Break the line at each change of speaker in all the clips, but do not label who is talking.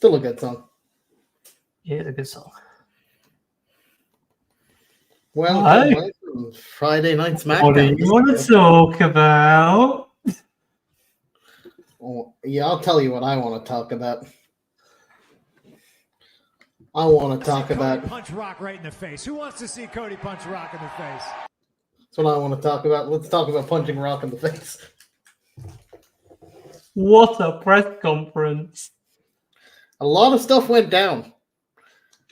Still a good song.
Yeah, it's a good song.
Welcome. Friday Night Smackdown.
What do you want to talk about?
Oh, yeah, I'll tell you what I want to talk about. I want to talk about...
punch Rock right in the face. Who wants to see Cody punch Rock in the face?
That's what I want to talk about. Let's talk about punching Rock in the face.
What a press conference.
A lot of stuff went down.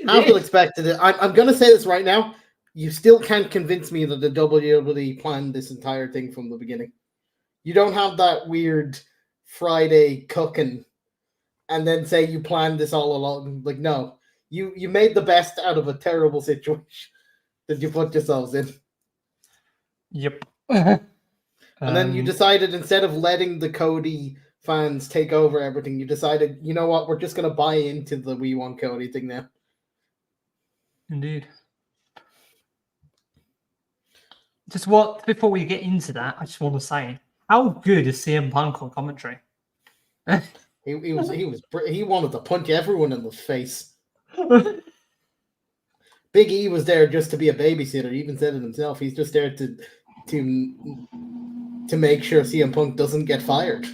How to expect it. I'm going to say this right now. You still can't convince me that the WWE planned this entire thing from the beginning. You don't have that weird Friday cooking and then say you planned this all along. Like, no. You made the best out of a terrible situation that you put yourselves in.
Yep.
And then you decided, instead of letting the Cody fans take over everything, you decided, you know what, we're just going to buy into the We Want Cody thing now.
Indeed. Before we get into that, I just want to say, how good is CM Punk on commentary?
He wanted to punch everyone in the face. Big E was there just to be a babysitter. He even said it himself. He's just there to make sure CM Punk doesn't get fired.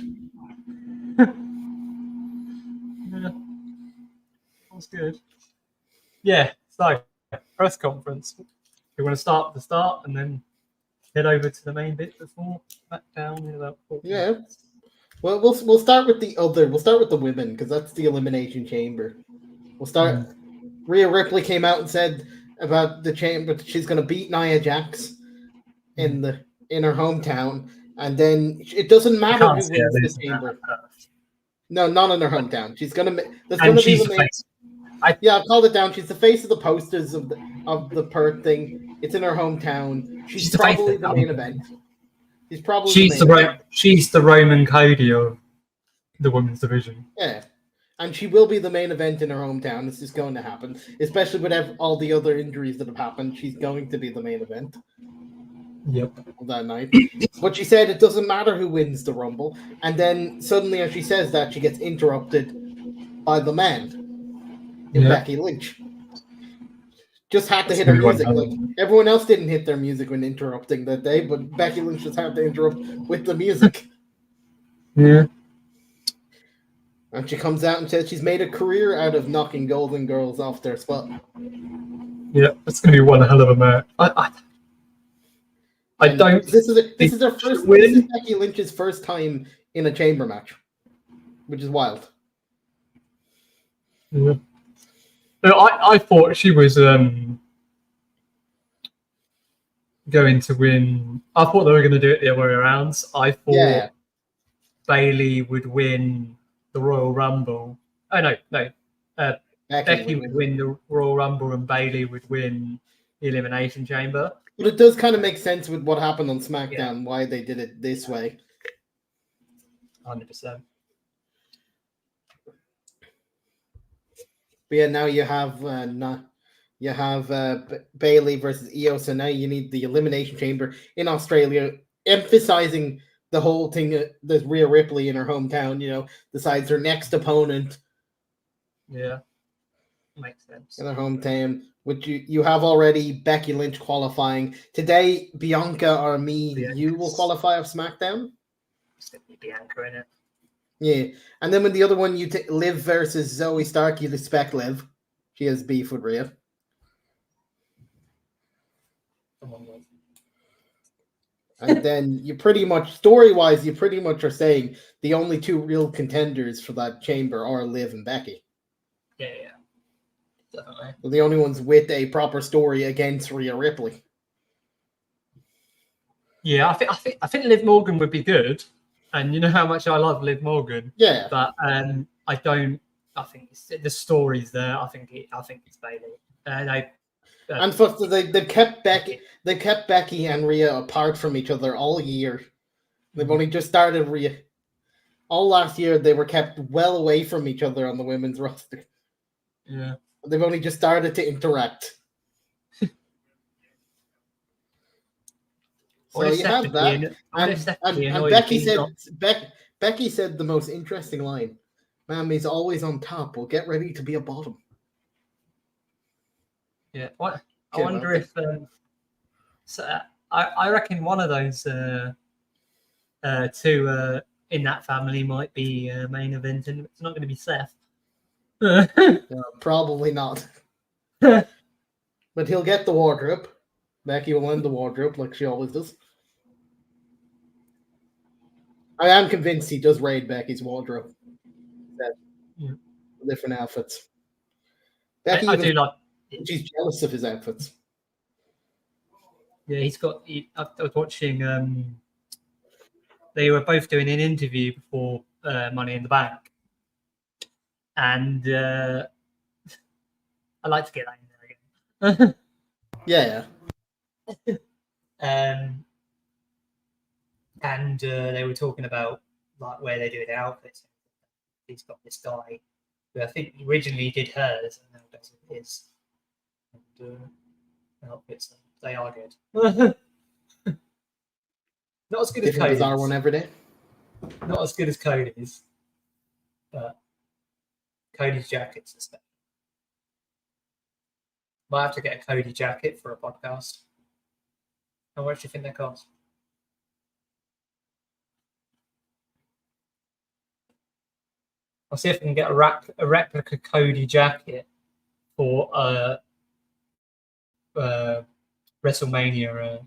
Yeah, that's good. Yeah, so press conference. We want to start at the start and then head over to the main bit before Smackdown in about 40 minutes.
Well, we'll start with the other. We'll start with the women because that's the Elimination Chamber. We'll start. Rhea Ripley came out and said about the chamber that she's going to beat Nia Jax in her hometown, and then it doesn't matter who wins the chamber. No, not in her hometown. She's going to. There's going to be the face. I've called it down. She's the face of the posters of the Perth thing. It's in her hometown. She's probably the main event. She's
the Roman Cody of the women's division.
Yeah. And she will be the main event in her hometown. This is going to happen. Especially with all the other injuries that have happened. She's going to be the main event.
Yep.
That night. But she said it doesn't matter who wins the Rumble. And then suddenly as she says that, she gets interrupted by the man in Becky Lynch. Just had to hit her music. Like, everyone else didn't hit their music when interrupting that day, but Becky Lynch just had to interrupt with the music.
Yeah.
And she comes out and says she's made a career out of knocking Golden Girls off their spot.
Yeah, it's going to be one hell of a match. I don't.
This is her first. This is Becky Lynch's first time in a chamber match, which is wild.
Yeah. No, I thought she was going to win. I thought they were going to do it the other way around. I thought Bayley would win the Royal Rumble. Oh, no. Becky would win the Royal Rumble and Bayley would win the Elimination Chamber.
But it does kind of make sense with what happened on SmackDown, why they did it this way.
100%.
But yeah, now you have Bayley versus Io, so now you need the Elimination Chamber in Australia, emphasizing the whole thing. There's Rhea Ripley in her hometown, decides her next opponent.
Yeah, makes sense.
In her hometown, which you have already Becky Lynch qualifying. Today, Bianca or you will qualify of SmackDown.
It's going to be Bianca in it.
Yeah, and then with the other one, you Liv versus Zoe Stark, you expect Liv. She has beef with Rhea. And then you pretty much, story-wise, you pretty much are saying the only two real contenders for that chamber are Liv and Becky.
Yeah. Definitely.
They're the only ones with a proper story against Rhea Ripley.
Yeah, I think Liv Morgan would be good. And you know how much I love Liv Morgan.
Yeah.
But I think the story's there. I think it's Bayley.
And first, they've kept Becky and Rhea apart from each other all year. They've only just started Rhea. All last year, they were kept well away from each other on the women's roster.
Yeah.
They've only just started to interact. So you have that. And Becky said the most interesting line. Mammy's always on top. Well, get ready to be a bottom.
Yeah. What? I wonder if. I reckon one of those two in that family might be main eventing. It's not going to be Seth.
Probably not. But he'll get the wardrobe. Becky will win the wardrobe like she always does. I am convinced he does raid Becky's wardrobe. Different outfits. Becky
I do like.
She's jealous of his outfits.
Yeah, he's got. I was watching. They were both doing an interview before Money in the Bank, and I like to get that in there again.
Yeah.
And they were talking about like where they do their outfits. He's got this guy who I think originally did hers and now does his. And outfits, they are good. Not as good as Cody's.
Bizarre one every day.
Not as good as Cody's, but Cody's jacket's the special. Might have to get a Cody jacket for a podcast. How much do you think they cost? I'll see if I can get a replica Cody jacket for WrestleMania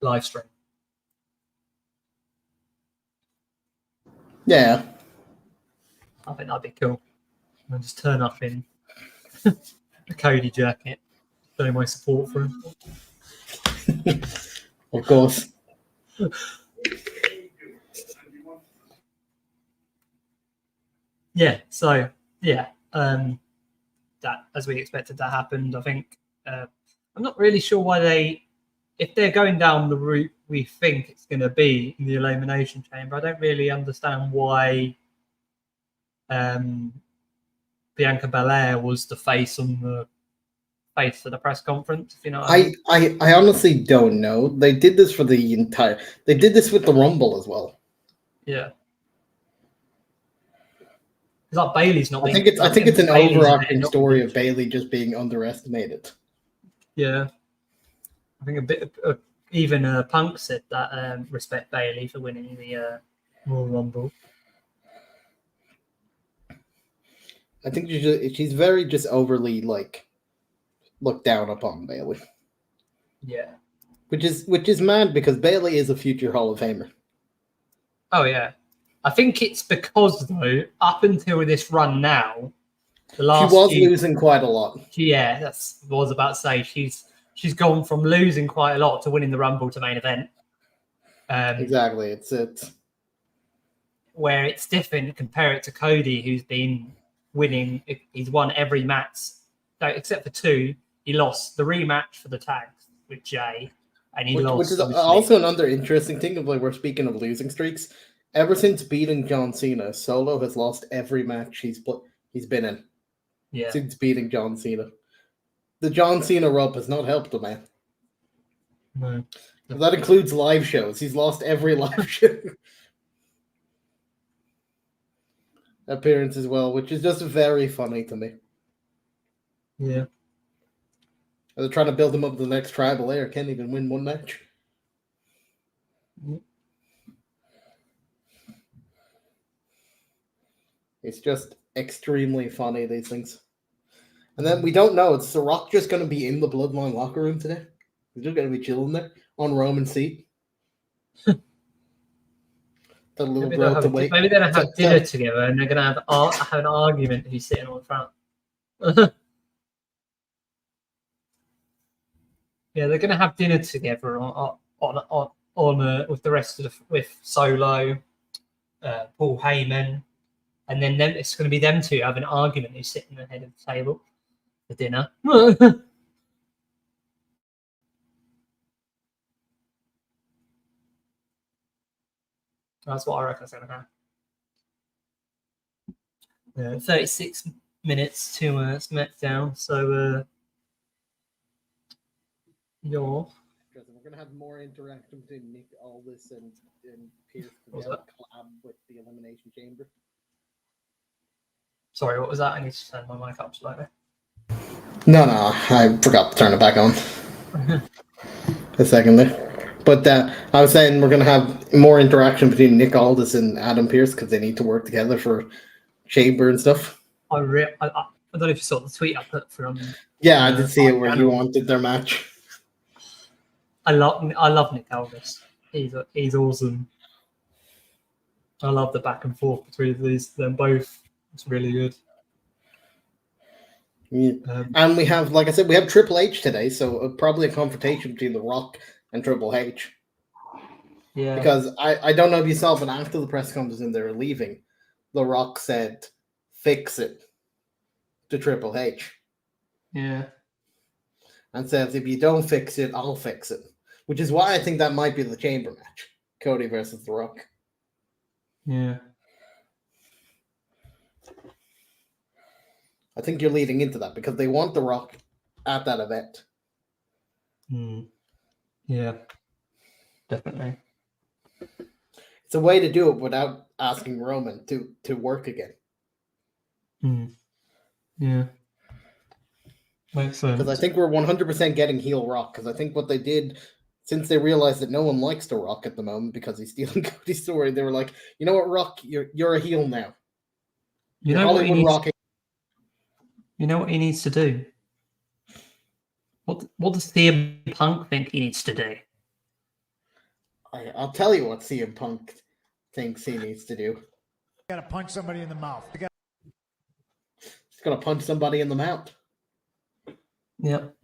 live stream.
Yeah.
I think that'd be cool. I'll just turn up in a Cody jacket, showing my support for him.
Of course.
Yeah, so yeah, that as we expected that happened. I think I'm not really sure why if they're going down the route we think it's going to be in the Elimination Chamber, I don't really understand why Bianca Belair was the face of the press conference. If you know what I mean.
I honestly don't know. They did this for the entire. They did this with the Rumble as well.
Yeah. It's like Bailey's not.
I think it's an overarching story of Bailey just being underestimated.
Yeah, I think a bit. Even Punk said that respect Bailey for winning the Royal Rumble.
I think she's very just overly looked down upon, Bailey.
Yeah,
which is mad because Bailey is a future Hall of Famer.
Oh yeah. I think it's because, though, up until this run now, she
was losing quite a lot.
Yeah, that's what I was about to say. She's gone from losing quite a lot to winning the Rumble to main event.
Exactly. It's
where it's different. Compare it to Cody, who's been winning. He's won every match, except for two. He lost the rematch for the tags with Jay, and he lost.
Which is also another interesting thing of we're speaking of losing streaks. Ever since beating John Cena, Solo has lost every match he's been in.
Yeah.
Since beating John Cena. The John Cena rub has not helped the man.
No.
That includes live shows. He's lost every live show appearance as well, which is just very funny to me.
Yeah.
They're trying to build him up to the next tribal heir. Can't even win one match. It's just extremely funny, these things. And then we don't know. Is The Rock just going to be in the Bloodline locker room today? He's just going to be chilling there on Roman's seat.
Maybe they're going to have dinner together and they're going to have an argument who's sitting on front. Yeah, they're going to have dinner together with the rest of with Solo, Paul Heyman. And then it's going to be them two have an argument who's sitting at the head of the table for dinner. That's what I reckon is going to happen. 36 minutes to Smackdown. So,
we're going to have more interaction between Nick Aldis and Pierce to collab with the Elimination Chamber.
Sorry, what was that? I need to turn my mic up slightly.
No, I forgot to turn it back on. A second there. But I was saying we're going to have more interaction between Nick Aldis and Adam Pearce because they need to work together for Chamber and stuff.
I don't know if you saw the tweet I put from.
Yeah, I did see it where he wanted their match.
I love Nick Aldis. He's awesome. I love the back and forth between them both. It's really good.
Yeah. And we have, like I said, we have Triple H today, so probably a confrontation between The Rock and Triple H.
Yeah.
Because I don't know if you saw, but after the press conference and they were leaving, The Rock said, "Fix it," to Triple H.
Yeah.
And says, "If you don't fix it, I'll fix it." Which is why I think that might be the Chamber match. Cody versus The Rock.
Yeah.
I think you're leading into that because they want The Rock at that event.
Yeah. Definitely.
It's a way to do it without asking Roman to work again.
Yeah. Makes sense.
Because I think we're 100% getting heel Rock. Because I think what they did, since they realized that no one likes The Rock at the moment because he's stealing Cody's story, they were like, "You know what, Rock? You're a heel now.
You know what he needs.
Rock.
You know what he needs to do. What does CM Punk think he needs to do?
I'll tell you what CM Punk thinks he needs to do.
Gotta punch somebody in the mouth.
He's gonna punch somebody in the mouth.
Yep.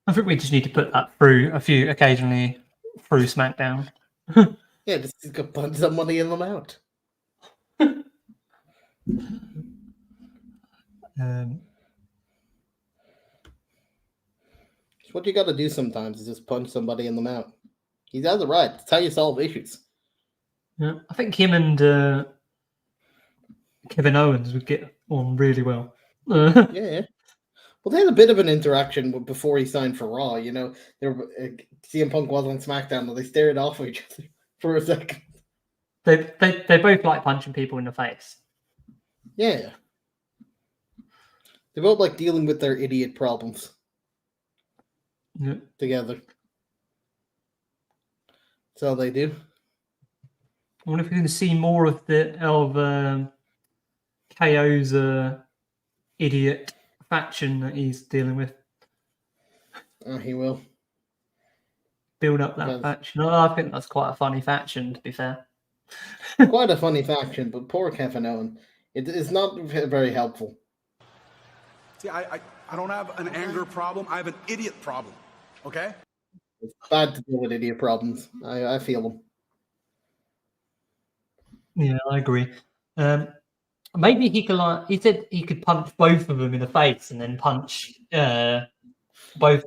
I think we just need to put that through occasionally through SmackDown.
Yeah, just go punch somebody in the mouth. What you got to do sometimes is just punch somebody in the mouth. He has it right. It's how you solve issues.
Yeah, I think him and Kevin Owens would get on really well.
Yeah. Well, they had a bit of an interaction before he signed for Raw. You know, CM Punk was on SmackDown, and they stared off each other for a second.
They both like punching people in the face.
Yeah. They both like dealing with their idiot problems.
Yeah.
Together. That's all they do.
I wonder if we're going to see more of KO's idiot faction that he's dealing with.
Oh, he will.
Build up that faction. Oh, I think that's quite a funny faction, to be fair.
Quite a funny faction, but poor Kevin Owens. It is not very helpful.
See, I don't have an anger problem. I have an idiot problem. Okay?
It's bad to deal with idiot problems. I feel them.
Yeah, I agree. Maybe he could he said he could punch both of them in the face and then punch both.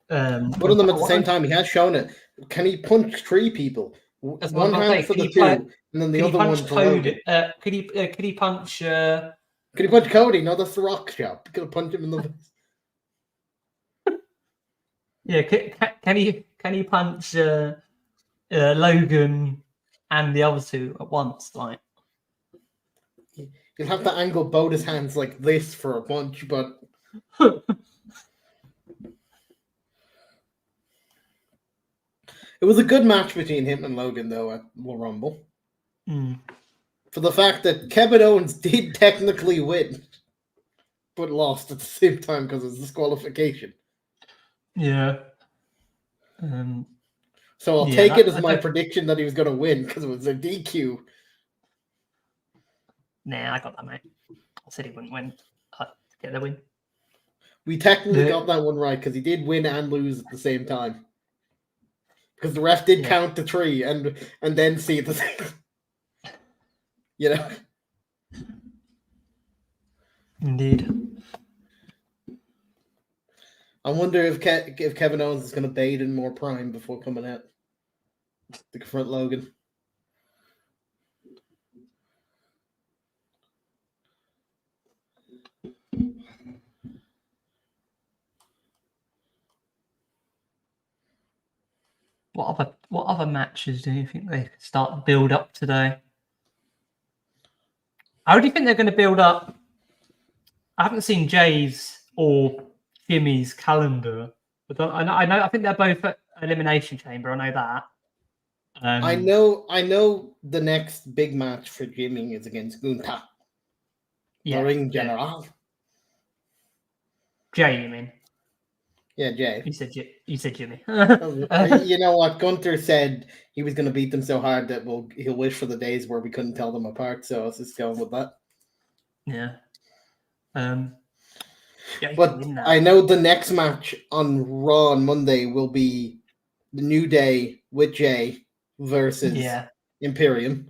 One of them at the same time. He has shown it. Can he punch three people? One hand for the two, and then the other one for Cody.
Could he punch?
Could he punch Cody? No, that's the Rock's job. Could punch him in the face.
Yeah, can he punch Logan and the other two at once? Like,
he'll have to angle both his hands like this for a punch, but it was a good match between him and Logan, though, at Royal Rumble. For the fact that Kevin Owens did technically win, but lost at the same time because of disqualification.
Yeah.
So I'll take it as my prediction that he was going to win because it was a DQ.
Nah, I got that, mate. I said he wouldn't win. I'd get the win.
We technically got that one right because he did win and lose at the same time. Because the ref did count to 3 and then see the thing. You know?
Indeed.
I wonder if Kevin Owens is going to bait in more prime before coming out to confront Logan.
What other matches do you think they could start to build up today? How do you think they're going to build up? I haven't seen Jay's or Jimmy's calendar, but I think they're both at Elimination Chamber. I know that.
I know the next big match for Jimmy is against Gunta.
Yeah,
the ring general.
Jay, you mean?
Yeah, Jay.
You said Jimmy.
You know what? Gunther said he was going to beat them so hard that he'll wish for the days where we couldn't tell them apart. So I was just going with that.
Yeah.
But I know the next match on Raw on Monday will be the New Day with Jay versus Imperium.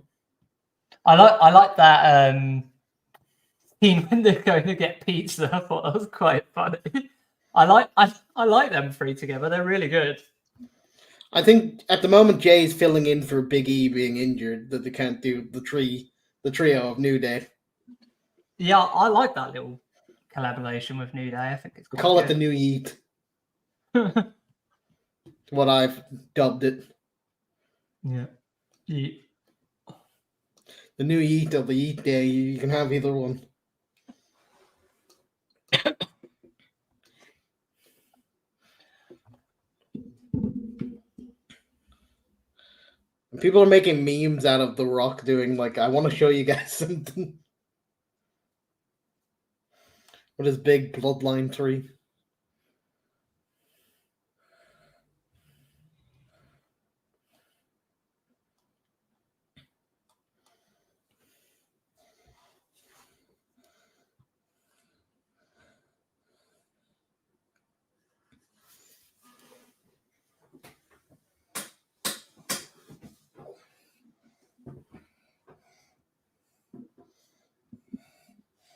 I like that scene when they're going to get pizza. I thought that was quite funny. I like them three together. They're really good.
I think at the moment Jay's filling in for Big E being injured, that they can't do the trio of New Day.
Yeah, I like that little collaboration with New Day. I think it's
we call it the New Yeet. What I've dubbed it.
Yeah.
The New Yeet or the Yeet Day. You can have either one. People are making memes out of The Rock doing I want to show you guys something. With his big bloodline tree.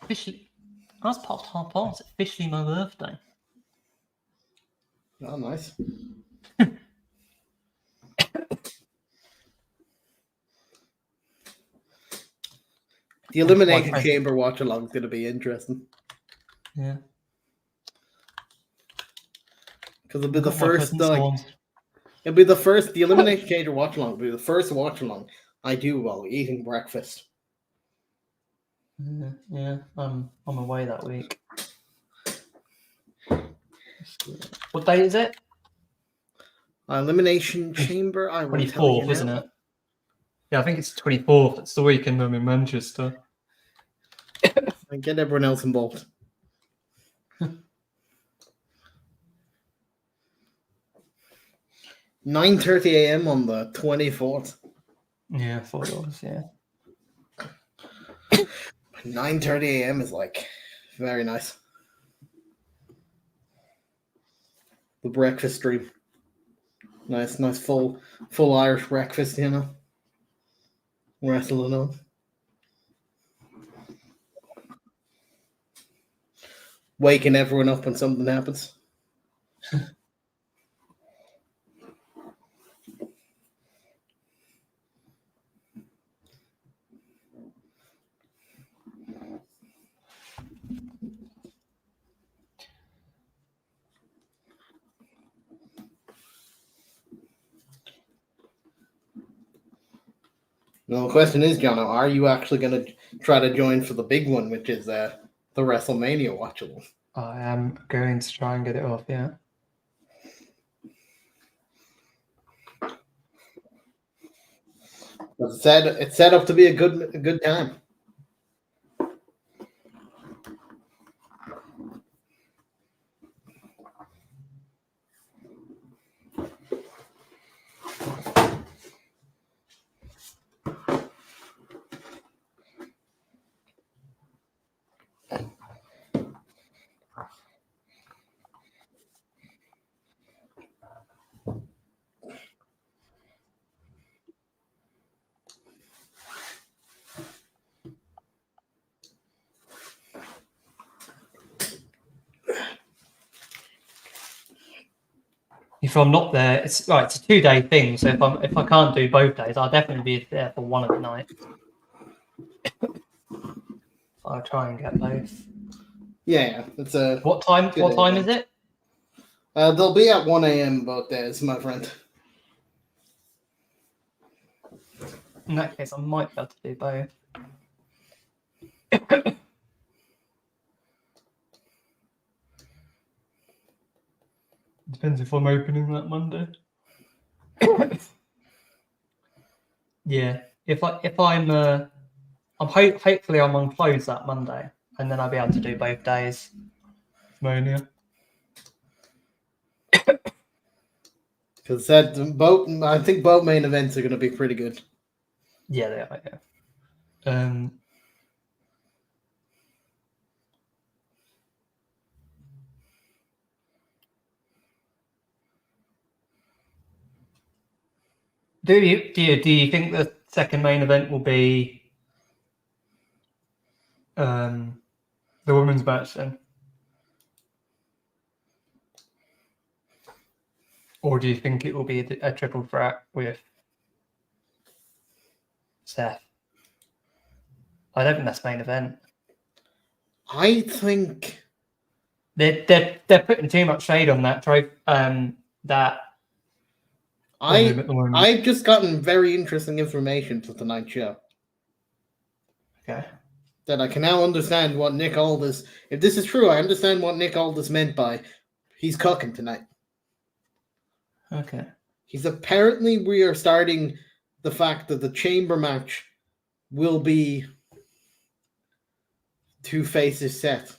Officially, that's past past. It's officially my birthday.
Oh, nice. The Elimination Chamber watch along is going to be interesting.
Yeah.
Because it'll be the first. It'll be the first. The Elimination Chamber watch along will be the first watch along I do while eating breakfast.
Yeah, I'm away that week. What day is it?
Elimination Chamber. I will tell you
24th, isn't it? Yeah, I think it's 24th. It's the weekend I'm in Manchester.
And get everyone else involved. 9:30 a.m. on the 24th.
Yeah, I thought it was, yeah.
9:30 a.m. is very nice. The breakfast stream. Nice full Irish breakfast, Wrestling on. Waking everyone up when something happens. Well, the question is, Jono, are you actually going to try to join for the big one, which is the WrestleMania watchable?
I am going to try and get it off, yeah.
It's set up to be a good time.
If I'm not there, it's a 2-day thing. So if I can't do both days, I'll definitely be there for one of the nights. I'll try and get both.
Yeah, it's a.
What time? What time is it?
They'll be at 1 a.m. both days, my friend.
In that case, I might be able to do both. Depends if I'm opening that Monday. Yeah, hopefully I'm on close that Monday, and then I'll be able to do both days. Mania.
Because I think both main events are going to be pretty good.
Yeah, they are. Yeah. Do you think the second main event will be the women's match then? Or do you think it will be a triple threat with Seth? I don't think that's main event.
I think
they're putting too much shade on that. I've
just gotten very interesting information for tonight's show.
Okay.
That I can now understand what Nick Aldis. If this is true, I understand what Nick Aldis meant by he's cooking tonight.
Okay.
We are starting the fact that the chamber match will be two faces set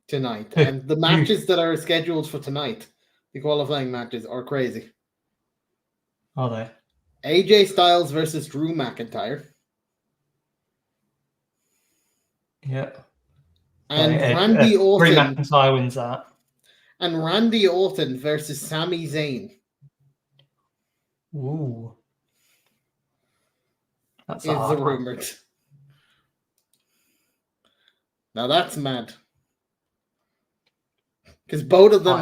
tonight. And the matches that are scheduled for tonight, the qualifying matches, are crazy.
Are they?
AJ Styles versus Drew McIntyre.
Yeah.
And Randy Orton.
Drew McIntyre wins that.
And Randy Orton versus Sami Zayn.
Ooh. That's
is the rumored. Now that's mad. Because both of them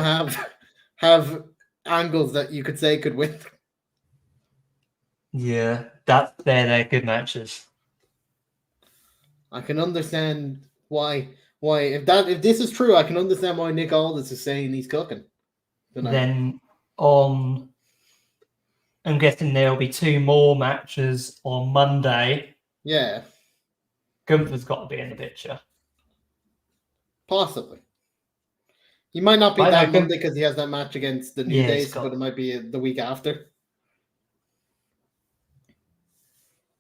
have angles that you could say could win.
Yeah, they're good matches.
I can understand why if this is true, I can understand why Nick Aldis is saying he's cooking tonight.
Then I'm guessing there'll be two more matches on Monday.
Yeah.
Gunther's got to be in the picture.
Possibly. He might not be that Monday because he has that match against the New Days, but it might be the week after.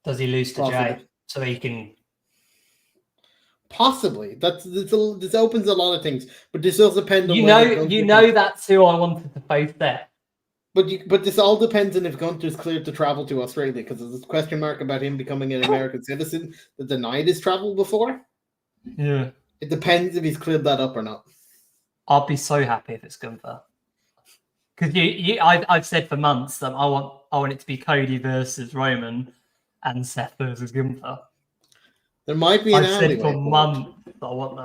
Does he lose to Jay so he can?
Possibly. This opens a lot of things, but this does depend on
that's who I wanted to face there.
But this all depends on if Gunther's cleared to travel to Australia, because there's a question mark about him becoming an American citizen that denied his travel before.
Yeah.
It depends if he's cleared that up or not.
I'll be so happy if it's Gunther. Because I've said for months that I want it to be Cody versus Roman and Seth versus Gunther.
There might be an
I've said for months that I want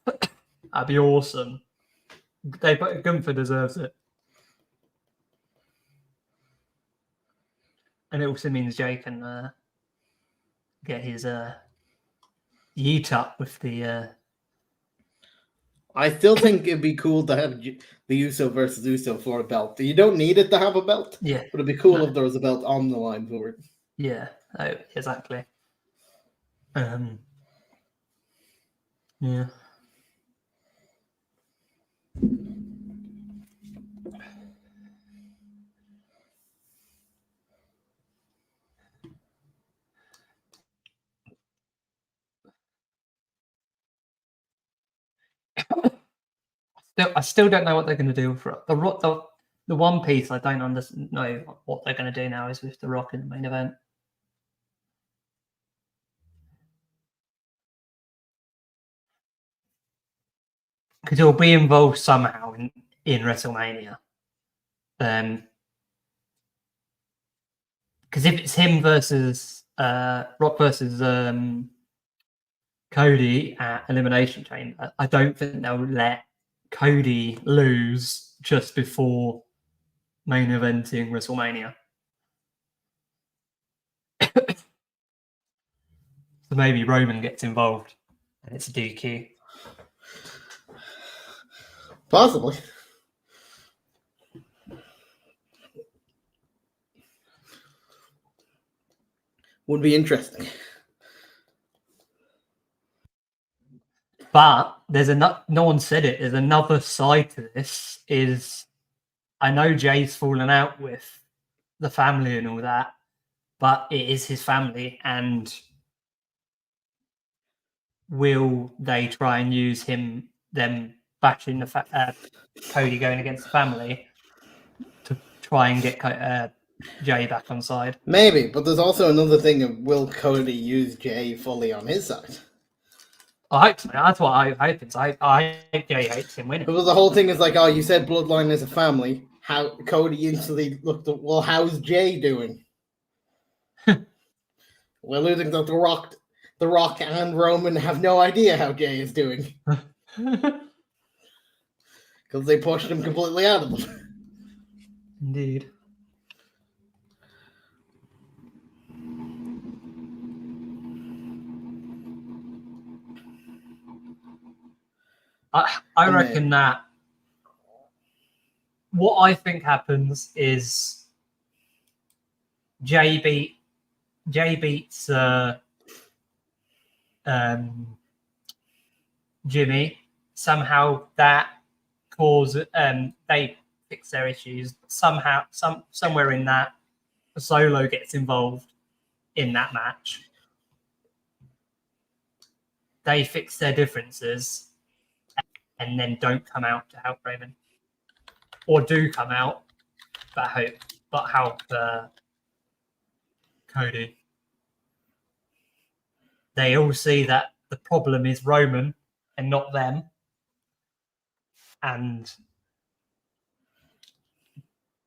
that. That'd be awesome. Gunther deserves it. And it also means Jay can get his yeet up with the...
I still think it'd be cool to have the Uso versus Uso for a belt. You don't need it to have a belt.
Yeah.
But it'd be cool if there was a belt on the line for it.
Yeah, exactly. Yeah. I still don't know what they're going to do for the one piece. I don't know what they're going to do now is with The Rock in the main event. Because he'll be involved somehow in WrestleMania. Because if it's him versus Rock versus Cody at Elimination Chamber, I don't think they'll let Cody lose just before main eventing WrestleMania. So maybe Roman gets involved and it's a DQ.
Possibly. Would be interesting.
But there's no one said it. There's another side to this. Is I know Jay's fallen out with the family and all that, but it is his family, and will they try and use them bashing Cody going against the family to try and get Jay back on side?
Maybe, but there's also another thing of will Cody use Jay fully on his side?
I hope so. That's what I hope. I hope Jay hates him winning.
Because the whole thing is like, oh, you said Bloodline is a family. How Cody instantly looked at, well, how's Jay doing? We're losing that the Rock and Roman have no idea how Jay is doing. Because they pushed him completely out of them.
Indeed. I reckon that what I think happens is Jay beats Jimmy. Somehow that causes they fix their issues. Somehow, somewhere in that, Solo gets involved in that match. They fix their differences and then don't come out to help Raymond, or do come out but help Cody. They all see that the problem is Roman and not them, and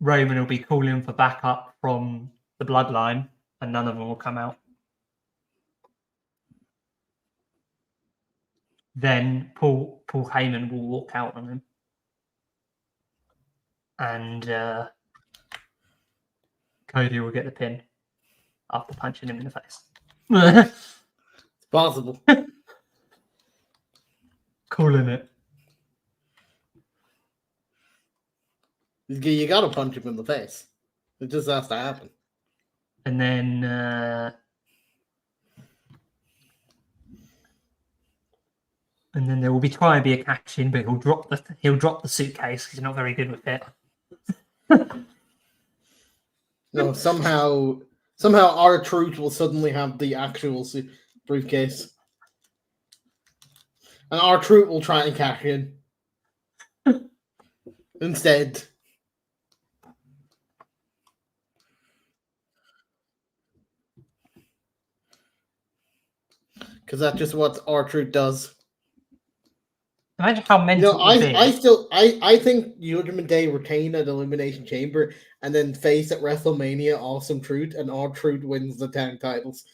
Roman will be calling for backup from the Bloodline, and none of them will come out. Then Paul Heyman will walk out on him, and Cody will get the pin after punching him in the face.
It's possible.
Calling it.
You gotta punch him in the face. It just has to happen.
And then there will be trying to be a cash in, but he'll drop the suitcase because he's not very good with it.
No, somehow R-Truth will suddenly have the actual briefcase, and R-Truth will try and cash in instead. Because that's just what R-Truth does.
Imagine how mental.
I think Judgment Day retain at Elimination Chamber and then face at WrestleMania Awesome Truth, and R-Truth wins the tag titles.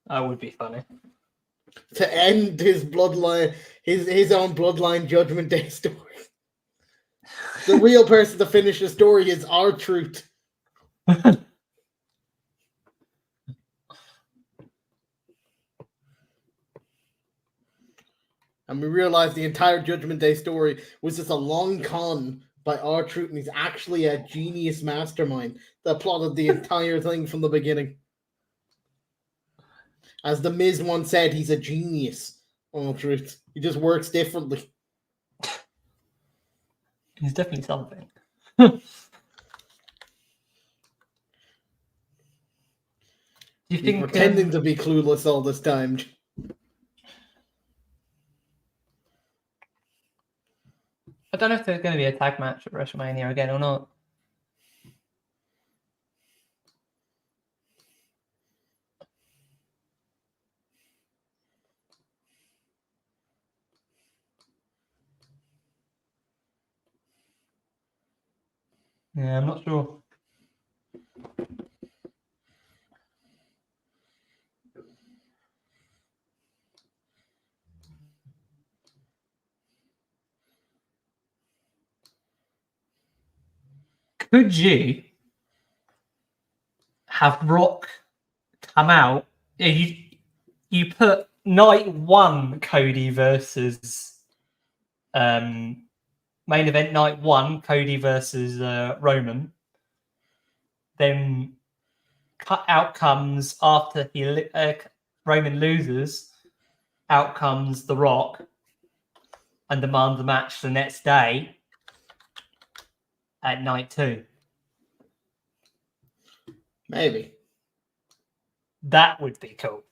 That would be funny.
To end his bloodline, his own bloodline Judgment Day story. The real person to finish the story is R-Truth. And we realized the entire Judgment Day story was just a long con by R-Truth, and he's actually a genius mastermind that plotted the entire thing from the beginning. As The Miz once said, he's a genius, R-Truth. He just works differently.
He's definitely something. Do you think
pretending to be clueless all this time?
I don't know if there's going to be a tag match at WrestleMania again or not. Yeah, I'm not sure. Could you have Rock come out? You put night one Cody versus main event night one Cody versus Roman. Then cut outcomes after Roman loses. out comes The Rock and demands a match the next day at night 2.
Maybe.
That would be cool.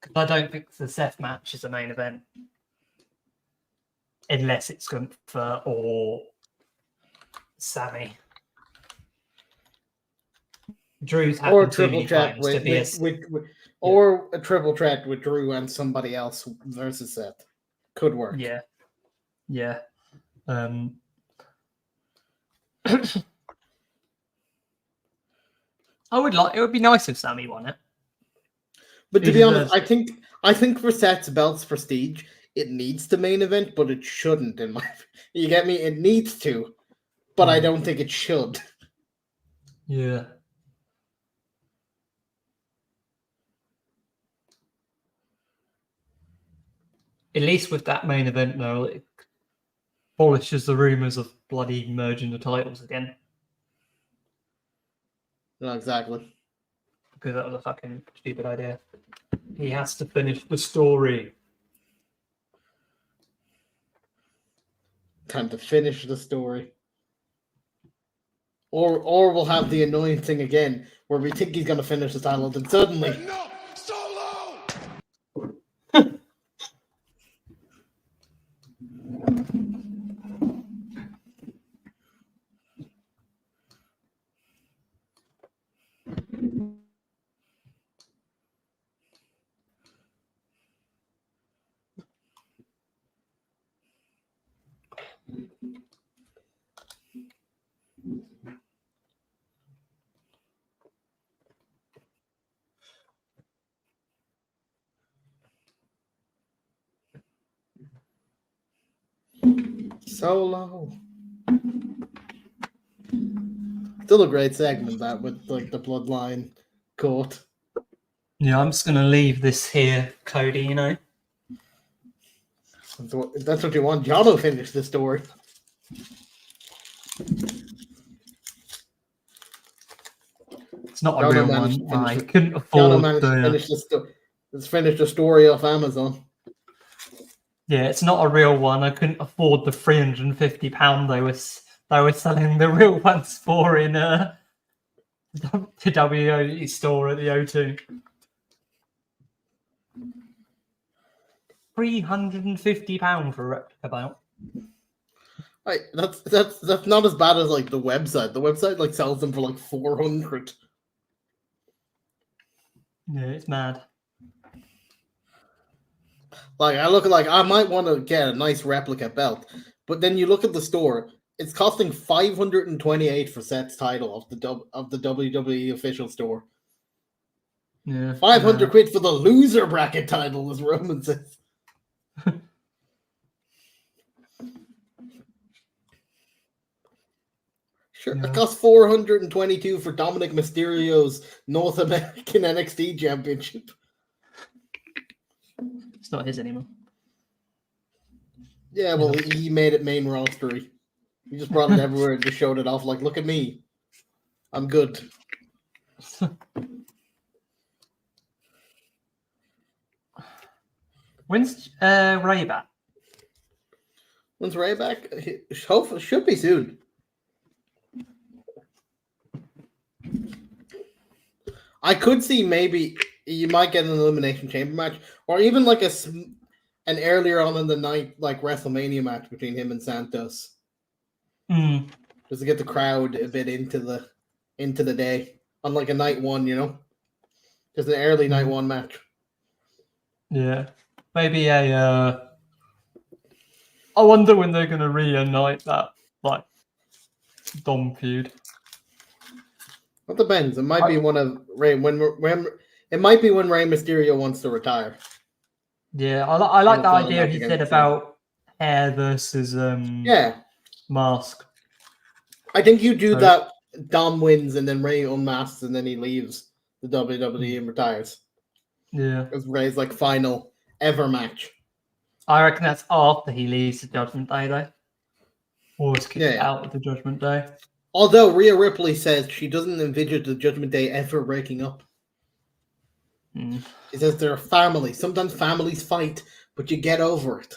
Because I don't think the Seth match is a main event. Unless it's Gunther or Sammy. Drew's
Or a
happened too
triple
many
threat
times to be
or a triple threat with Drew and somebody else versus Seth. Could work.
Yeah. Yeah. I would like. It would be nice if Sammy won it.
But to be honest, I think for Seth's belt's prestige, it needs the main event, but it shouldn't. In my, you get me? It needs to, but I don't think it should.
Yeah. At least with that main event, though, it polishes the rumors of bloody merging the titles again.
No, exactly.
Because that was a fucking stupid idea. He has to finish the story.
Time to finish the story. Or we'll have the annoying thing again, where we think he's going to finish the title, and suddenly...
No! Solo!
Solo. Still a great segment, that, with like the bloodline court.
Yeah, I'm just going to leave this here, Cody, you know.
That's what you want. Johnno finish the story.
It's not a real one. I couldn't
Johnno
afford
managed to finish the story. Let's finish the story off Amazon.
Yeah, it's not a real one. I couldn't afford the £350 they were selling the real ones for in the WWE store at the O2. £350 for a replica belt.
That's not as bad as like the website. The website like sells them for like 400.
Yeah, it's mad.
Like I might want to get a nice replica belt, but then you look at the store, it's costing $528 for Seth's title of the WWE official store.
Yeah,
500 quid for the loser bracket title, as Roman says. Sure,
Yeah.
it costs $422 for Dominic Mysterio's North American NXT Championship.
It's not his anymore.
Yeah, well, he made it main rostery. He just brought it everywhere and just showed it off. Like, look at me, I'm good.
When's Ray back?
When's Ray back? Hopefully, should be soon. I could see maybe you might get an Elimination Chamber match, or even like an earlier on in the night like WrestleMania match between him and Santos. Just to get the crowd a bit into the day on like a night one, you know, just an early night one match.
Yeah, maybe a. I wonder when they're going to reunite that like Dom feud.
It depends. It might be one of Ray when it might be when Rey Mysterio wants to retire.
Yeah, I like the idea he said about hair versus mask.
I think you do that. Dom wins and then Ray unmasks and then he leaves the WWE and retires.
Yeah,
it's Ray's like final ever match.
I reckon that's after he leaves the Judgment Day, though, or is kicked out of the Judgment Day.
Although Rhea Ripley says she doesn't envisage the Judgment Day ever breaking up.
Mm.
She says they're a family. Sometimes families fight, but you get over it.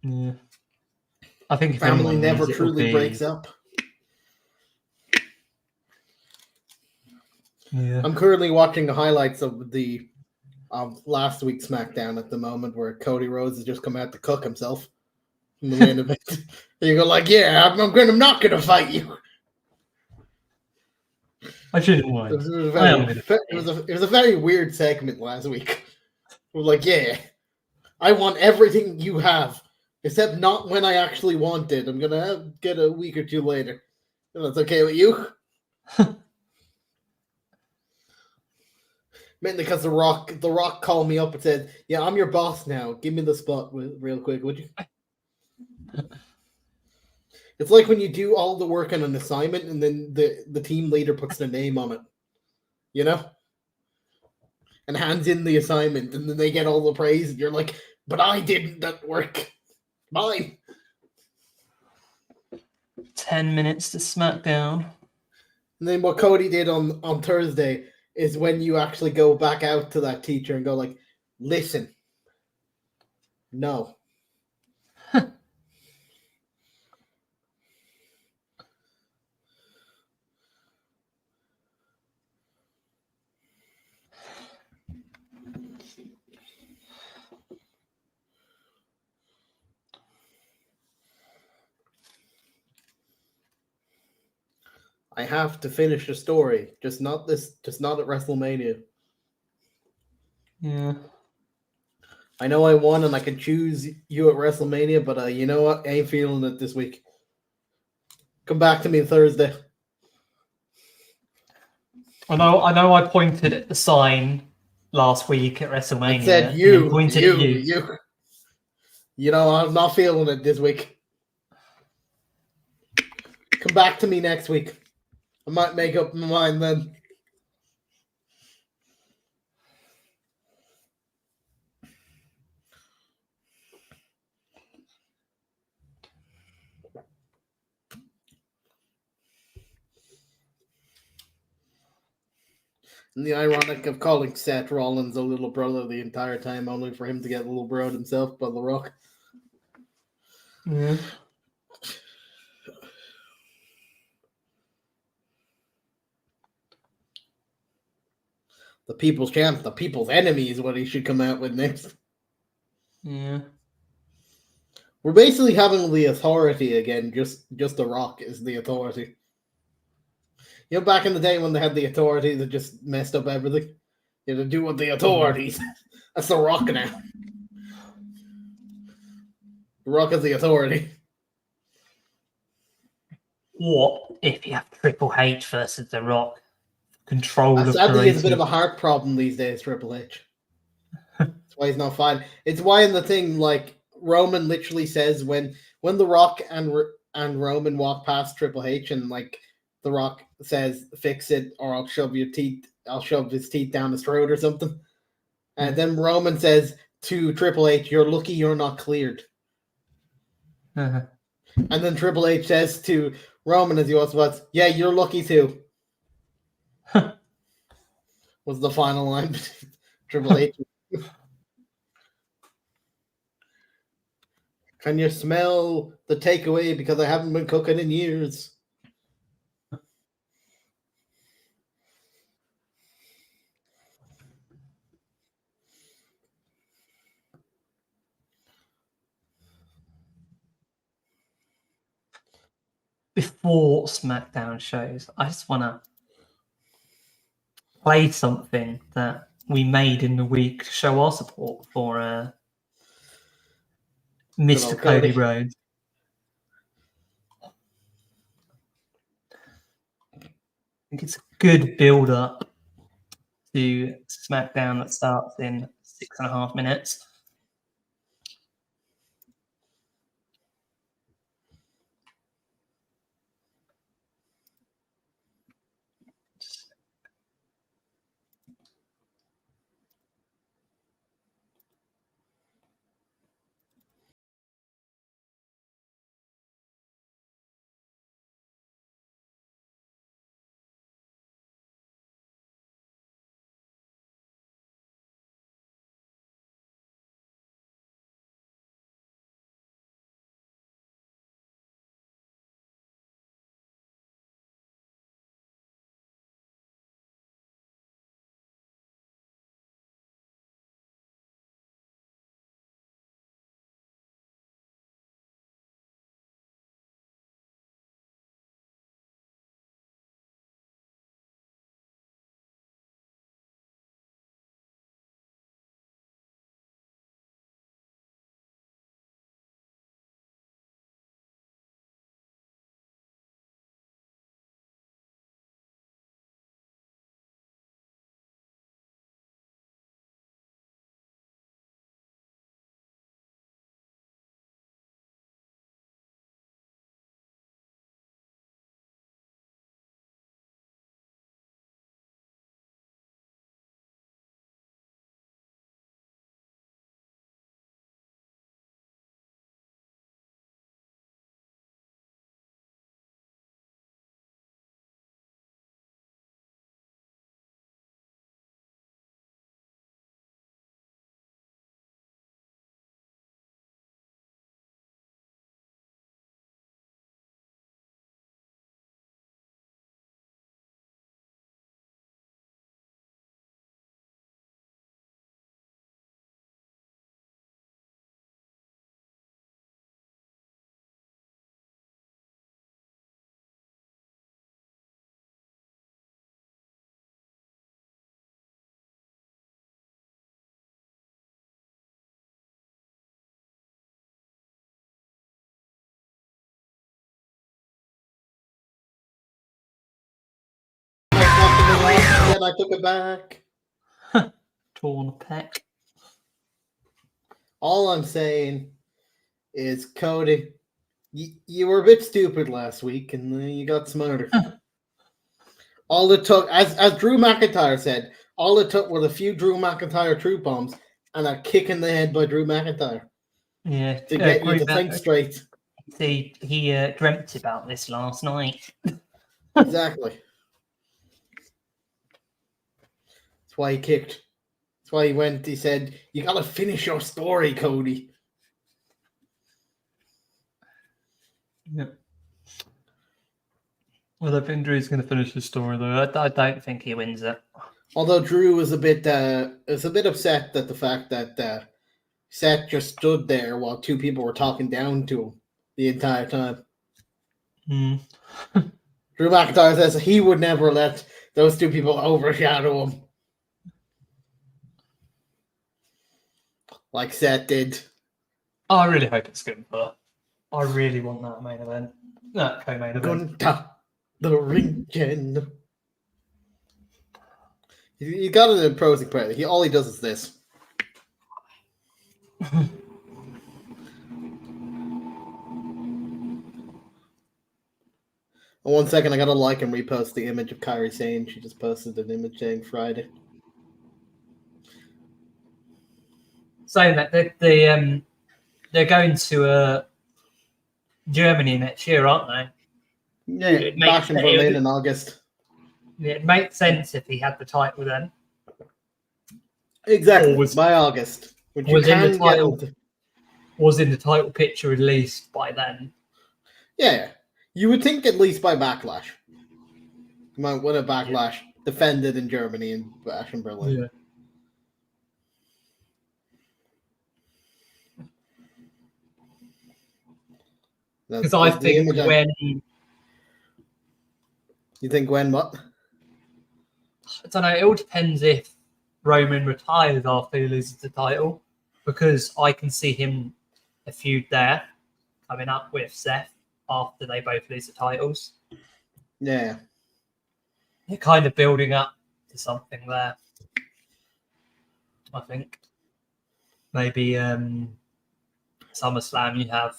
Yeah. I think if
Family
anyone
never
wins, it'll
truly
be...
breaks up.
Yeah.
I'm currently watching the highlights of the last week's SmackDown at the moment, where Cody Rhodes has just come out to cook himself in the main event. And you go like, "Yeah, I'm not going to fight you."
I shouldn't mind.
It was a very weird segment last week. It was like, "Yeah, I want everything you have, except not when I actually want it. I'm gonna get a week or two later. And that's okay with you." Mainly because the Rock called me up and said, "Yeah, I'm your boss now. Give me the spot real quick, would you?" It's like when you do all the work on an assignment and then the team leader puts their name on it, you know, and hands in the assignment, and then they get all the praise, and you're like, "But I didn't that work. Mine."
10 minutes to SmackDown.
And then what Cody did on Thursday is when you actually go back out to that teacher and go like, "Listen, no." I have to finish the story, just not at WrestleMania.
Yeah.
I know I won and I can choose you at WrestleMania, but you know what? I ain't feeling it this week. Come back to me Thursday.
I know I pointed at the sign last week at WrestleMania.
I said
and then pointed at you.
You know, I'm not feeling it this week. Come back to me next week. I might make up my mind then. And the ironic of calling Seth Rollins a little brother the entire time, only for him to get little broed himself by The Rock.
Yeah.
The people's champ, the people's enemy is what he should come out with next.
Yeah.
We're basically having the authority again, just The Rock is the authority. You know, back in the day when they had the authority that just messed up everything? You had to do what the authorities. That's The Rock now. The Rock is the authority.
What if you have Triple H versus The Rock? Control of
Sadly,
creative.
it's a bit of a heart problem these days, Triple H. That's why he's not fine. It's why in the thing, like, Roman literally says when The Rock and Roman walk past Triple H and, like, The Rock says, "Fix it or I'll shove his teeth down his throat or something." And then Roman says to Triple H, "You're lucky you're not cleared."
Uh-huh.
And then Triple H says to Roman as he walks past, "Yeah, you're lucky too." Was the final line. Triple H. Can you smell the takeaway? Because I haven't been cooking in years.
Before SmackDown shows, I just want to play something that we made in the week to show our support for Mr. Cody Rhodes. I think it's a good build-up to SmackDown that starts in 6.5 minutes.
and I took it back.
Torn pec.
All I'm saying is, Cody, you were a bit stupid last week, and then you got smarter. All it took, as Drew McIntyre said, all it took was a few Drew McIntyre truth bombs and a kick in the head by Drew McIntyre.
Yeah,
to get you to think straight.
See, he dreamt about this last night.
Exactly. That's why he kicked. That's why he went. He said, "You gotta finish your story, Cody."
Yeah. Well, I think Drew's going to finish his story, though. I don't think he wins it.
Although Drew was a bit upset at the fact that Seth just stood there while two people were talking down to him the entire time. Drew McIntyre says he would never let those two people overshadow him, like Seth did.
I really hope it's good, but I really want that main event. That co-main event.
Gunta, the ring gen. He got an imposing presence. All he does is this. One second, I gotta like and repost the image of Kairi Sane. She just posted an image saying Friday.
Saying that they're going to Germany next year, aren't they?
Yeah, back in Berlin in August.
Yeah, it makes sense if he had the title then.
Exactly, by August. Which
was in the title picture at least by then.
Yeah, you would think at least by Backlash. You might win a Backlash defended in Germany and Bash in Berlin.
Yeah. Because I think when...
You think when what?
I don't know. It all depends if Roman retires after he loses the title. Because I can see him a feud there coming up with Seth after they both lose the titles.
Yeah.
They're kind of building up to something there. I think. Maybe SummerSlam you have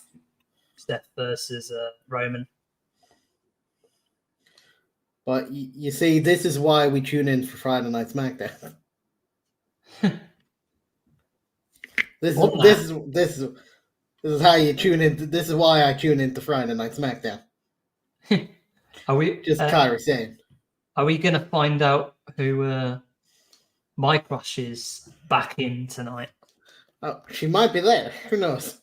Steph versus Roman.
But you see, this is why we tune in for Friday Night SmackDown. This is how you tune in. This is why I tune into Friday Night SmackDown.
Are we
just Kairi saying?
Are we gonna find out who my crush is back in tonight?
Oh, she might be there. Who knows?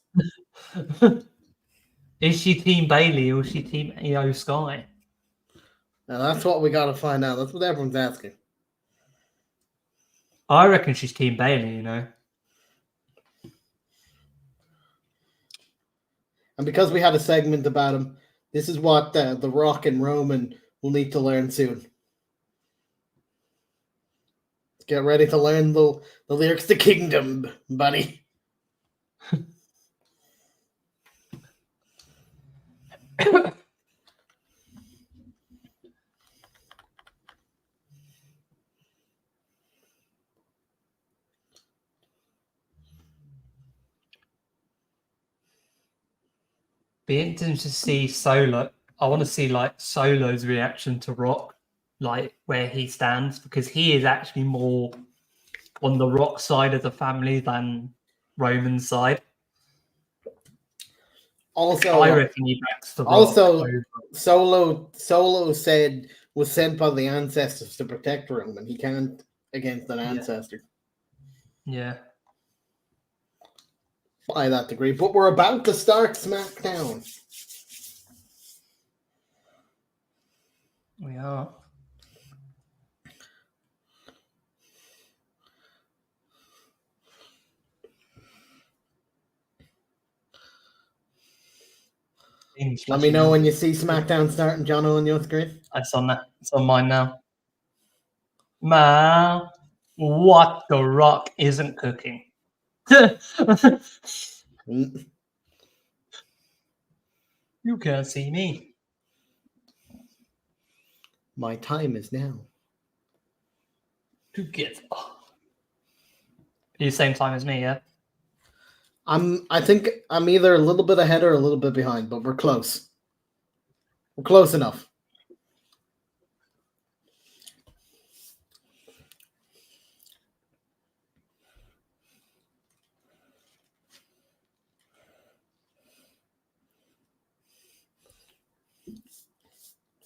Is she Team Bailey or is she Team Io Sky?
Now that's what we gotta find out. That's what everyone's asking.
I reckon she's Team Bailey, you know.
And because we had a segment about him, this is what The Rock and Roman will need to learn soon. Get ready to learn the lyrics to Kingdom, buddy.
Be interesting to see Solo. I want to see like Solo's reaction to Rock, like where he stands, because he is actually more on the Rock side of the family than Roman's side.
Also,
I reckon he backs the Rock.
Also, Solo was sent by the ancestors to protect Roman. He can't against an ancestor.
Yeah.
By that degree, but we're about to start SmackDown.
We are.
Let me know when you see SmackDown starting, Johnno, on your screen.
It's on that. It's on mine now. Man, what The Rock isn't cooking. You can't see me.
My time is now.
together. The same time as me, yeah?
I think I'm either a little bit ahead or a little bit behind, but we're close. We're close enough.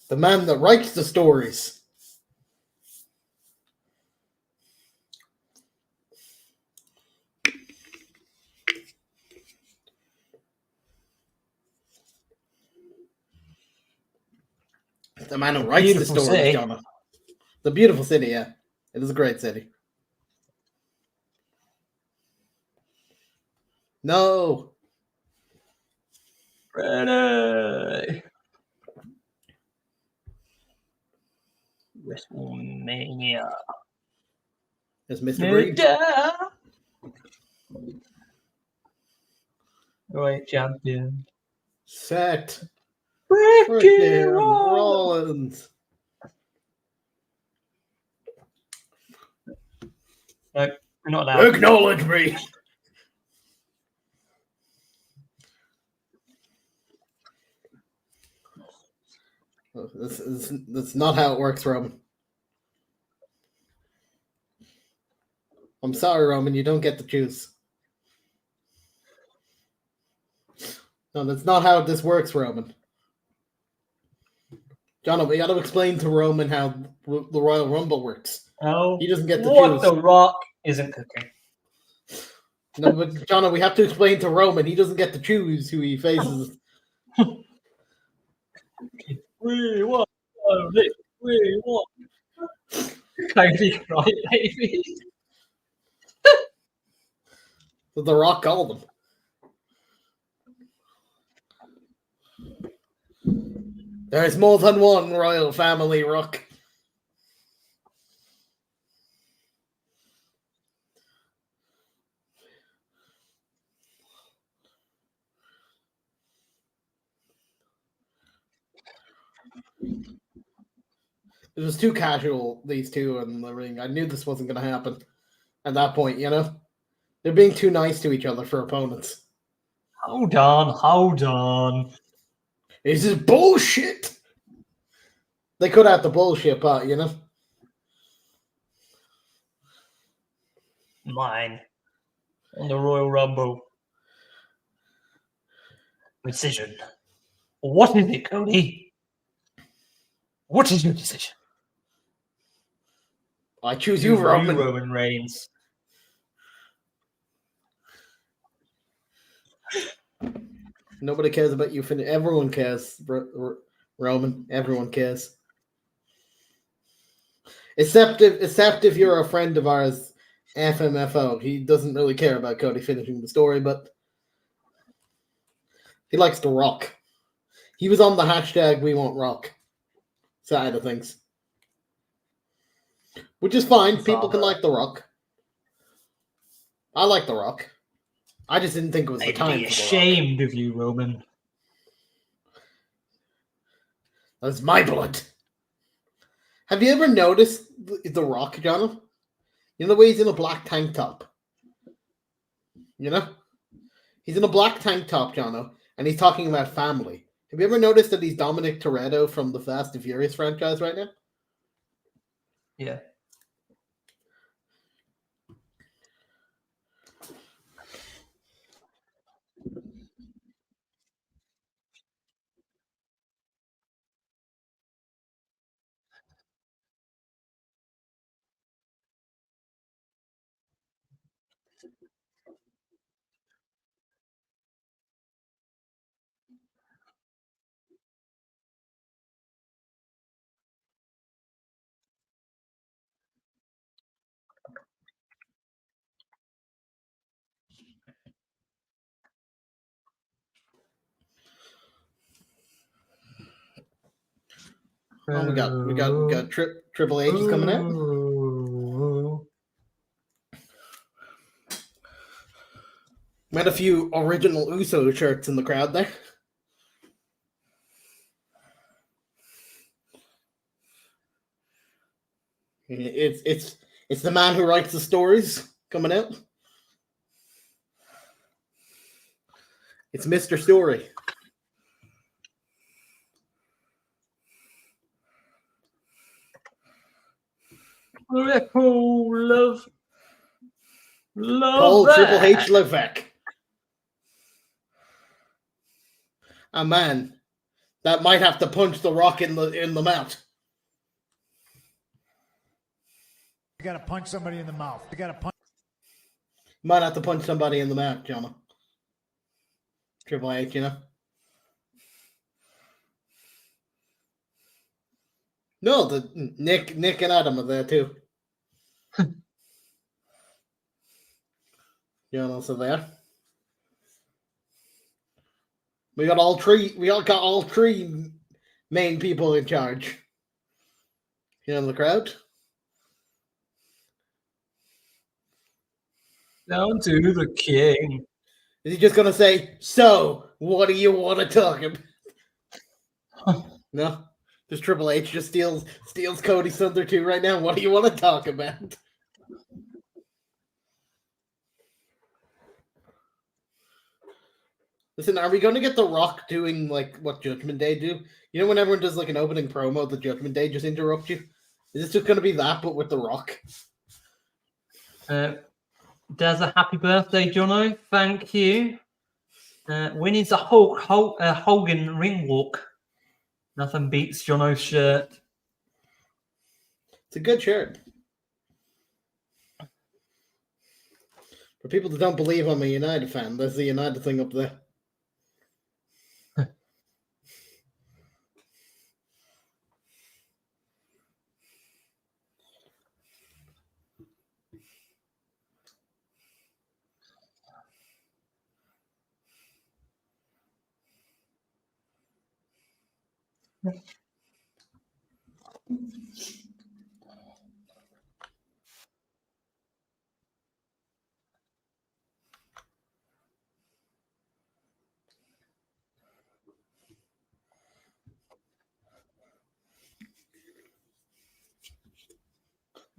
The man that writes the stories. The man who writes the stories, Johnno. The beautiful city, yeah. It is a great city. No.
Ready. WrestleMania.
There's Mr. Breed.
Right, champion.
Set.
Ricky
Rollins.
No, we're not allowed.
Acknowledge me. That's not how it works, Roman. I'm sorry, Roman. You don't get to choose. No, that's not how this works, Roman. John, we got to explain to Roman how the Royal Rumble works.
Oh,
he doesn't get to
what
choose.
The Rock isn't cooking.
No, but John, we have to explain to Roman he doesn't get to choose who he faces.
We want Cody, right, baby?
So the Rock called him. There's more than one royal family, Rock. It was too casual, these two in the ring. I knew this wasn't going to happen at that point, you know? They're being too nice to each other for opponents.
Hold on.
This is bullshit! They could have the bullshit part, you know?
Mine. On the Royal Rumble. Decision. What is it, Cody? What is your decision?
I choose you, Roman.
Roman Reigns.
Nobody cares about you. Everyone cares, Roman. Everyone cares. Except if you're a friend of ours, FMFO. He doesn't really care about Cody finishing the story, but he likes The Rock. He was on the hashtag We Want Rock side of things. Which is fine. People can like The Rock. I like The Rock. I just didn't think it was the time.
I'd be ashamed of you, Roman.
That's my blood. Have you ever noticed The Rock, Johnno? You know the way he's in a black tank top? You know? He's in a black tank top, Johnno, and he's talking about family. Have you ever noticed that he's Dominic Toretto from the Fast and Furious franchise right now?
Yeah.
Oh, we got Triple H is coming out. We had a few original Uso shirts in the crowd there. It's It's the man who writes the stories coming out. It's Mr. Story.
Love
Paul
that.
Triple H Levesque. A man that might have to punch The Rock in the mouth.
You gotta punch somebody in the mouth. You gotta punch.
Might have to punch somebody in the mouth, Johnno. Triple H, you know. No, the Nick and Adam are there too. So there. We got all three main people in charge. The crowd.
Down to the king.
Is he just gonna say, "So, what do you want to talk about?" No, just Triple H just steals Cody's thunder too right now. What do you want to talk about? Listen, are we going to get The Rock doing like what Judgment Day do? You know, when everyone does like an opening promo, the Judgment Day just interrupt you. Is this just going to be that, but with The Rock?
There's a happy birthday, Johnno. Thank you. Winning's a Hogan ring walk. Nothing beats Johnno's shirt.
It's a good shirt. For people that don't believe I'm a United fan, there's the United thing up there.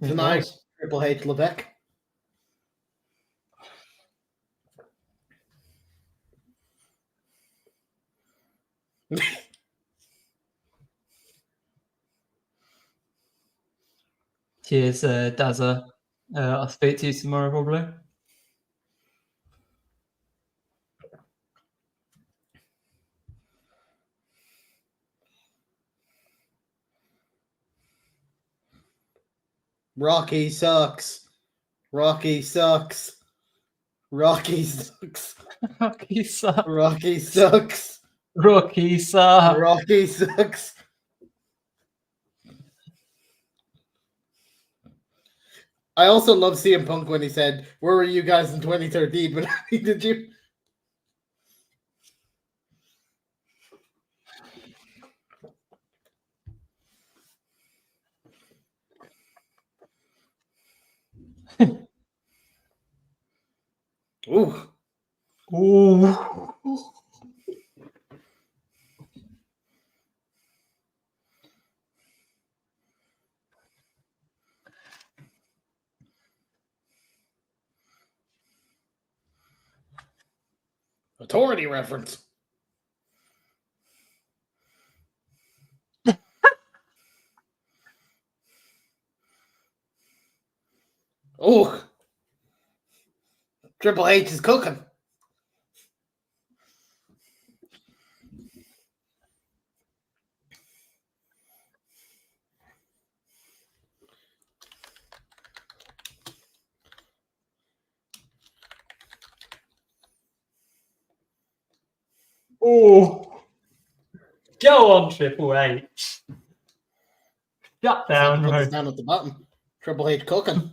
Tonight, Triple H Levesque.
Cheers, Dazza. I'll speak to you tomorrow, probably.
Rocky sucks. Rocky sucks. Rocky sucks.
Rocky sucks.
Rocky sucks.
Rocky sucks.
Rocky sucks. I also love CM Punk when he said, "Where were you guys in 2013?" But did you? Ooh.
Ooh.
Authority reference. Oh, Triple H is cooking.
Oh, go on, Triple H. Shut down,
put this down at the bottom. Triple H cooking.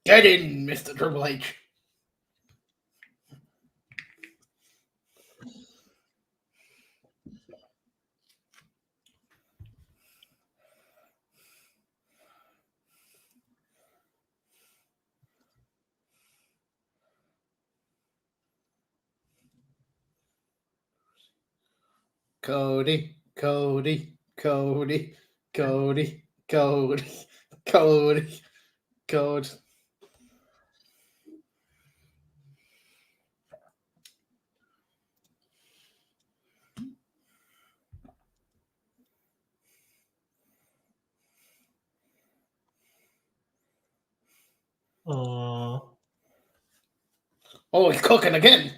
Get in, Mr. Triple H. Cody, Cody, Cody, Cody, Cody, Cody, Cody.
Oh,
he's cooking again.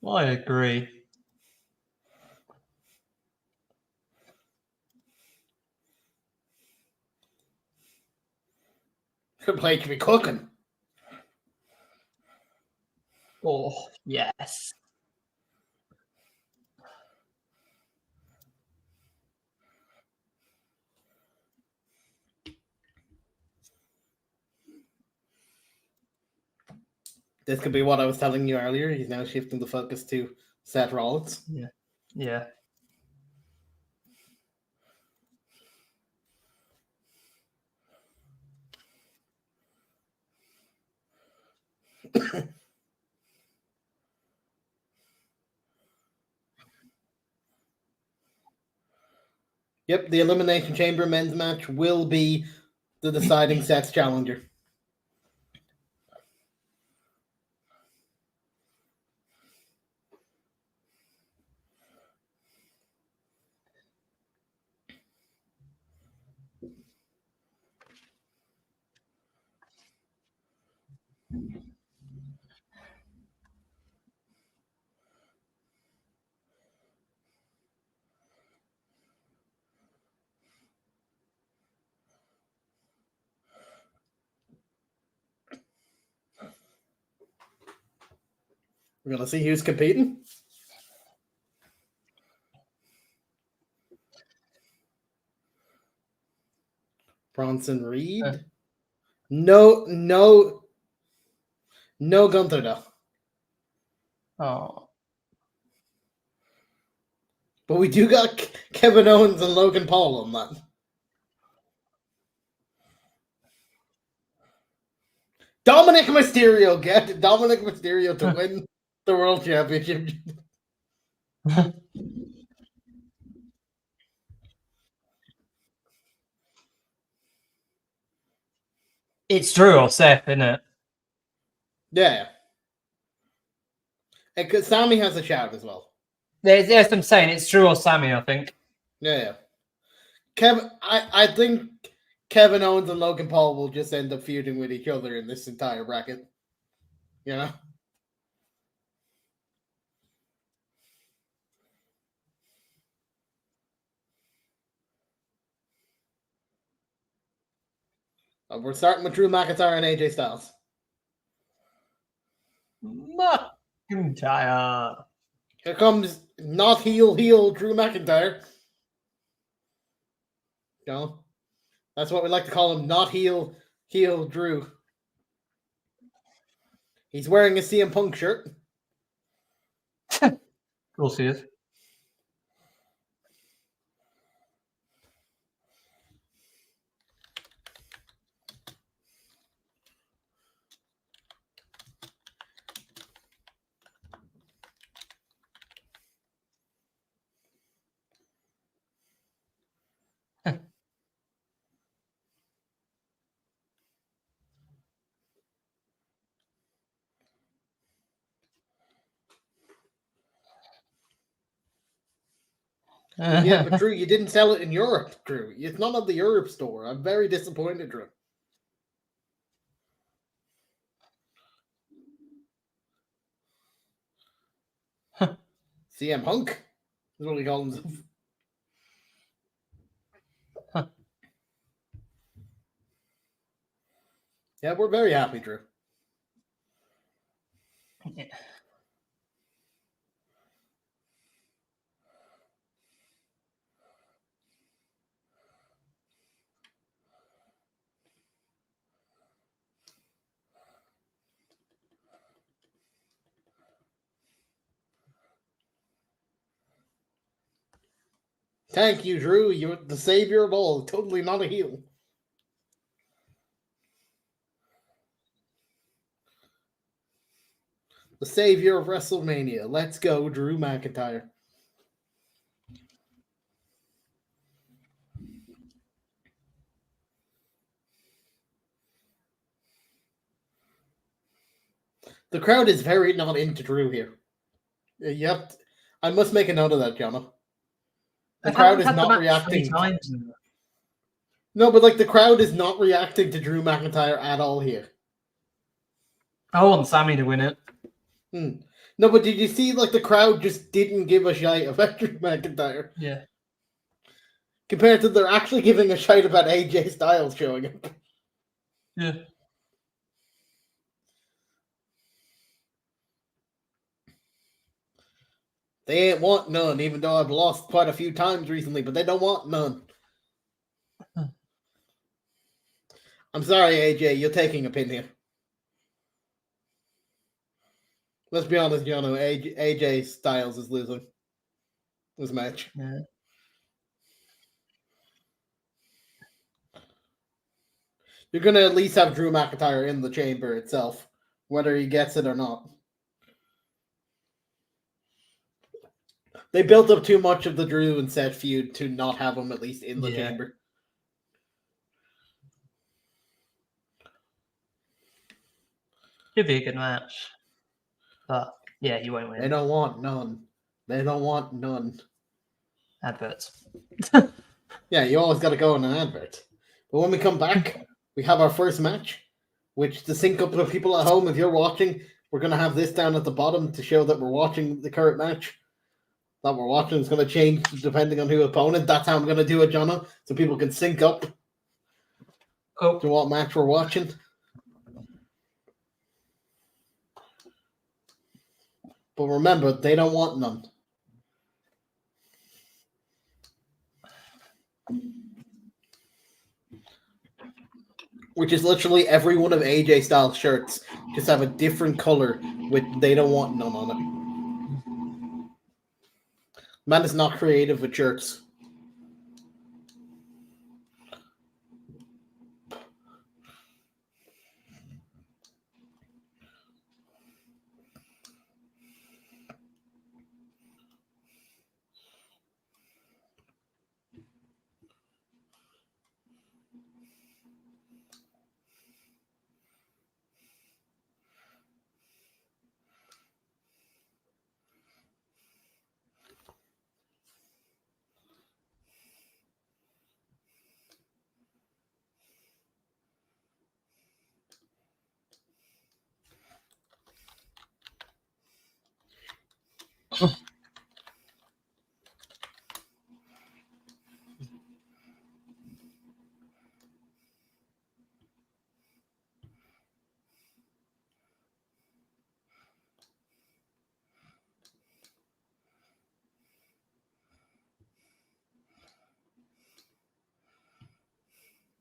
I agree.
Triple H be cooking.
Oh, yes.
This could be what I was telling you earlier. He's now shifting the focus to Seth Rollins.
Yeah. Yeah.
Yep, the Elimination Chamber men's match will be the deciding Seth's challenger. We're going to see who's competing. Bronson Reed. No Gunther, though.
Oh.
But we do got Kevin Owens and Logan Paul on that. Dominic Mysterio. Get Dominic Mysterio to win the World Championship.
It's Drew or Seth, isn't it?
Yeah. Because Sammy has a shout as well.
There's what I'm saying. It's Drew or Sammy, I think.
Yeah. I think Kevin Owens and Logan Paul will just end up feuding with each other in this entire bracket. You know? We're starting with Drew McIntyre and AJ Styles.
McIntyre.
Here comes not heel Drew McIntyre. No. That's what we like to call him, not heel Drew. He's wearing a CM Punk shirt.
Of course he is.
Yeah, but Drew, you didn't sell it in Europe, Drew. It's not at the Europe store. I'm very disappointed, Drew. CM Punk is what he calls himself. Yeah, we're very happy, Drew.
Yeah.
Thank you, Drew. You're the savior of all. Totally not a heel. The savior of WrestleMania. Let's go, Drew McIntyre. The crowd is very not into Drew here. Yep. I must make a note of that, Jono. The crowd is not reacting. No, but like the crowd is not reacting to Drew McIntyre at all here.
I want Sammy to win it.
No, but did you see like the crowd just didn't give a shite about Drew McIntyre?
Yeah.
Compared to they're actually giving a shite about AJ Styles showing up.
Yeah.
They ain't want none, even though I've lost quite a few times recently, but they don't want none. I'm sorry, AJ, you're taking a pin here. Let's be honest, Jono, AJ Styles is losing this match.
Yeah.
You're going to at least have Drew McIntyre in the chamber itself, whether he gets it or not. They built up too much of the Drew and Seth feud to not have him at least in the chamber.
Could be a good match. But, yeah, you won't win.
They don't want none. They don't want none.
Adverts.
Yeah, you always got to go on an advert. But when we come back, we have our first match, which to sync up with people at home, if you're watching, we're going to have this down at the bottom to show that we're watching the current match. That we're watching is going to change depending on who opponent. That's how I'm going to do it, Jono, so people can sync up to what match we're watching. But remember, they don't want none. Which is literally every one of AJ Styles' shirts just have a different color with they don't want none on it. Man is not creative with shirts.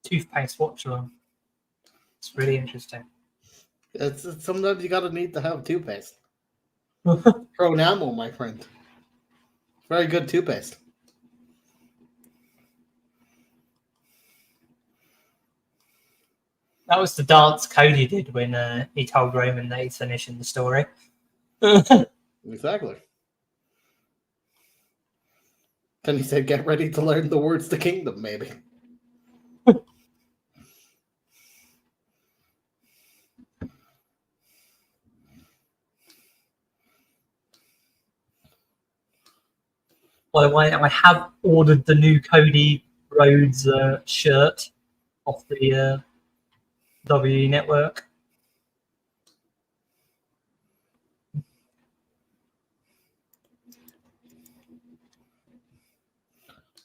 Toothpaste watch on. It's really interesting.
It's sometimes you gotta need to have toothpaste. Pronamo, my friend. Very good toothpaste.
That was the dance Cody did when he told Roman that he's finishing the story.
Exactly. Then he said, get ready to learn the words to kingdom, maybe.
By the way, I have ordered the new Cody Rhodes shirt off the WWE Network.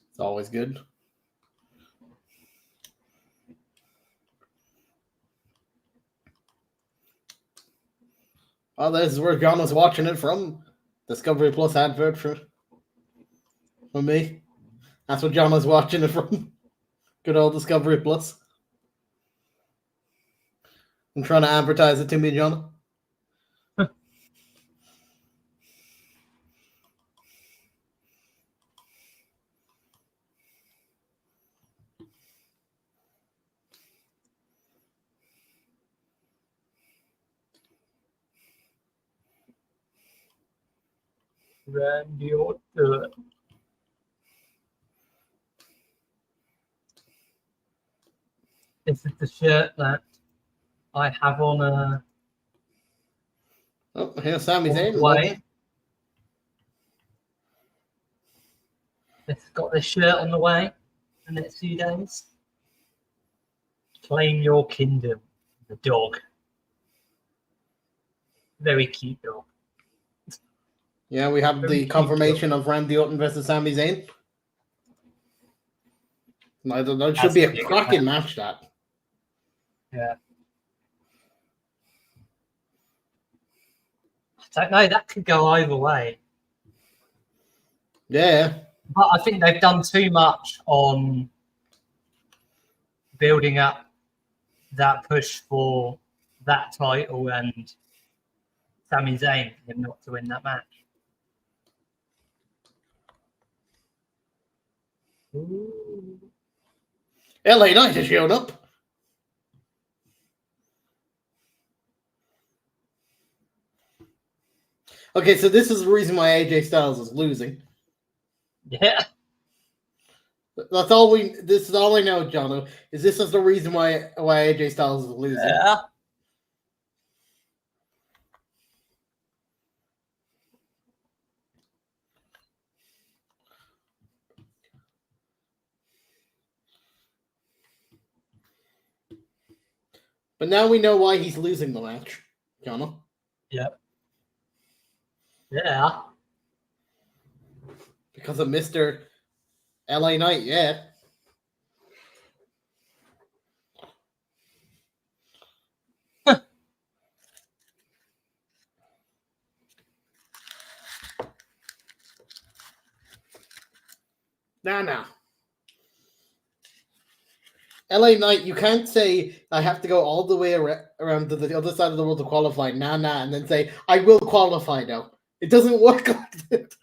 It's always good. Oh, this is where John was watching it from. Discovery Plus advert for me. That's what John was watching it from. Good old Discovery Plus. I'm trying to advertise it to me, John.
Randy Orton. This is the shirt that I have on
Oh, here's Sami
on
Zayn.
the way. It's got this shirt on the way in the next few days. Claim your kingdom. The dog. Very cute dog.
Yeah, we have the confirmation of Randy Orton versus Sami Zayn. That should be a cracking match, that.
Yeah. I don't know, that could go either way.
Yeah.
But I think they've done too much on building up that push for that title and Sami Zayn for him not to win that match. Ooh.
LA Knight has showed up. Okay, so this is the reason why AJ Styles is losing.
Yeah.
That's all we. This is all I know, Jono. Is this is the reason why AJ Styles is losing?
Yeah.
But now we know why he's losing the match, Jono.
Yep. Yeah.
Because of Mr. LA Knight, yeah. Nah. LA Knight, you can't say I have to go all the way around to the other side of the world to qualify. Nah, and then say I will qualify now. It doesn't work like that.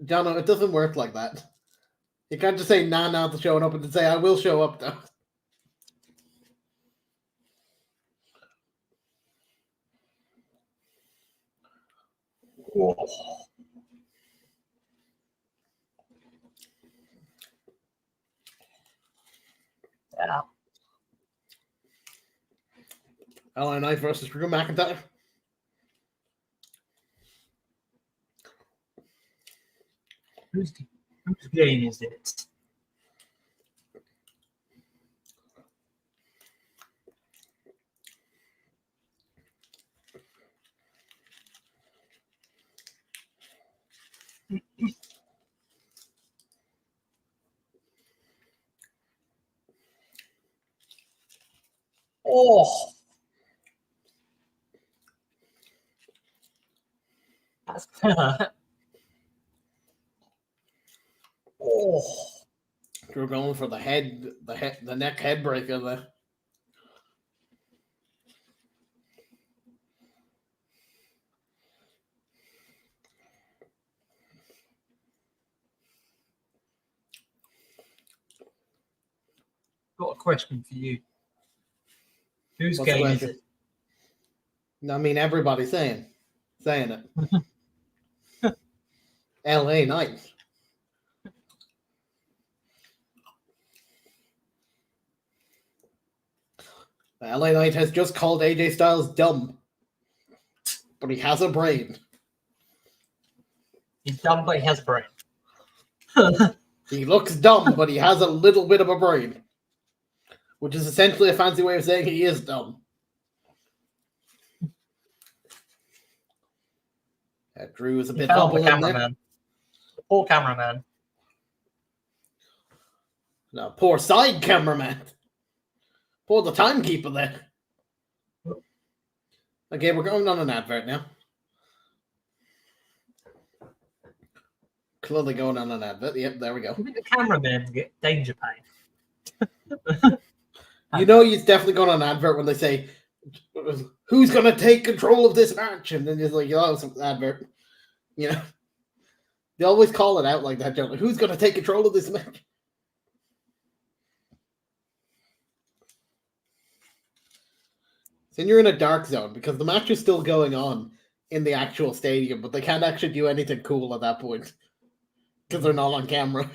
Jono, it doesn't work like that. You can't just say nah to showing up and then say I will show up now.
Whoa. Yeah.
LA Knight versus Drew McIntyre.
Whose game is it? Oh. That's oh.
We're going for the neck head breaker there.
Got a question for you. Whose
What's the
game is
question?
it?
I mean, everybody's saying it. LA Knight. LA Knight has just called AJ Styles dumb, but he has a brain.
He's dumb, but he has a brain.
He looks dumb, but he has a little bit of a brain, which is essentially a fancy way of saying he is dumb. Drew is a bit humble in there.
Poor cameraman.
No, poor side cameraman. Poor the timekeeper there. Okay, we're going on an advert now. Clearly going on an advert. Yep, there we go.
I think the cameraman get danger pain.
You know he's definitely going on an advert when they say, who's going to take control of this match? And then he's like, oh, it's an advert. You know? They always call it out like that, John. Who's going to take control of this match? then you're in a dark zone because the match is still going on in the actual stadium, but they can't actually do anything cool at that point because they're not on camera.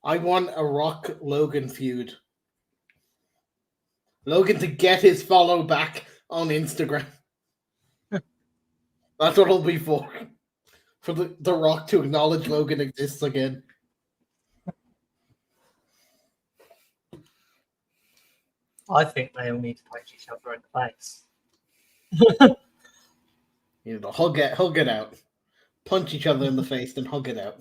I want a Rock Logan feud. Logan to get his follow back on Instagram. That's what it'll be for. For the Rock to acknowledge Logan exists again.
I think they all need to punch each other in the face.
You know, hug it out. Punch each other in the face, then hug it out.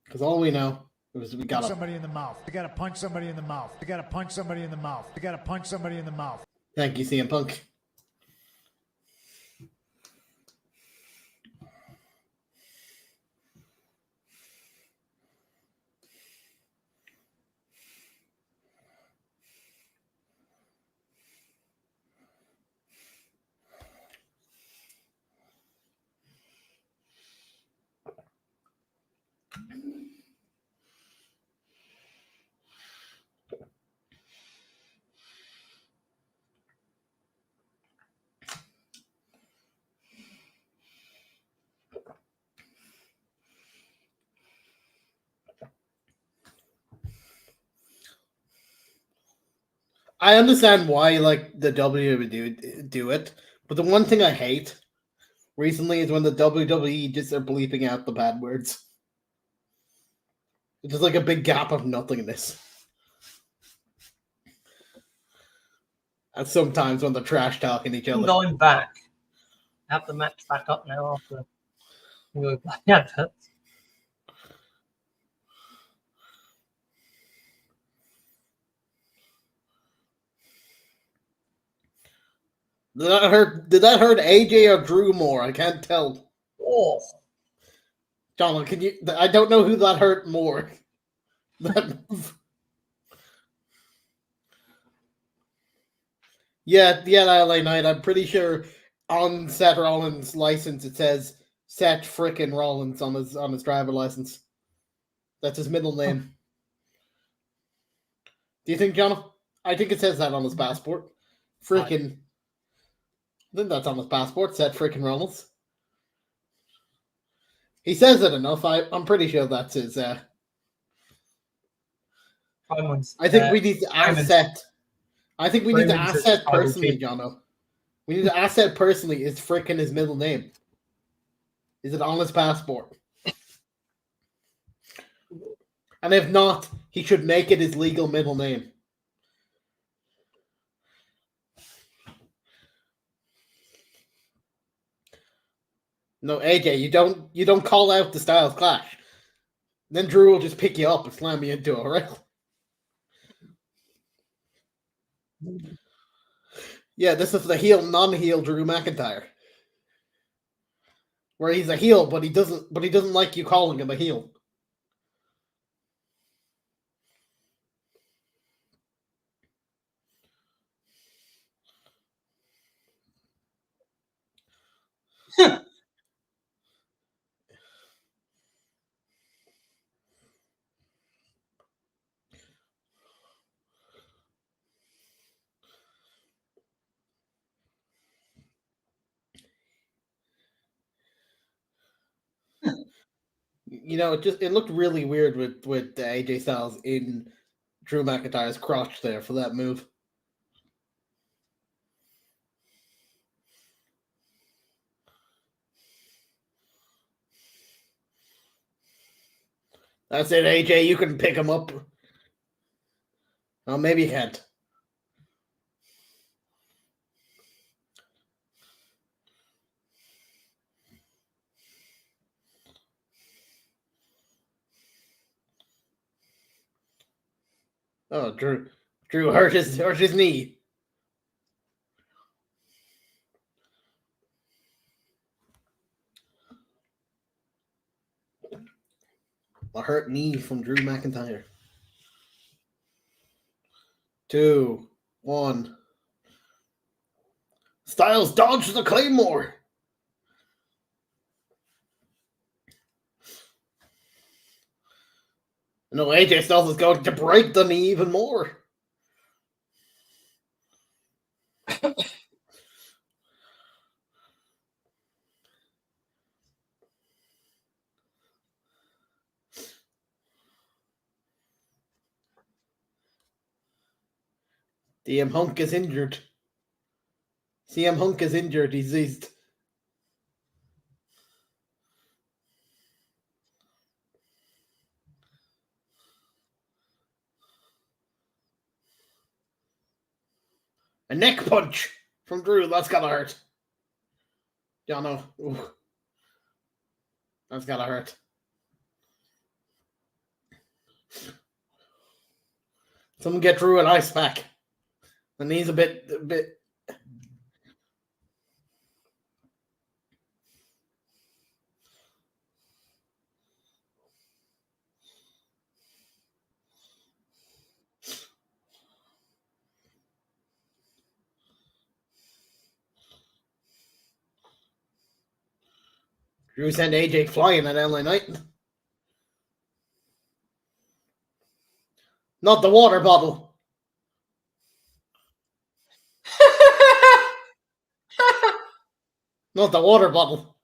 Because all we know is we got
somebody in the mouth. We got to punch somebody in the mouth. We got to punch somebody in the mouth. We got to punch somebody in the mouth.
Thank you, CM Punk. I understand why, like, the WWE would do it, but the one thing I hate recently is when the WWE just are bleeping out the bad words. It's just like a big gap of nothingness. And sometimes when they're trash talking each other.
Going back. Have the match back up now after we yeah,
Did that hurt AJ or Drew more? I can't tell.
Oh.
John, can you? I don't know who that hurt more. That move. Yeah, LA Knight. I'm pretty sure on Seth Rollins' license it says Seth frickin' Rollins on his driver license. That's his middle name. Do you think, John? I think it says that on his passport. Frickin'. I think that's on his passport. Seth frickin' Rollins. He says it enough. I'm pretty sure that's his. I think we need to ask Seth. I think we need to ask Seth personally, Jono. We need to ask Seth personally. Is frickin' his middle name? Is it on his passport? And if not, he should make it his legal middle name. No, AJ, you don't call out the Styles Clash. Then Drew will just pick you up and slam you into it, right? Yeah, this is the non-heel Drew McIntyre. Where he's a heel, but he doesn't like you calling him a heel. You know, it looked really weird with AJ Styles in Drew McIntyre's crotch there for that move. That's it, AJ. You can pick him up. Oh, maybe you can't. Oh, Drew hurt his knee. A hurt knee from Drew McIntyre. 2, 1. Styles dodged the Claymore. No, AJ Styles is going to break the knee even more. CM Punk is injured. CM Punk is injured. He's diseased. A neck punch from Drew. That's gotta hurt. Johnno. Ooh. That's gotta hurt. Someone get Drew an ice pack. The knee's a bit. Drew sent AJ flying at LA Knight. Not the water bottle. Not the water bottle.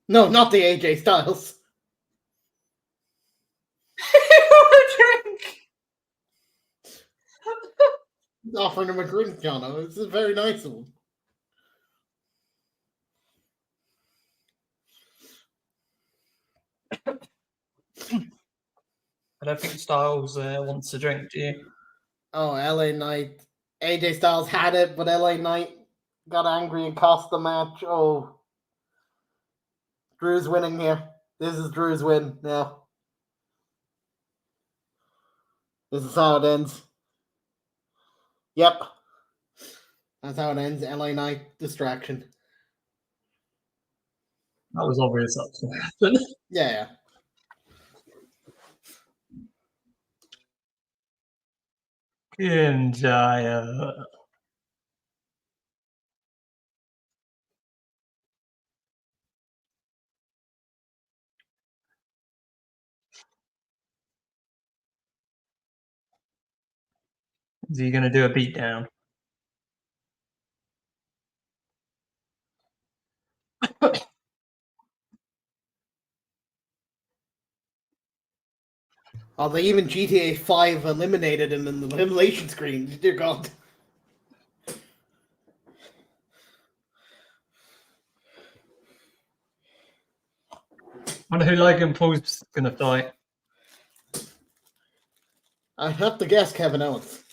No, not the AJ Styles.
Drink.
Offering him a drink, Johnno. This is a very nice one.
I don't think Styles wants a drink, do you?
Oh, LA Knight. AJ Styles had it, but LA Knight got angry and cost the match. Oh. Drew's winning here. This is Drew's win now. This is how it ends. Yep. That's how it ends. LA Knight distraction.
That was obvious that was going to happen.
Yeah.
Kinjaya. Is he going to do a beatdown?
Oh, they even GTA 5 eliminated him in the elimination screen. Dear God.
I wonder who Logan Paul's going to fight.
I have to guess Kevin Owens.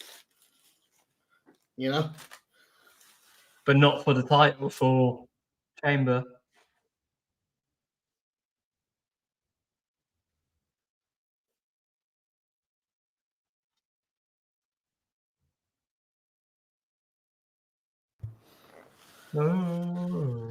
You know?
But not for the title, for Chamber. Oh.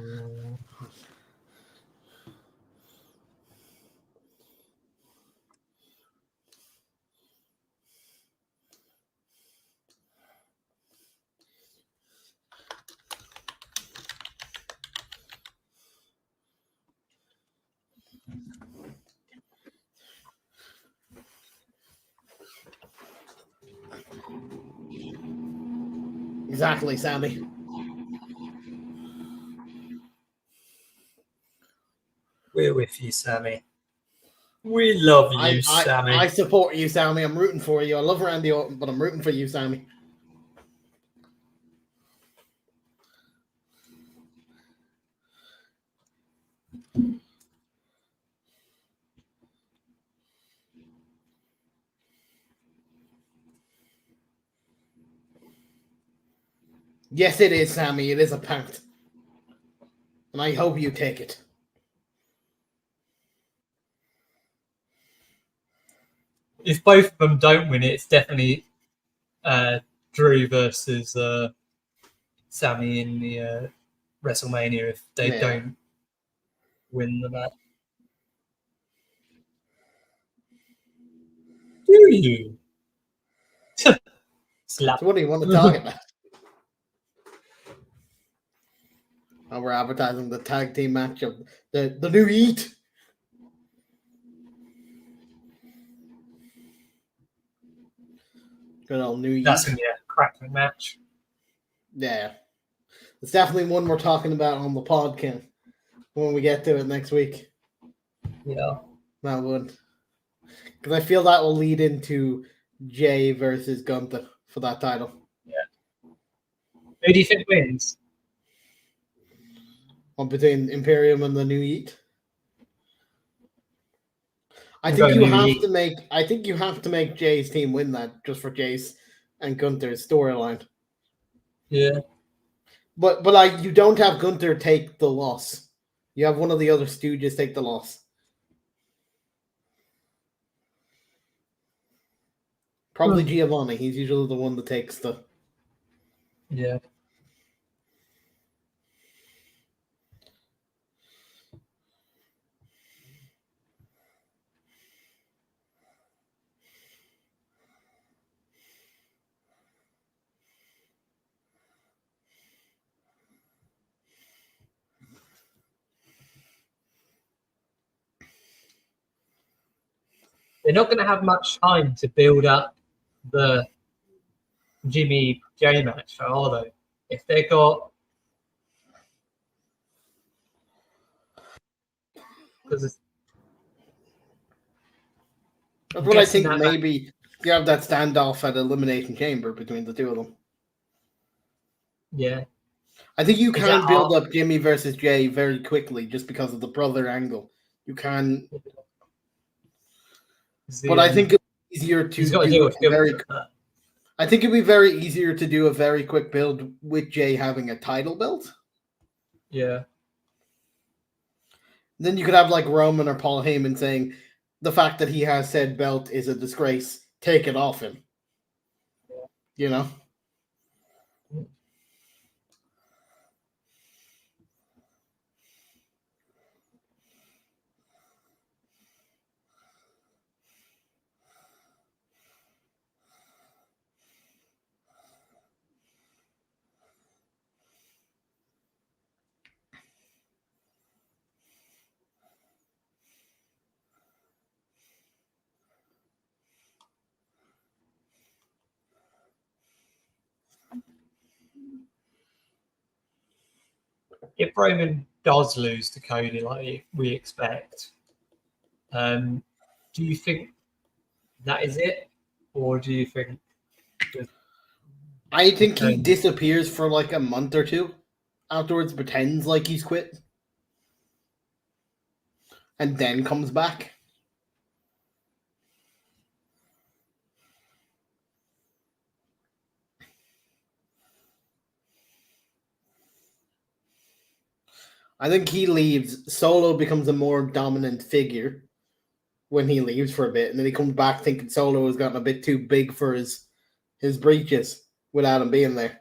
Exactly, Sammy.
We're with you, Sammy. We love you, Sammy.
I support you, Sammy. I'm rooting for you. I love Randy Orton, but I'm rooting for you, Sammy. Yes, it is, Sammy. It is a pact. And I hope you take it.
If both of them don't win it, it's definitely Drew versus Sammy in the WrestleMania if they don't win the match. Do you? Slap.
So what do you want to talk about? And we're advertising the tag team match of the new Heat. Good old new Heat.
That's going to be a cracking match.
Yeah. It's definitely one we're talking about on the podcast when we get to it next week.
Yeah.
That would. Because I feel that will lead into Jay versus Gunther for that title.
Yeah. Who do you think wins?
Between Imperium and the New Heat. I think you have to make Jay's team win that just for Jay's and Gunther's storyline.
Yeah.
But you don't have Gunther take the loss. You have one of the other Stooges take the loss. Probably Giovanni. He's usually the one that takes the.
Yeah. They're not going to have much time to build up the Jimmy J match, are they? If they got, because
That's what I think. Maybe you have that standoff at Elimination Chamber between the two of them.
Yeah,
I think you can build up Jimmy versus Jay very quickly just because of the brother angle. You can, but I think it's easier to do I think it'd be very easier to do a very quick build with Jay having a title belt.
Yeah.
Then you could have like Roman or Paul Heyman saying the fact that he has said belt is a disgrace. Take it off him. You know?
If Roman does lose to Cody like we expect, do you think that is it? Or do you think...
I think he disappears for like a month or two. Afterwards, pretends like he's quit. And then comes back. I think he leaves. Solo becomes a more dominant figure when he leaves for a bit. And then he comes back thinking Solo has gotten a bit too big for his breeches without him being there.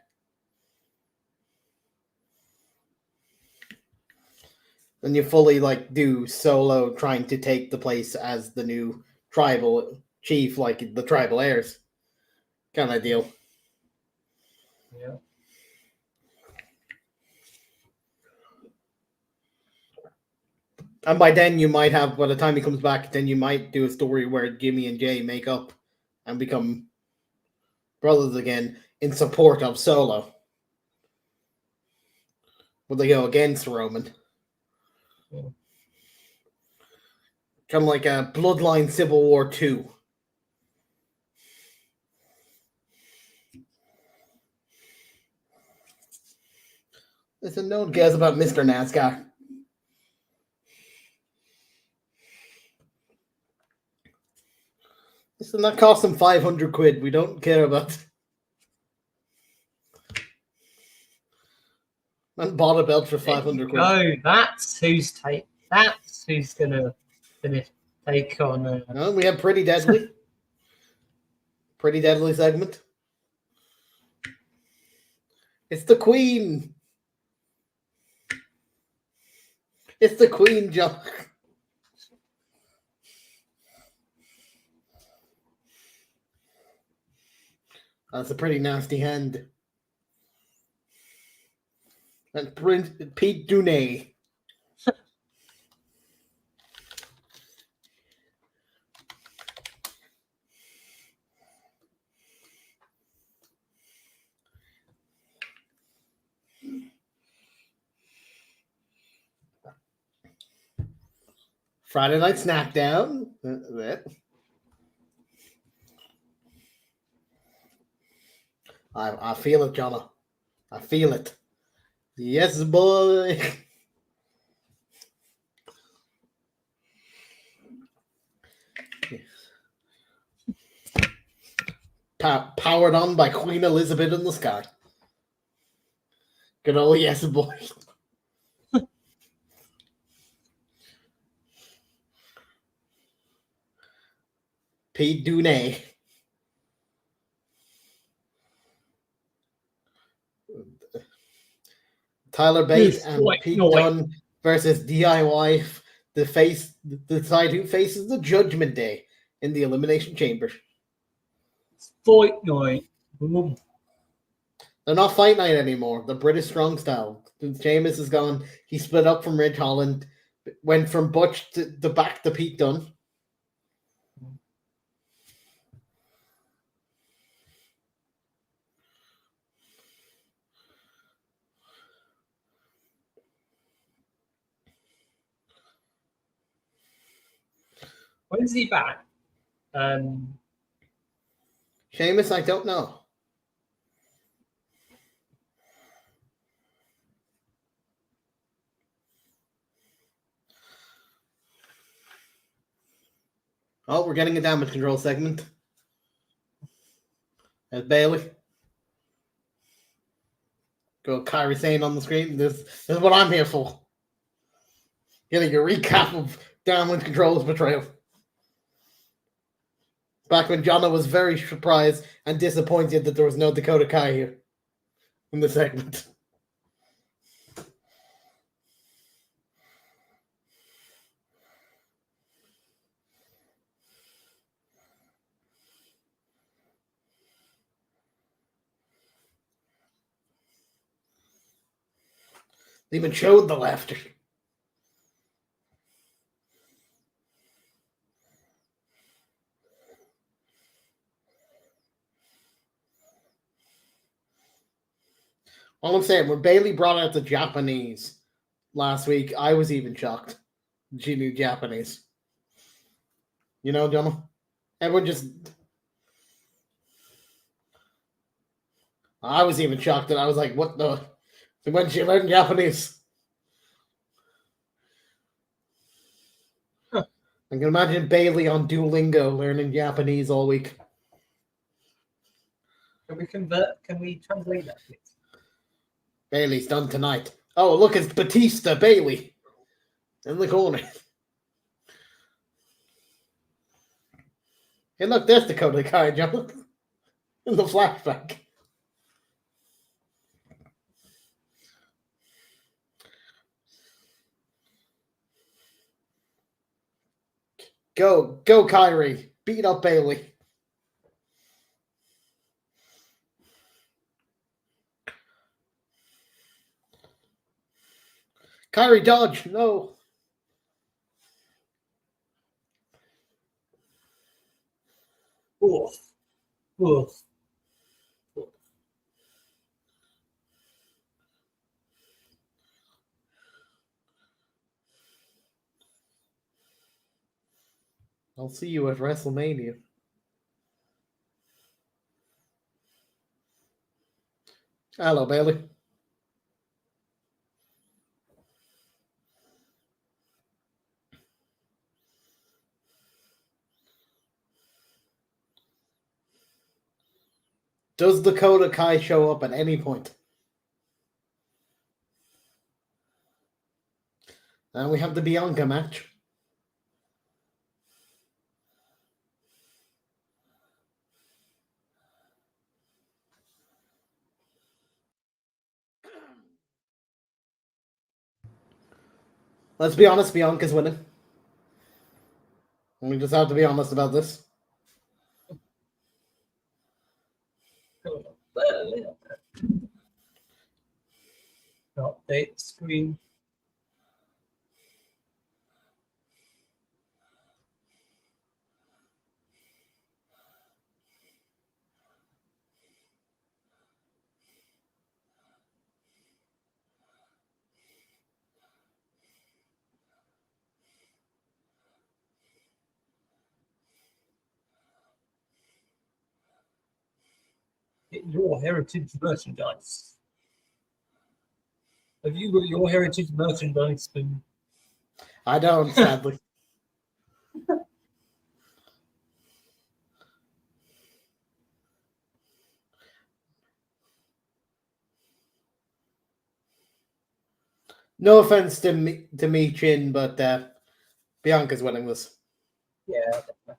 And you fully like do Solo trying to take the place as the new tribal chief, like the tribal heirs kind of deal.
Yeah.
And by then you might have, by the time he comes back, then you might do a story where Jimmy and Jay make up and become brothers again in support of Solo. Will they go against Roman?
Yeah.
Kind of like a Bloodline Civil War 2. Listen, no one cares about Mr. NASCAR. Listen, that cost him 500 quid. We don't care about. And bought a belt for 500 quid.
No, that's who's gonna finish take on.
No, we have Pretty Deadly. Pretty Deadly segment. It's the Queen. It's the Queen, John. That's a pretty nasty hand. That's Pete Dunne. Friday Night Smackdown. I feel it, Johnno. I feel it. Yes, boy. Powered on by Queen Elizabeth in the sky. Good old yes, boy. Pete Dunne. Tyler Bate and Pete Dunne versus DIY. Decide who faces the Judgment Day in the Elimination Chamber.
Fight night. Boom.
They're not Fight Night anymore. The British Strong Style. Since Sheamus is gone, he split up from Ridge Holland, went from Butch to the back to Pete Dunne.
When's he back?
Sheamus, I don't know. Oh, we're getting a damage control segment. There's Bailey. Go Kyrie Sane on the screen. This is what I'm here for. Getting a recap of damage control's betrayal. Back when Johnno was very surprised and disappointed that there was no Dakota Kai here in the segment. They even showed the laughter. All I'm saying, when Bailey brought out the Japanese last week, I was even shocked. She knew Japanese. You know, John? Everyone just... I was even shocked that I was like, what the... When she learned Japanese.
Huh.
I can imagine Bailey on Duolingo learning Japanese all week.
Can we convert? Can we translate that, please?
Bailey's done tonight. Oh, look, it's Batista Bailey in the corner. Hey, look, there's Dakota Kai, John. In the flashback. Go, Kyrie. Beat up Bailey. Kyrie, dodge. No.
Oof. Oof.
I'll see you at WrestleMania. Hello, Bailey. Does Dakota Kai show up at any point? And we have the Bianca match. Let's be honest, Bianca's winning. We just have to be honest about this.
Update screen. Get your heritage merchandise. Have you got your heritage merchandise, Boom?
I don't, sadly. No offense to me, Chin, but Bianca's winning this.
Yeah, definitely.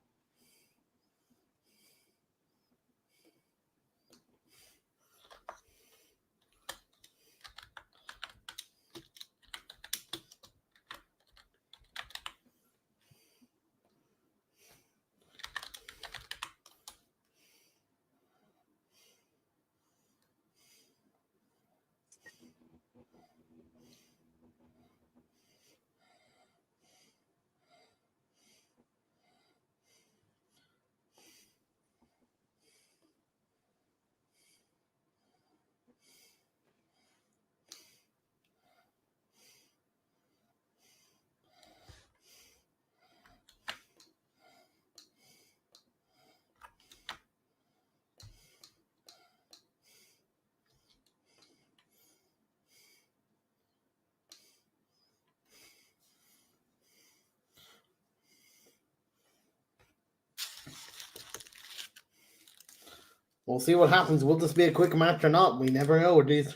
We'll see what happens. Will this be a quick match or not? We never know with these.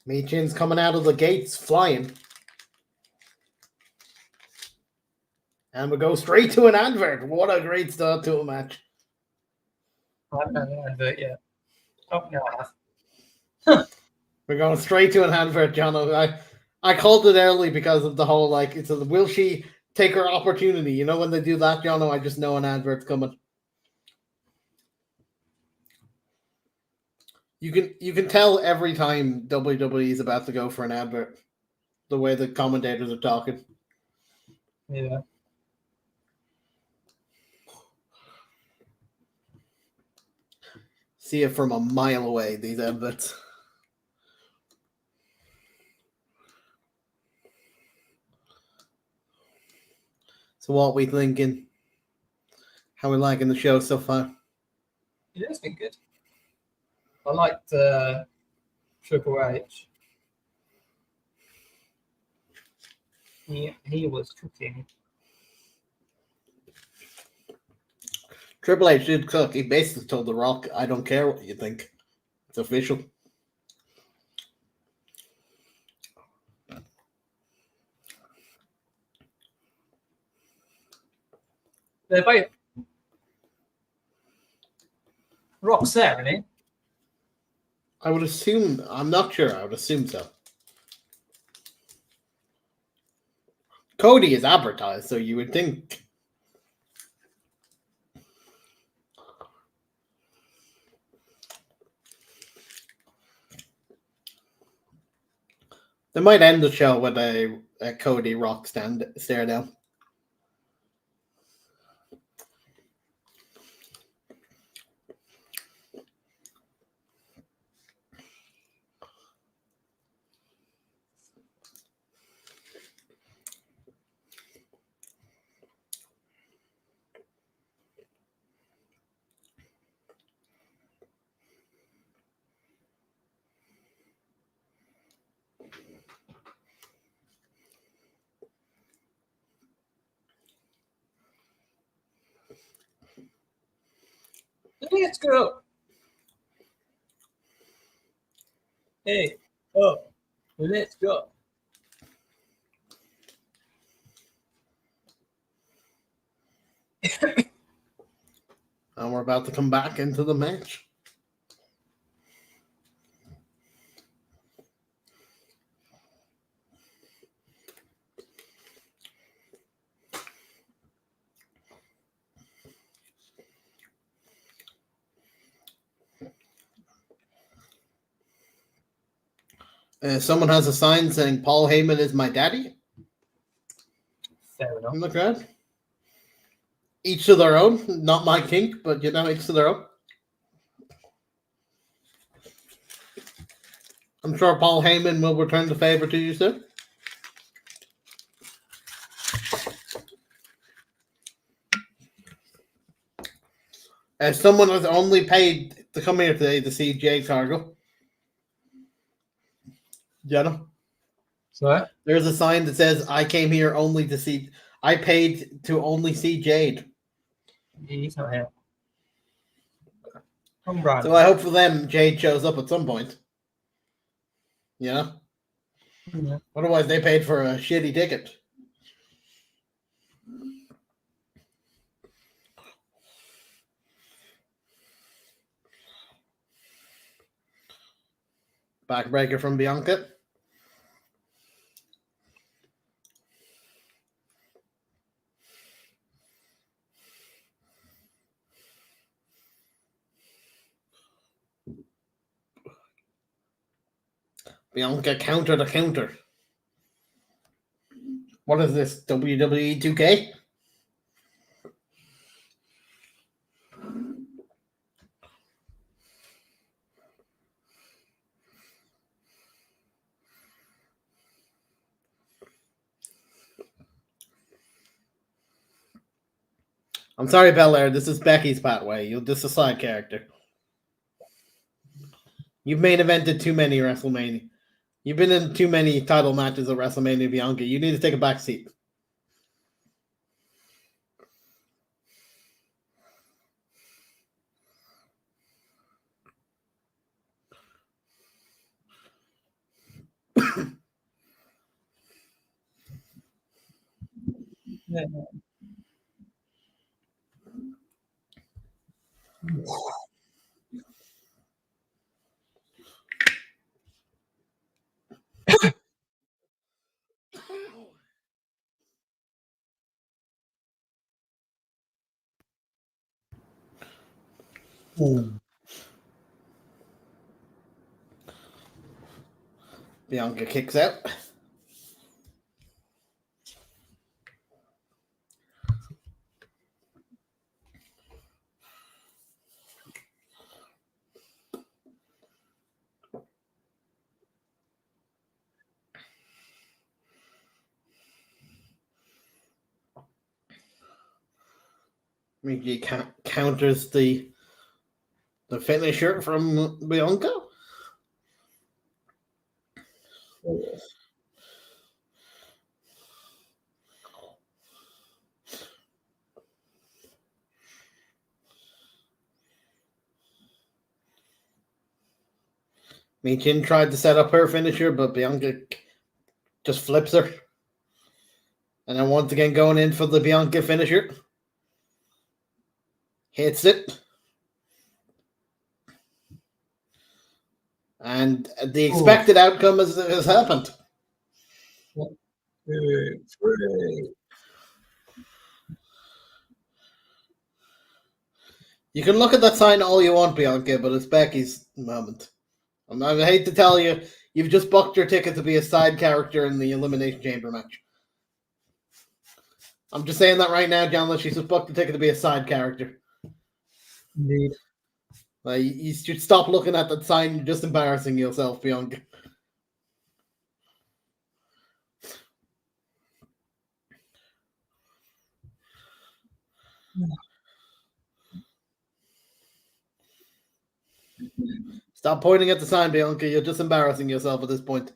Chin's coming out of the gates flying. And we go straight to an advert. What a great start to a match.
I haven't had an advert yet. Oh, no, I have.
We're going straight to an advert, Johnno. I called it early because of the whole, like, it's a, will she take her opportunity? You know, when they do that, Johnno, I just know an advert's coming. You can tell every time WWE is about to go for an advert, the way the commentators are talking.
Yeah.
See it from a mile away, these adverts. So what we thinking? How we liking the show so far?
Yeah, it's been good. I liked Triple H. He was cooking.
Triple H did cook. He basically told The Rock, I don't care what you think. It's official.
They're both Rock's there, isn't he?
I would assume, I'm not sure, I would assume so. Cody is advertised, so you would think. They might end the show with a Cody Rock stare down.
Let's go. Hey. Oh, let's go.
And we're about to come back into the match. Someone has a sign saying Paul Heyman is my daddy.
Fair enough.
In the crowd. Each to their own. Not my kink, but each to their own. I'm sure Paul Heyman will return the favor to you, sir. As someone has only paid to come here today to see Jay Cargill.
So
There's a sign that says, I came here only to see... I paid to only see Jade.
he's not here. I'm right.
So I hope for them, Jade shows up at some point. Yeah. Otherwise, they paid for a shitty ticket. Backbreaker from Bianca. Bianca counter to counter. What is this? WWE 2K? I'm sorry, Belair. This is Becky's pathway. This is a side character. You've main evented too many WrestleMania. You've been in too many title matches at WrestleMania, Bianca. You need to take a back seat.
Yeah.
Bianca kicks out. He counters the finisher from Bianca. Michin tried to set up her finisher, but Bianca just flips her. And then once again going in for the Bianca finisher. Hits it. And the expected outcome has happened.
1, 2, 3.
You can look at that sign all you want, Bianca, but it's Becky's moment. I hate to tell you, you've just booked your ticket to be a side character in the Elimination Chamber match. I'm just saying that right now, John. She's just booked the ticket to be a side character.
Indeed.
You should stop looking at that sign. You're just embarrassing yourself, Bianca. Stop pointing at the sign, Bianca. You're just embarrassing yourself at this point.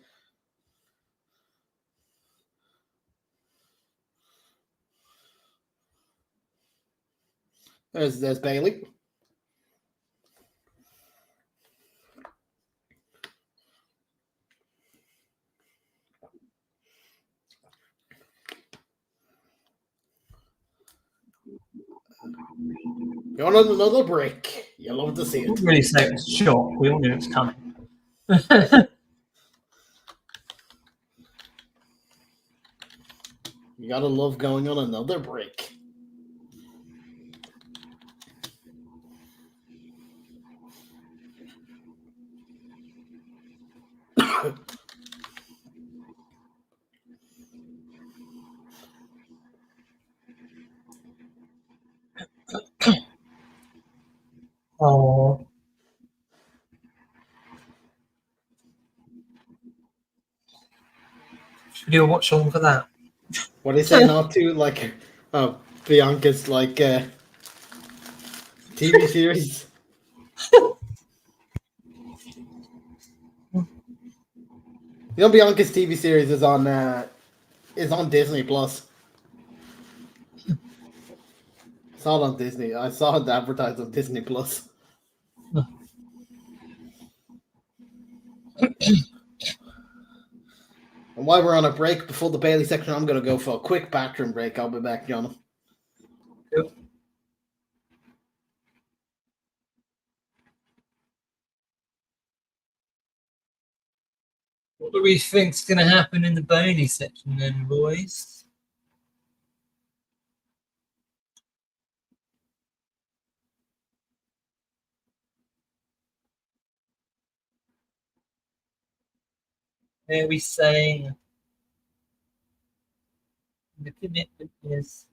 There's Bailey. You're on another break. You'll love to see
I wouldn't
it.
really say it was a shock. We all knew it was coming.
You gotta love going on another break.
Oh. Should we do a watch on for that?
What do you say not to? Like, Bianca's, like, TV series? You know, Bianca's TV series is on Disney Plus. It's not on Disney. I saw it advertised on Disney Plus. And while we're on a break before the Bailey section, I'm going to go for a quick bathroom break. I'll be back, John.
Yep. What do we think's going to happen in the Bailey section then, boys? Are we saying the commitment is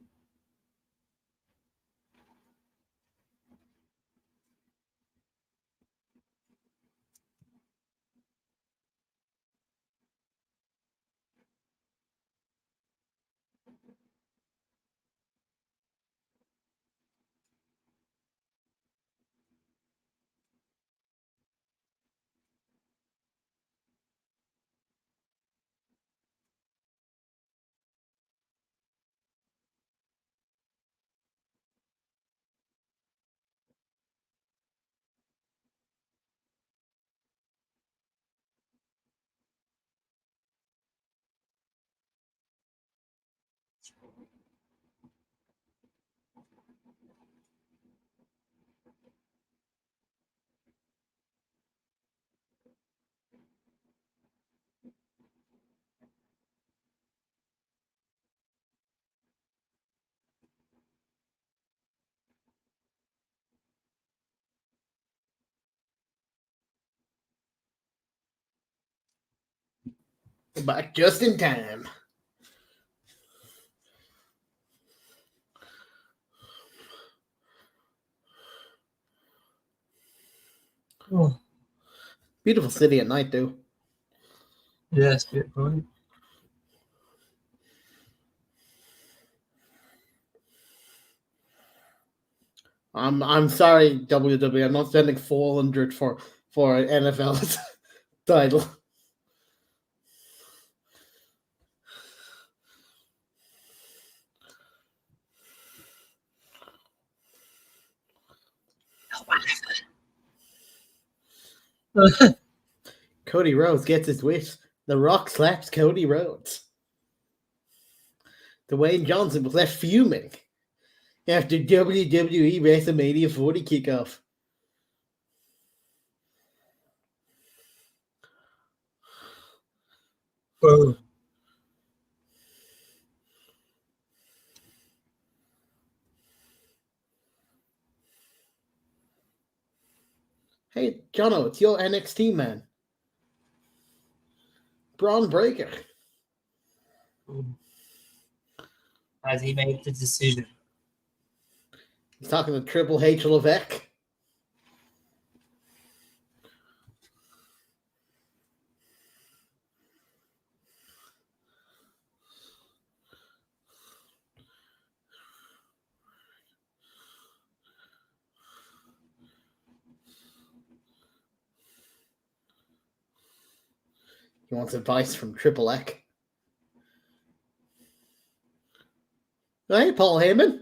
Back just in time. Beautiful city at night, too.
yes, Bitcoin.
I'm sorry, WWE. I'm not spending 400 for an NFL title. Cody Rhodes gets his wish. The Rock slaps Cody Rhodes. Dwayne Johnson was left fuming after WWE WrestleMania 40 kickoff.
Boom.
Hey, Jono, it's your NXT man. Braun Breaker.
Has he made the decision?
He's talking to Triple H Levesque. He wants advice from Triple H. Hey, Paul Heyman.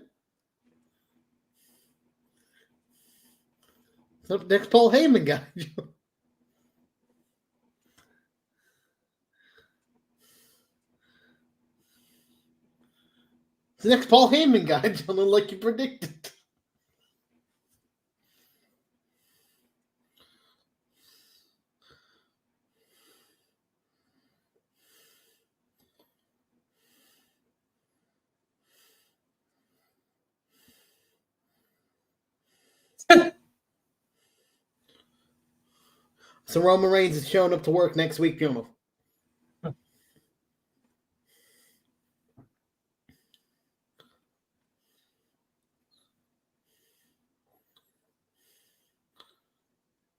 What's up, next Paul Heyman guy? The next Paul Heyman guy, John, like you predicted. So Roman Reigns is showing up to work next week, Jono.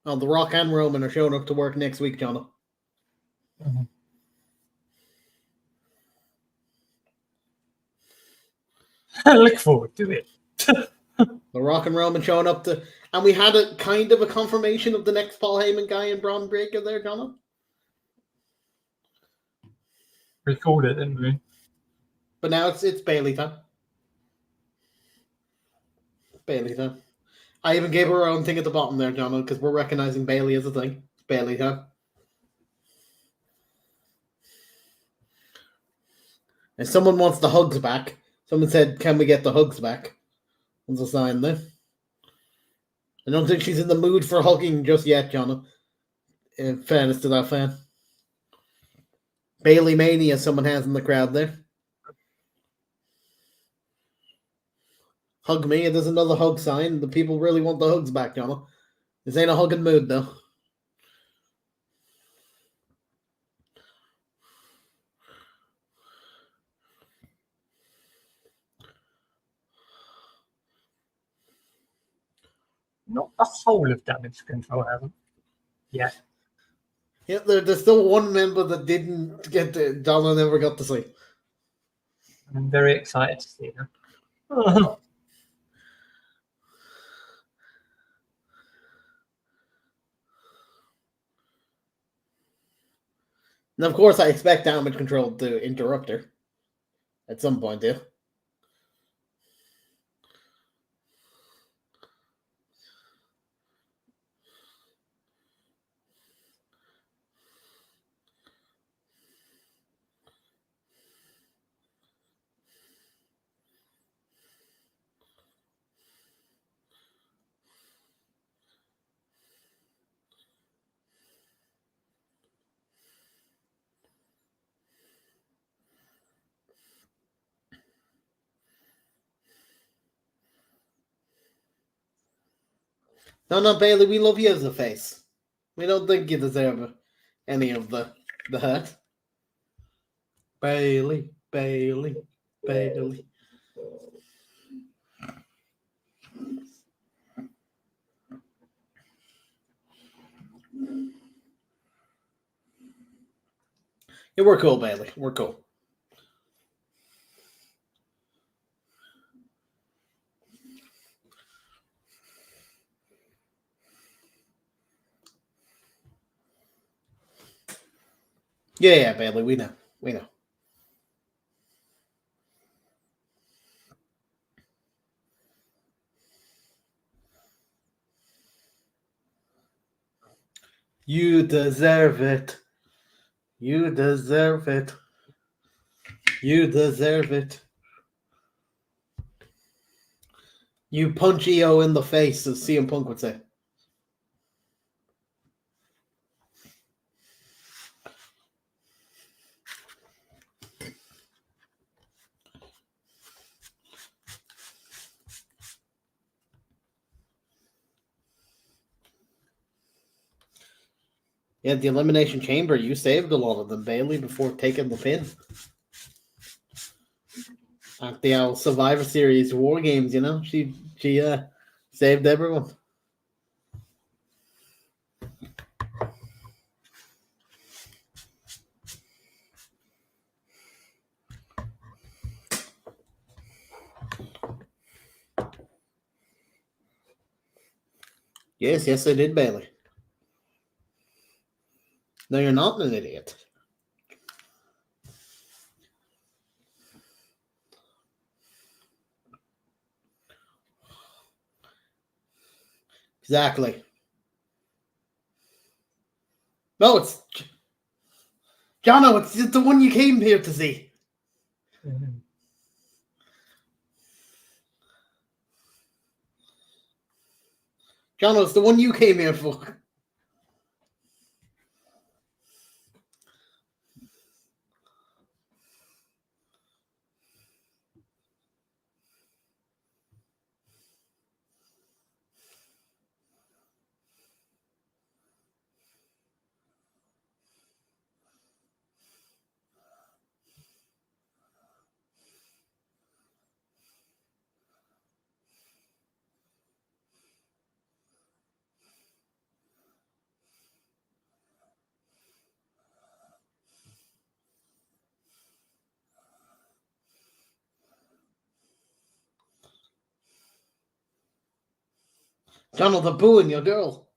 Oh, The Rock and Roman are showing up to work next week, Jono.
Mm-hmm. I look forward to it.
The Rock and Roman showing up to... And we had a kind of a confirmation of the next Paul Heyman guy and Braun Breaker there, Jono.
We called it, didn't we?
But now it's Bailey time. Bailey time. I even gave her own thing at the bottom there, Jono, because we're recognizing Bailey as a thing. It's Bailey time. And someone wants the hugs back. Someone said, can we get the hugs back? There's a sign there. I don't think she's in the mood for hugging just yet, Jono. In fairness to that fan. Bailey Mania someone has in the crowd there. Hug me. There's another hug sign. The people really want the hugs back, Jono. This ain't a hugging mood, though.
Not the whole of Damage Control hasn't. Yeah.
Yeah, there's still one member that didn't get to... Jono never got to see.
I'm very excited to see them.
And of course, I expect Damage Control to interrupt her at some point, too. No, Bailey, we love you as a face. We don't think you deserve any of the hurt. Bailey. Yeah, we're cool, Bailey. We're cool. Yeah, Bailey, we know. You deserve it. You deserve it. You punch EO in the face, as CM Punk would say. Yeah, the Elimination Chamber, you saved a lot of them, Bailey, before taking the pin. At the Survivor Series War Games, she saved everyone. Yes, I did, Bailey. No, you're not an idiot. Exactly. No, it's Jono. It's the one you came here to see.
Mm-hmm.
Jono, it's the one you came here for. Johnno, the booing your girl.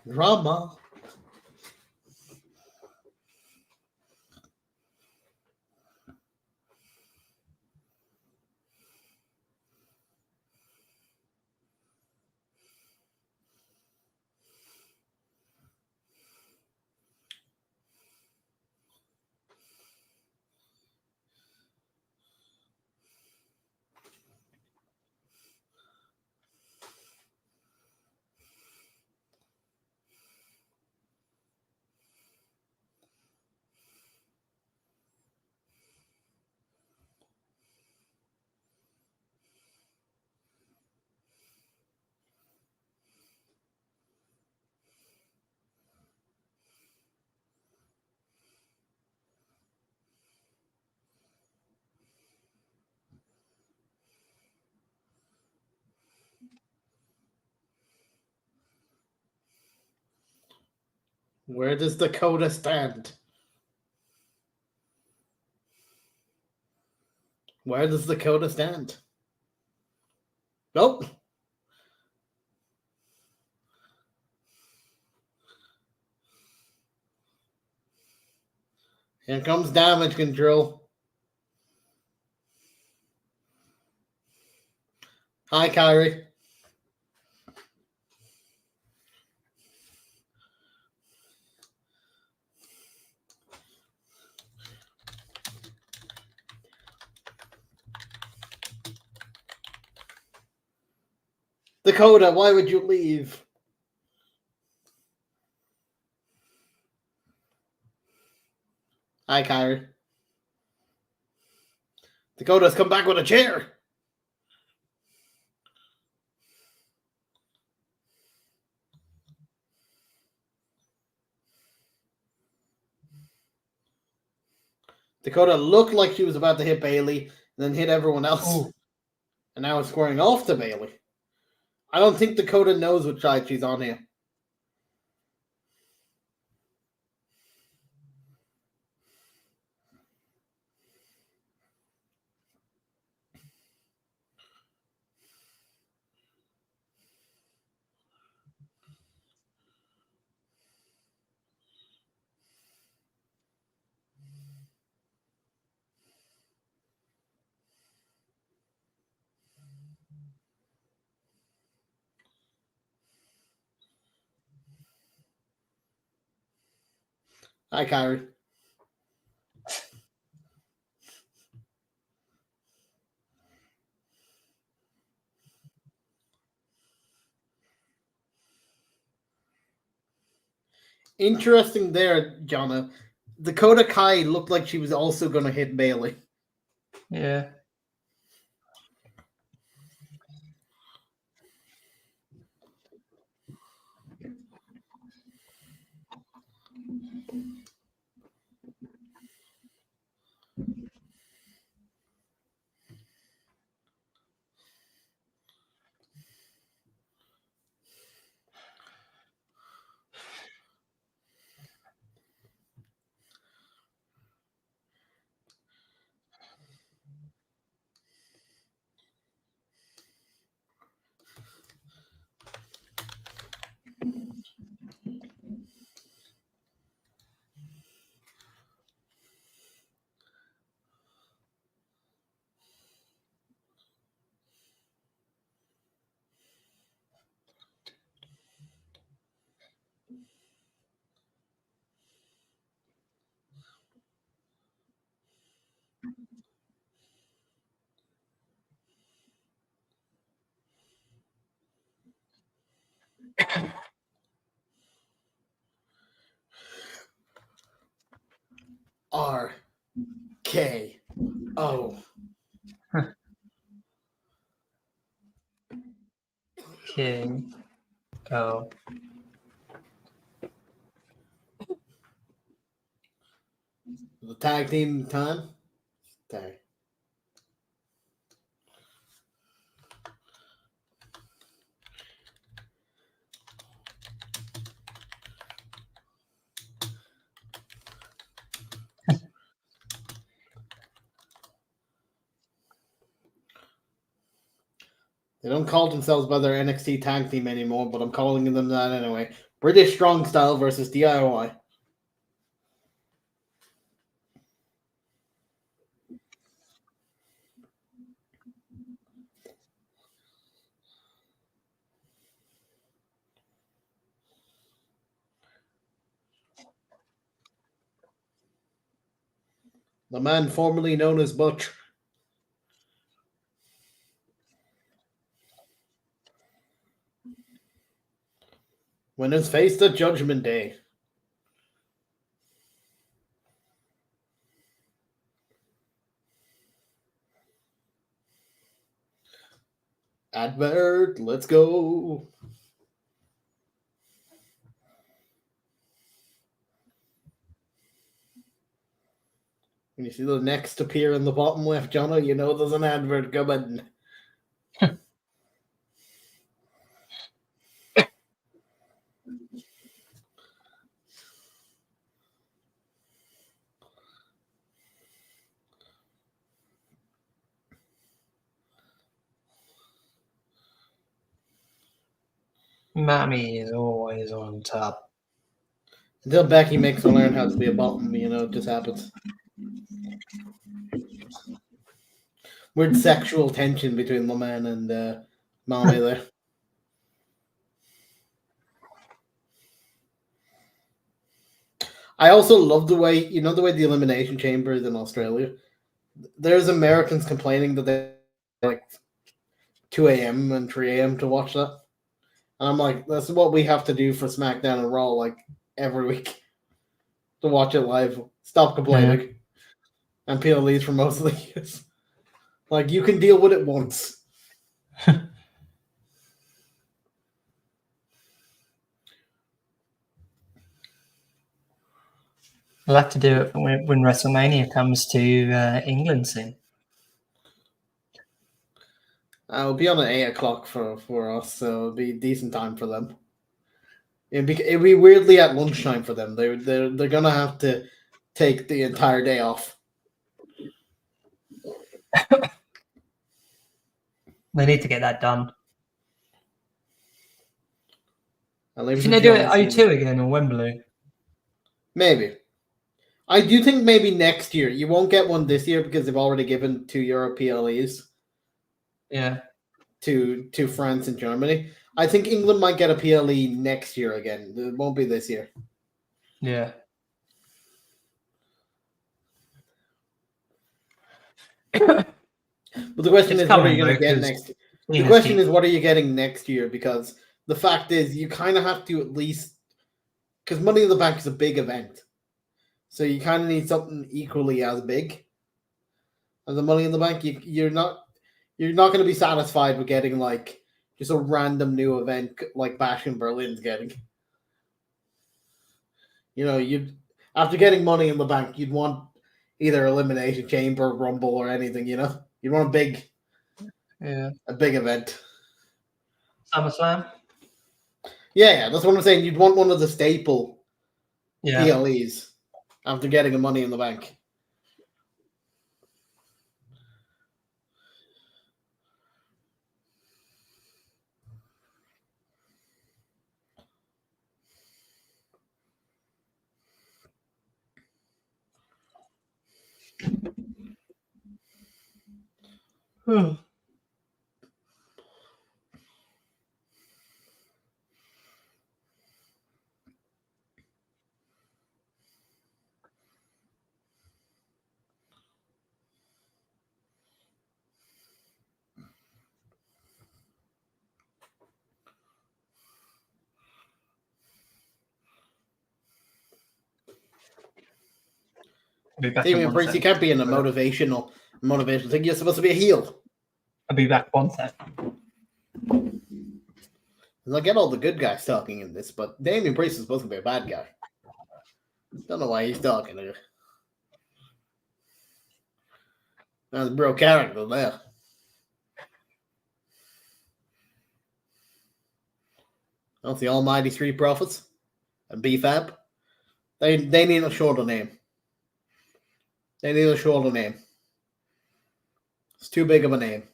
Drama. Where does Dakota stand? Where does Dakota stand? Nope. Here comes damage control. Hi, Kyrie. Dakota, why would you leave? Hi, Kyrie. Dakota's come back with a chair. Dakota looked like she was about to hit Bailey, and then hit everyone else.
Oh.
And now it's squaring off to Bailey. I don't think Dakota knows which side she's on here. Hi, Kyrie. Interesting there, Johnno. Dakota Kai looked like she was also going to hit Bailey.
Yeah. RKO. King. Oh.
The tag team time. Sorry. They don't call themselves by their NXT tag team anymore, but I'm calling them that anyway. British Strong Style versus DIY. The man formerly known as Butch. Winners face the Judgment Day. Advert, let's go. When you see the next appear in the bottom left, Johnno, you know there's an advert coming.
Mammy is always on top.
Until Becky makes her learn how to be a bottom, you know, it just happens. Weird sexual tension between the man and Mommy there. I also love the way, you know, the way the Elimination Chamber is in Australia. There's Americans complaining that they like 2 a.m. and 3 a.m. to watch that. And I'm like, that's what we have to do for SmackDown and Raw, like, every week. To watch it live. Stop complaining. Yeah. And PLEs for most of the years. Like, you can deal with it once.
We'll have to do it when WrestleMania comes to England soon.
It'll be on at 8 o'clock for us, so it'll be a decent time for them. It'd be weirdly at lunchtime for them. They're gonna have to take the entire day off.
They need to get that done.
Can
they do it O2 again or Wembley?
Maybe. I do think maybe next year. You won't get one this year because they've already given 2 Euro PLEs.
Yeah.
To France and Germany. I think England might get a PLE next year again. It won't be this year.
Yeah.
But the question is, what are you going to get next year? The question is, what are you getting next year? Because the fact is, you kind of have to at least... Because Money in the Bank is a big event. So you kind of need something equally as big as the Money in the Bank. You're not going to be satisfied with getting like just a random new event like Bash in Berlin's getting. You know, after getting Money in the Bank, you'd want either Elimination Chamber, Rumble, or anything. You know, you'd want a big event.
SummerSlam.
Yeah, that's what I'm saying. You'd want one of the staple
Yeah.
PLEs after getting a Money in the Bank. Damian Priest, you can't be in a motivational thing. You're supposed to be a heel.
I'll be back one sec.
I get all the good guys talking in this, but Damian Priest is supposed to be a bad guy. Don't know why he's talking here. That's bro character there. That's the Almighty Street Profits and BFAB. They need a shorter name. They need a shorter name. It's too big of a name.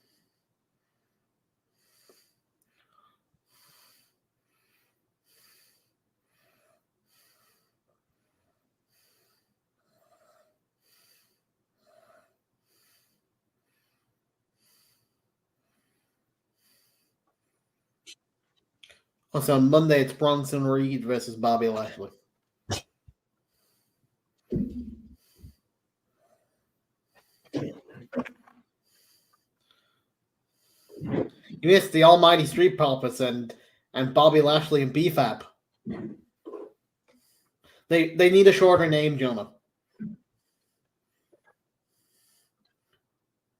Also, on Monday, it's Bronson Reed versus Bobby Lashley. You missed the Almighty Street Profits and Bobby Lashley and BFAB. They need a shorter name, Jonah.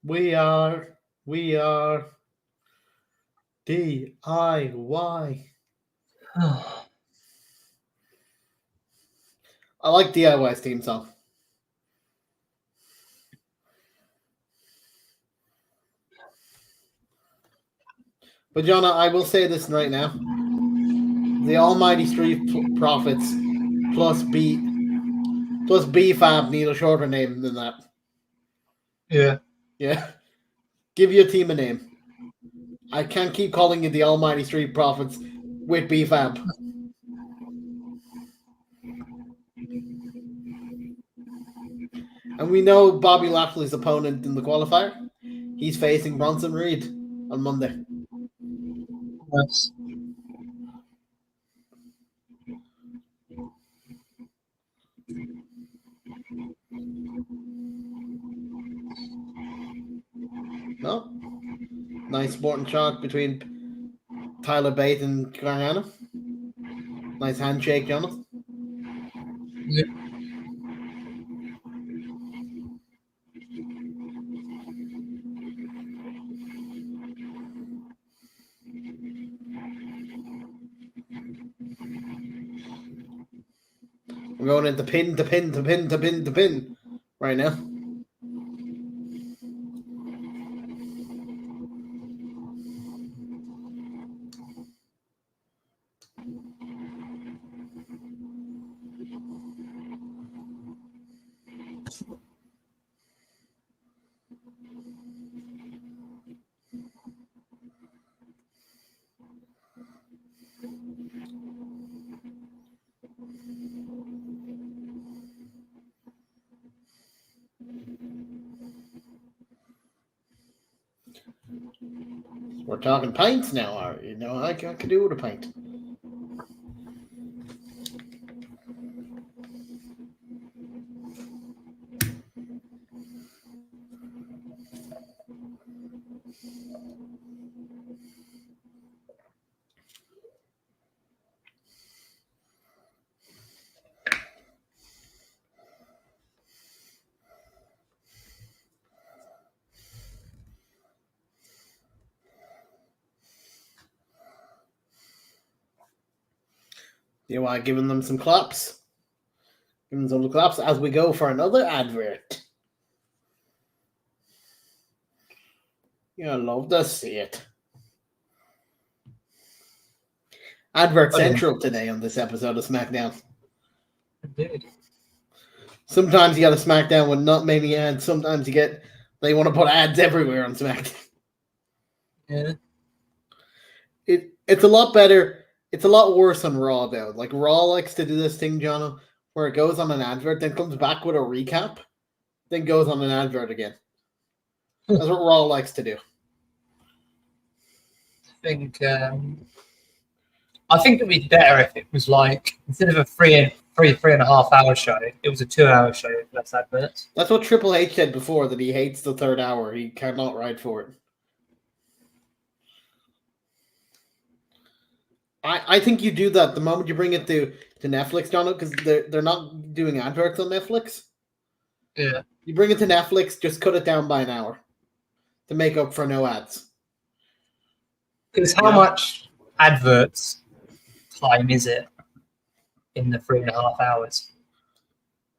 We are DIY. I like DIY's theme song. But Jonah, I will say this right now. The Almighty Street Profits plus BFAB need a shorter name than that.
Yeah.
Yeah. Give your team a name. I can't keep calling you the Almighty Street Profits with BFAB. And we know Bobby Lashley's opponent in the qualifier. He's facing Bronson Reed on Monday.
Nice. No. Nice sporting shot between Tyler Bate and Gargano. Nice handshake, Jonathan. Yeah.
We're going into pin to pin to pin to pin to pin right now. We're talking pints now, you know. I can do with a pint. You want giving them some claps? Giving them some claps as we go for another advert. You'll love to see it. Advert Central today on this episode of Smackdown.
Indeed.
Sometimes you got a Smackdown with not many ads. Sometimes they want to put ads everywhere on Smackdown.
Yeah.
It's a lot better. It's a lot worse on Raw, though. Like, Raw likes to do this thing, Jono, where it goes on an advert, then comes back with a recap, then goes on an advert again. That's what Raw likes to do.
I think it'd be better if it was like, instead of a three and a half hour show, it was a 2 hour show with less adverts.
That's what Triple H said before, that he hates the third hour. He cannot ride for it. I think you do that the moment you bring it to Netflix, Jono, because they're not doing adverts on Netflix.
Yeah.
You bring it to Netflix, just cut it down by an hour to make up for no ads.
Because adverts time is it in the 3.5 hours?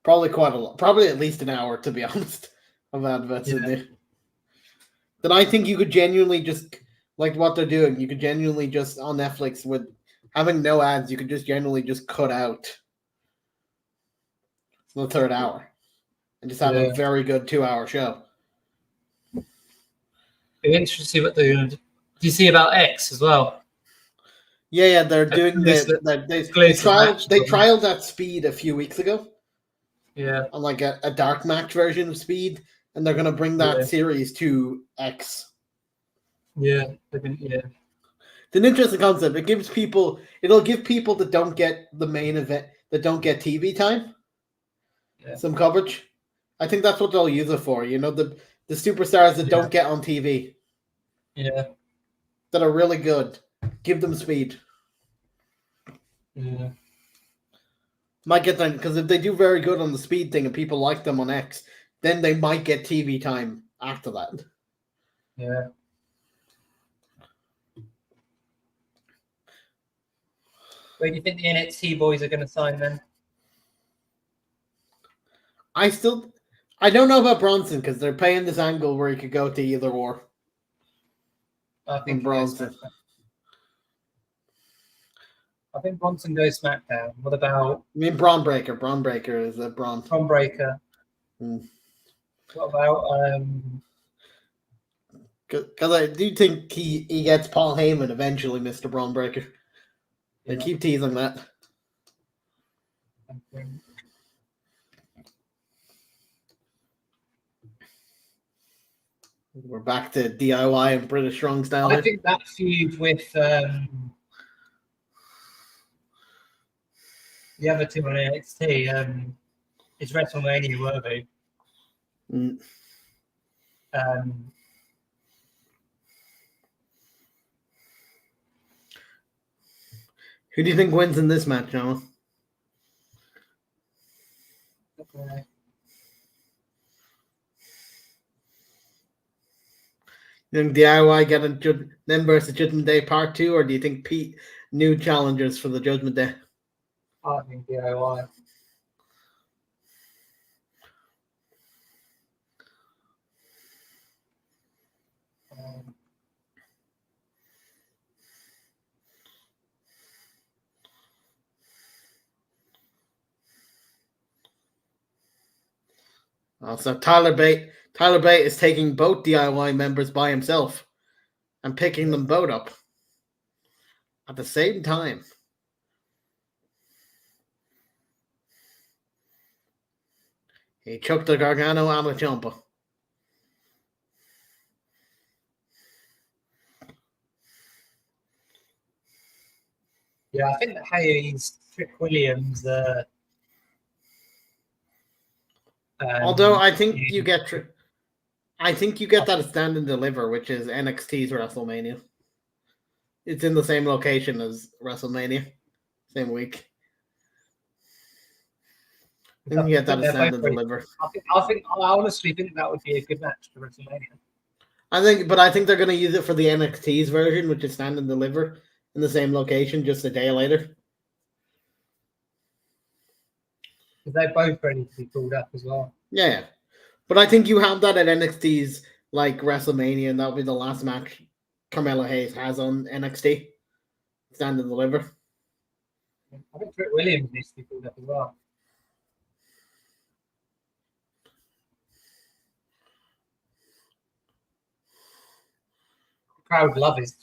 Probably quite a lot. Probably at least an hour, to be honest, of adverts in there. Then I think you could genuinely just, like what they're doing, you could genuinely just, on Netflix, with having no ads, you could just genuinely just cut out the third hour and just have a very good 2-hour show.
Be interesting to see what they're going to do. Do you see about X as well?
Yeah, they're doing they trialed that Speed a few weeks ago.
Yeah.
On like a dark match version of Speed, and they're gonna bring that series to X.
Yeah.
It's an interesting concept. It'll give people that don't get the main event, that don't get TV time, some coverage. I think that's what they'll use it for. You know, the superstars that don't get on TV.
Yeah.
That are really good. Give them Speed.
Yeah.
Might get them, because if they do very good on the Speed thing and people like them on X, then they might get TV time after that.
Yeah. Where do you think the NXT boys are going to sign then?
I don't know about Bronson, because they're playing this angle where he could go to either or.
I think
Bronson.
I think Bronson goes SmackDown. What about?
I mean, Braun Breaker. Braun Breaker is a Braun.
Braun Breaker. What about?
Because I do think he gets Paul Heyman eventually, Mr. Braun Breaker. They keep teasing that. We're back to DIY and British Strong Style.
I think that feud with the other two on NXT is WrestleMania worthy.
Who do you think wins in this match, Noah?
Okay.
You think DIY get them versus Judgment Day Part 2, or do you think Pete new challengers for the Judgment Day?
I think DIY.
So Tyler Bate is taking both DIY members by himself and picking them both up at the same time. He chucked the Gargano and a Ciampa.
Yeah, I think that Hayes, Trick Williams.
Although I think you get that at Stand and Deliver, which is NXT's WrestleMania. It's in the same location as WrestleMania, same week. I think you get that at Stand and Deliver.
I honestly think that would be a good match for WrestleMania.
I think they're going to use it for the NXT's version, which is Stand and Deliver, in the same location, just a day later.
They're both ready to be pulled up as well.
Yeah. But I think you have that at NXT's like WrestleMania, and that'll be the last match Carmelo Hayes has on NXT. Stand and Deliver.
I think Trick Williams needs to be pulled up as well. The crowd love his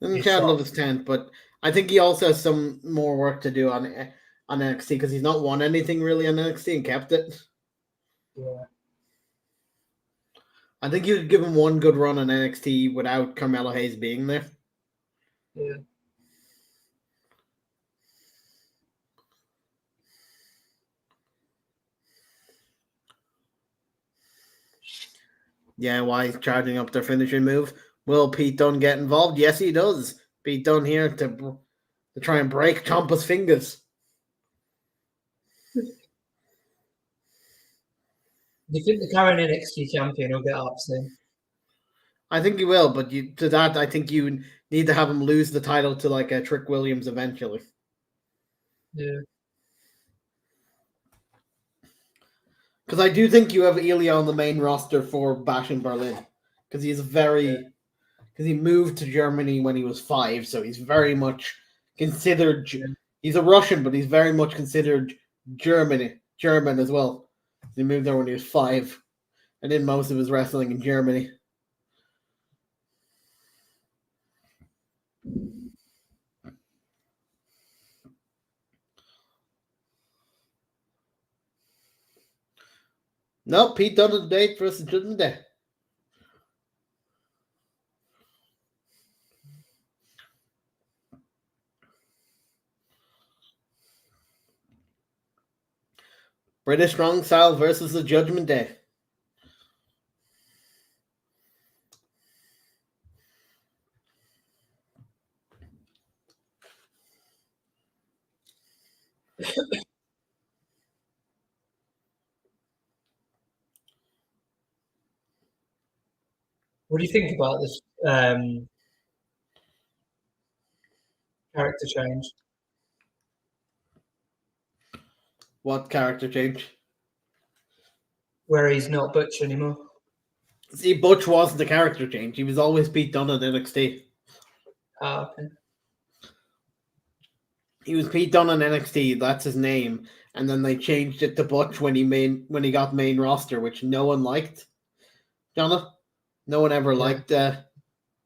the crowd love his tent, but I think he also has some more work to do on NXT, because he's not won anything really on NXT and kept it.
Yeah.
I think you could give him one good run on NXT without Carmelo Hayes being there.
Yeah.
Yeah, why he's charging up their finishing move. Will Pete Dunne get involved? Yes, he does. Pete Dunne here to try and break Ciampa's fingers.
Do you think the current NXT champion will get up soon?
I think he will, but I think you need to have him lose the title to like a Trick Williams eventually.
Yeah.
Because I do think you have Ilya on the main roster for Bash in Berlin. Because because he moved to Germany when he was 5, so he's very much considered. He's a Russian, but he's very much considered German as well. He moved there when he was 5, and did most of his wrestling in Germany. Nope, Pete Dunne the date for us to Judgment Day. British Strong Style versus the Judgment Day.
What do you think about this character change?
What character change?
Where he's not Butch anymore.
See, Butch wasn't the character change. He was always Pete Dunne at NXT.
Ah, okay.
He was Pete Dunne in NXT. That's his name. And then they changed it to Butch when he got main roster, which no one liked. Jonah? No one ever liked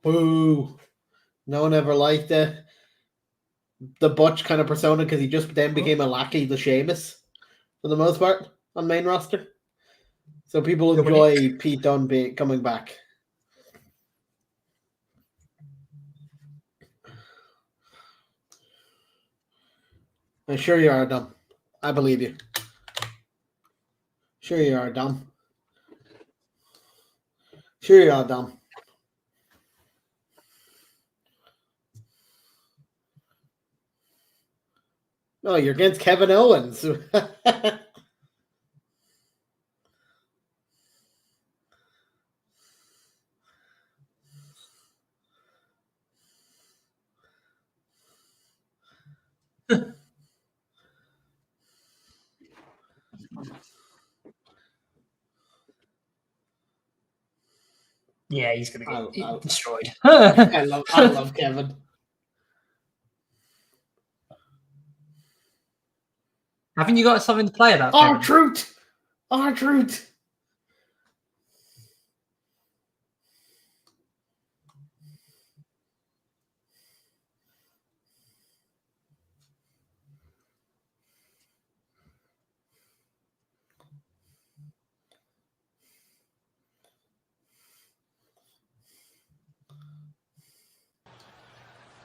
boo. No one ever liked the Butch kind of persona because he just then became a lackey, the Sheamus, for the most part, on main roster. So people enjoy Pete Dunne coming back. And sure you are, Dom. I believe you. Sure you are, Dom. Sure you are, Dom. No, you're against Kevin Owens.
Yeah, he's going to get destroyed.
I love Kevin.
Haven't you got something to play about?
R-Truth! R-Truth!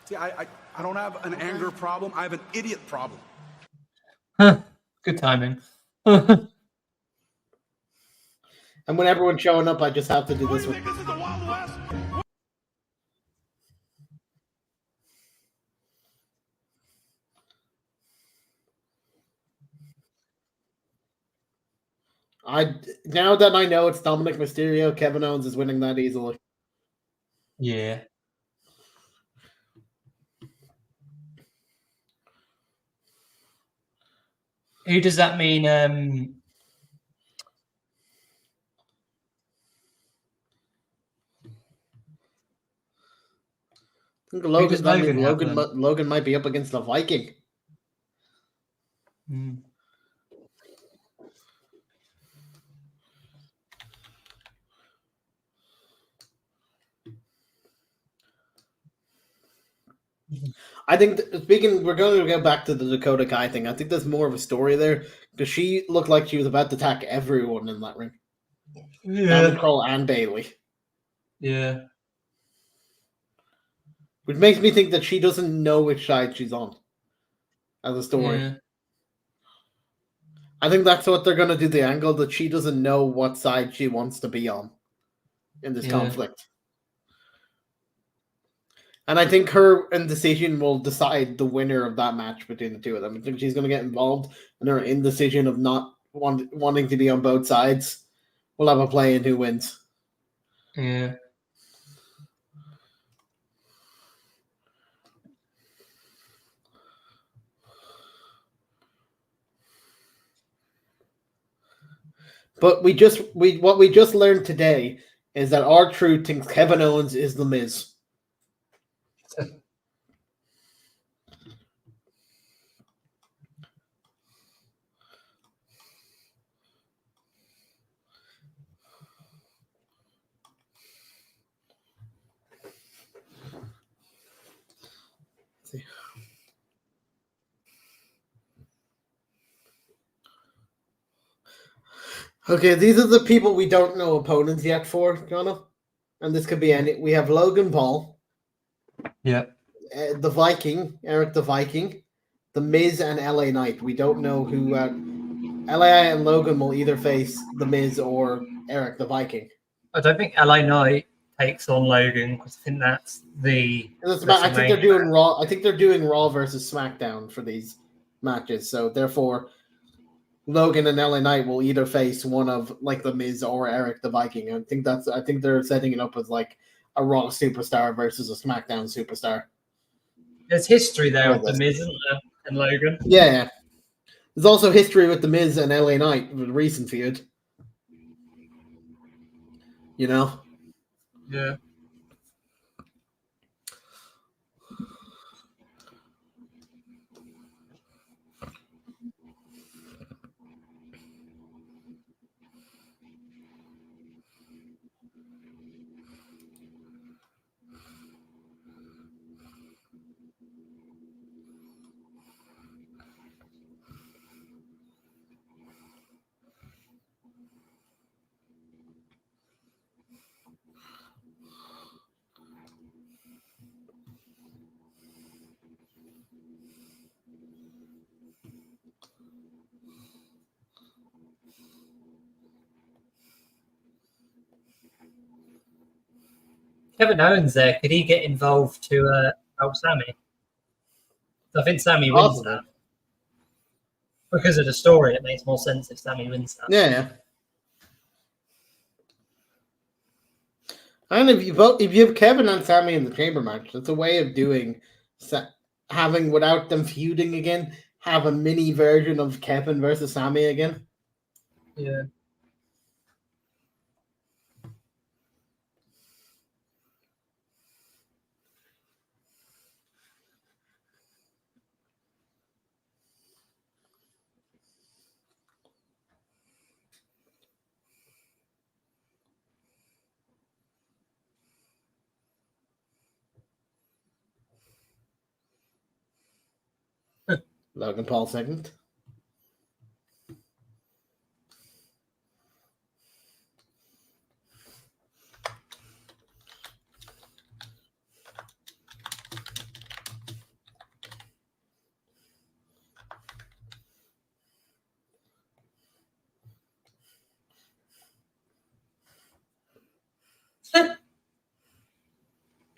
See, I don't have an anger problem. I have an idiot problem.
Good timing.
And when everyone's showing up, I just have to do this one.
This is the Wild West?
Now that I know it's Dominic Mysterio, Kevin Owens is winning that easily.
Yeah. Who does that mean?
I think Logan might be up against the Viking. I think, we're going to go back to the Dakota Kai thing. I think there's more of a story there because she looked like she was about to attack everyone in that ring.
Yeah.
Cole and Bailey.
Yeah.
Which makes me think that she doesn't know which side she's on as a story.
Yeah.
I think that's what they're going to do, the angle, that she doesn't know what side she wants to be on in this conflict. And I think her indecision will decide the winner of that match between the two of them. I think she's going to get involved in her indecision of not wanting to be on both sides. We'll have a play in who wins.
Yeah.
But what we just learned today is that R-Truth thinks Kevin Owens is The Miz. Okay, these are the people we don't know opponents yet for, Jono. And this could be any. We have Logan Paul.
Yeah.
The Viking, Eric the Viking. The Miz and LA Knight. We don't know who. LA and Logan will either face The Miz or Eric the Viking.
I don't think LA Knight takes on Logan because I think that's the.
I think they're doing Raw. I think they're doing Raw versus SmackDown for these matches. So therefore, Logan and LA Knight will either face one of like The Miz or Eric the Viking. I think they're setting it up as like a Raw superstar versus a SmackDown superstar.
There's history there with The Miz and Logan.
Yeah. There's also history with The Miz and LA Knight with recent feud. You know?
Yeah. Kevin Owens there, could he get involved to help Sammy? I think Sammy wins that. Because of the story, it makes more sense if Sammy wins that.
Yeah. And if you have Kevin and Sammy in the chamber match, that's a way of doing having without them feuding again, have a mini version of Kevin versus Sammy again.
Yeah.
Logan Paul second.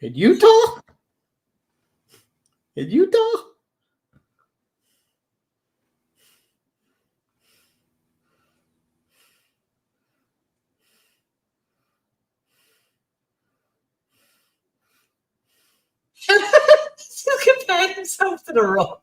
In Utah? In Utah?
He's comparing himself to The Rock.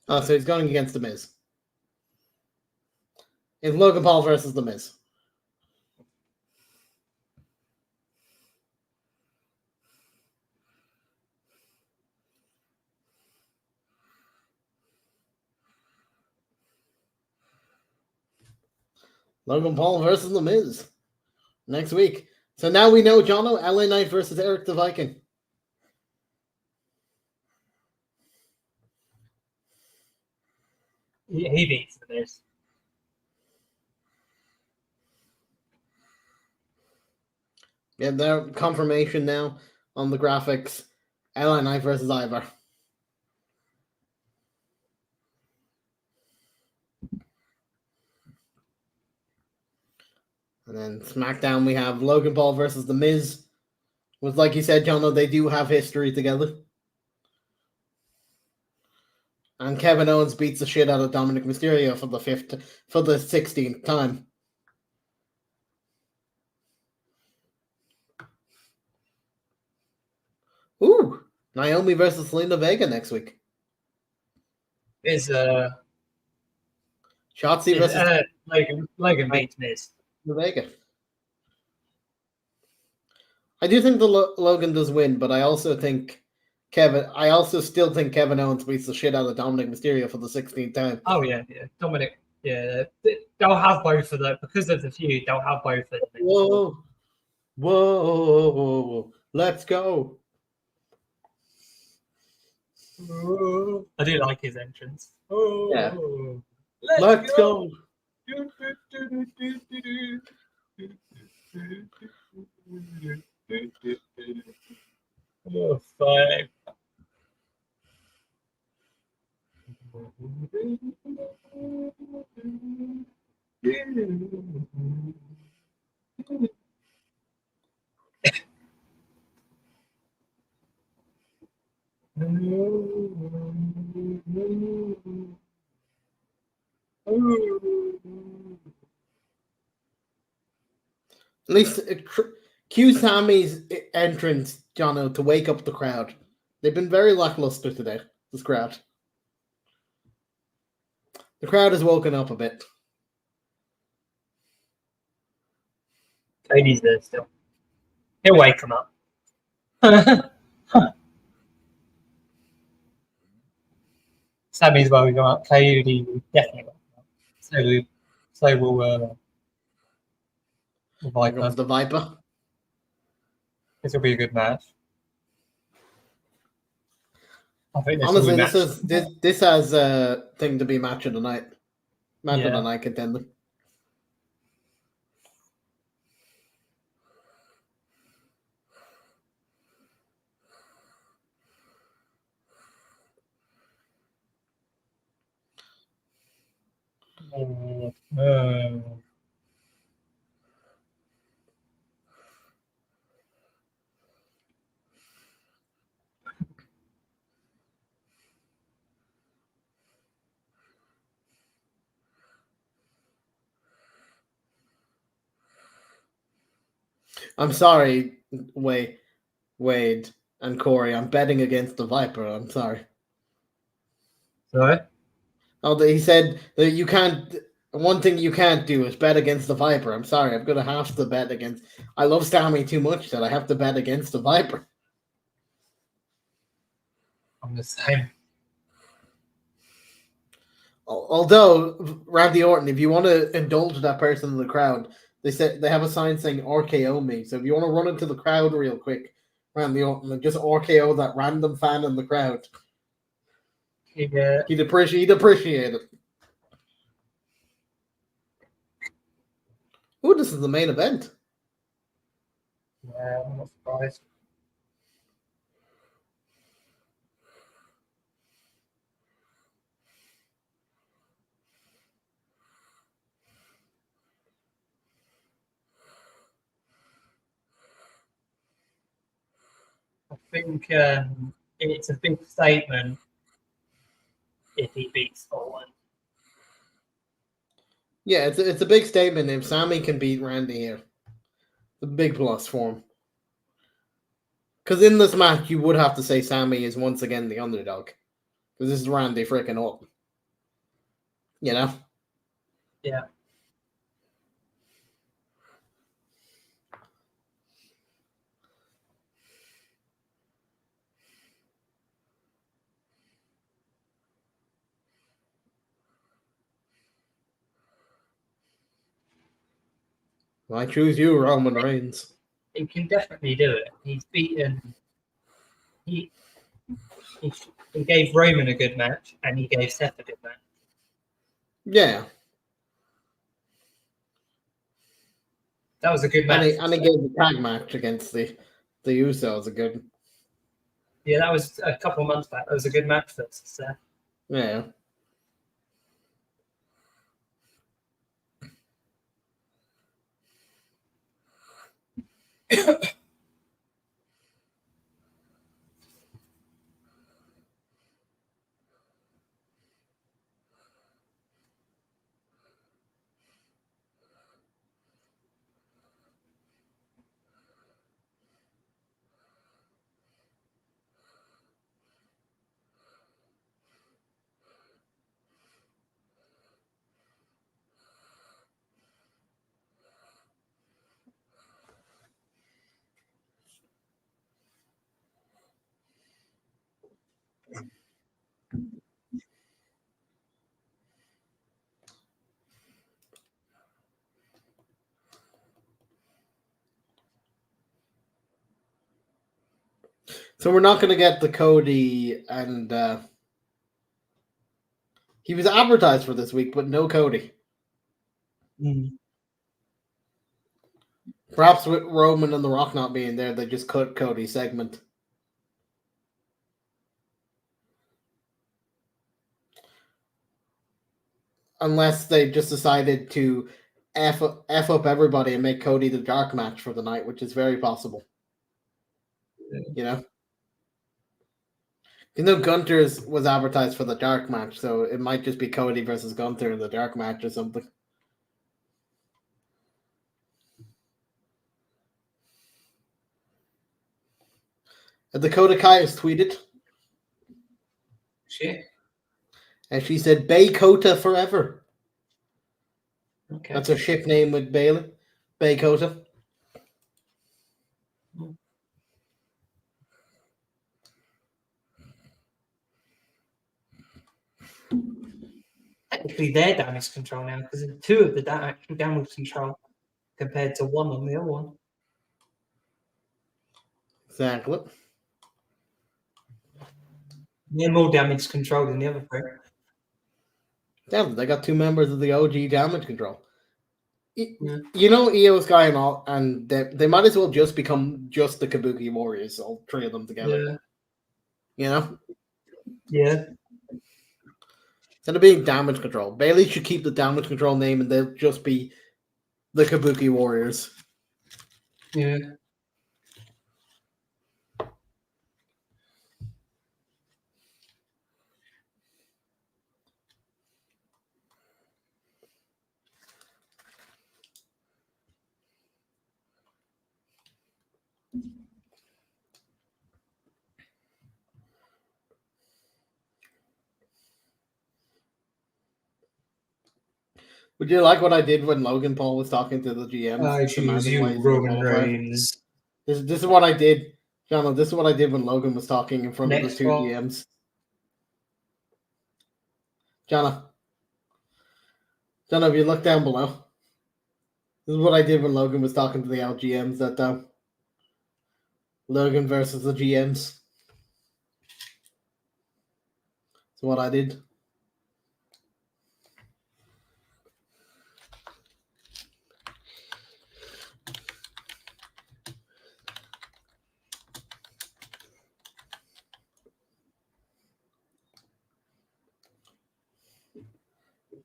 Oh, so he's going against The Miz. It's Logan Paul versus The Miz. Logan Paul versus The Miz next week. So now we know, Jono, LA Knight versus Eric the Viking.
He beats The Miz.
Yeah, their confirmation now on the graphics. LA Knight versus Ivar. And then SmackDown, we have Logan Paul versus The Miz. Was like you said, Jono, they do have history together. And Kevin Owens beats the shit out of Dominic Mysterio for the 16th time. Ooh, Naomi versus Selena Vega next week.
Is
Shotzi versus
Logan beats Miz.
Vega. I do think Logan does win, but I also still think Kevin Owens beats the shit out of Dominic Mysterio for the 16th time.
Oh yeah. Dominic. Yeah, they'll have both of them because of the feud. They'll have both of them.
Whoa! Let's go!
I do like his entrance.
Yeah. Let's go!
Oh, fine.
At least cue Sammy's entrance, Jono, to wake up the crowd. They've been very lackluster today, this crowd. The crowd has woken up a bit.
Cody's there still. He'll wake him up. Sammy's well come up. Cody will definitely wake him up. So will Viper.
The Viper.
This will be a good match. I think
honestly, this has a thing to be match of the night. Match of the night contender. I'm sorry, Wade and Corey. I'm betting against the Viper. I'm sorry.
Sorry?
Oh, he said that you can't. One thing you can't do is bet against the Viper. I'm sorry. I'm going to have to bet against. I love Sammy too much that I have to bet against the Viper.
I'm the same.
Although, Randy Orton, if you want to indulge that person in the crowd, they said they have a sign saying RKO me. So if you want to run into the crowd real quick, Randy Orton, and just RKO that random fan in the crowd.
Yeah.
He'd appreciate it. Ooh, this is the main event.
Yeah, I'm not surprised. I think it's a big statement if he beats Owen.
Yeah, it's a big statement if Sammy can beat Randy here. It's a big plus for him. Because in this match, you would have to say Sammy is once again the underdog. Because this is Randy freaking Orton. You know?
Yeah.
I choose you, Roman Reigns.
He can definitely do it. He's beaten. He gave Roman a good match, and he gave Seth a good match.
Yeah.
That was a good match.
And he gave the tag match against the Usos a good.
Yeah, that was a couple of months back. That was a good match for Seth.
Yeah. So we're not going to get the Cody and he was advertised for this week, but no Cody. Perhaps with Roman and The Rock not being there, they just cut Cody's segment. Unless they just decided to F up everybody and make Cody the dark match for the night, which is very possible. You know? You know, Gunther's was advertised for the dark match, so it might just be Cody versus Gunther in the dark match or something. Dakota Kai has tweeted.
Shit.
And she said, Baykota forever.
Okay.
That's her ship name with Bayley. Baykota.
Technically, they're damage control now because two of the actual damage control compared to one on the other one.
Exactly.
They're more damage control than the other three.
Damn, they got two members of the OG damage control. You know, Io Sky and all, and they might as well just become just the Kabuki Warriors, all three of them together.
Yeah.
You know?
Yeah.
Instead of being damage control, Bayley should keep the damage control name and they'll just be the Kabuki Warriors.
Yeah.
Would you like what I did when Logan Paul was talking to the GMs?
I choose you, Roman Reigns.
This is what I did. Jono, this is what I did when Logan was talking in front of the two GMs. Jono, if you look down below, this is what I did when Logan was talking to the LGMs that time. Logan versus the GMs. That's what I did.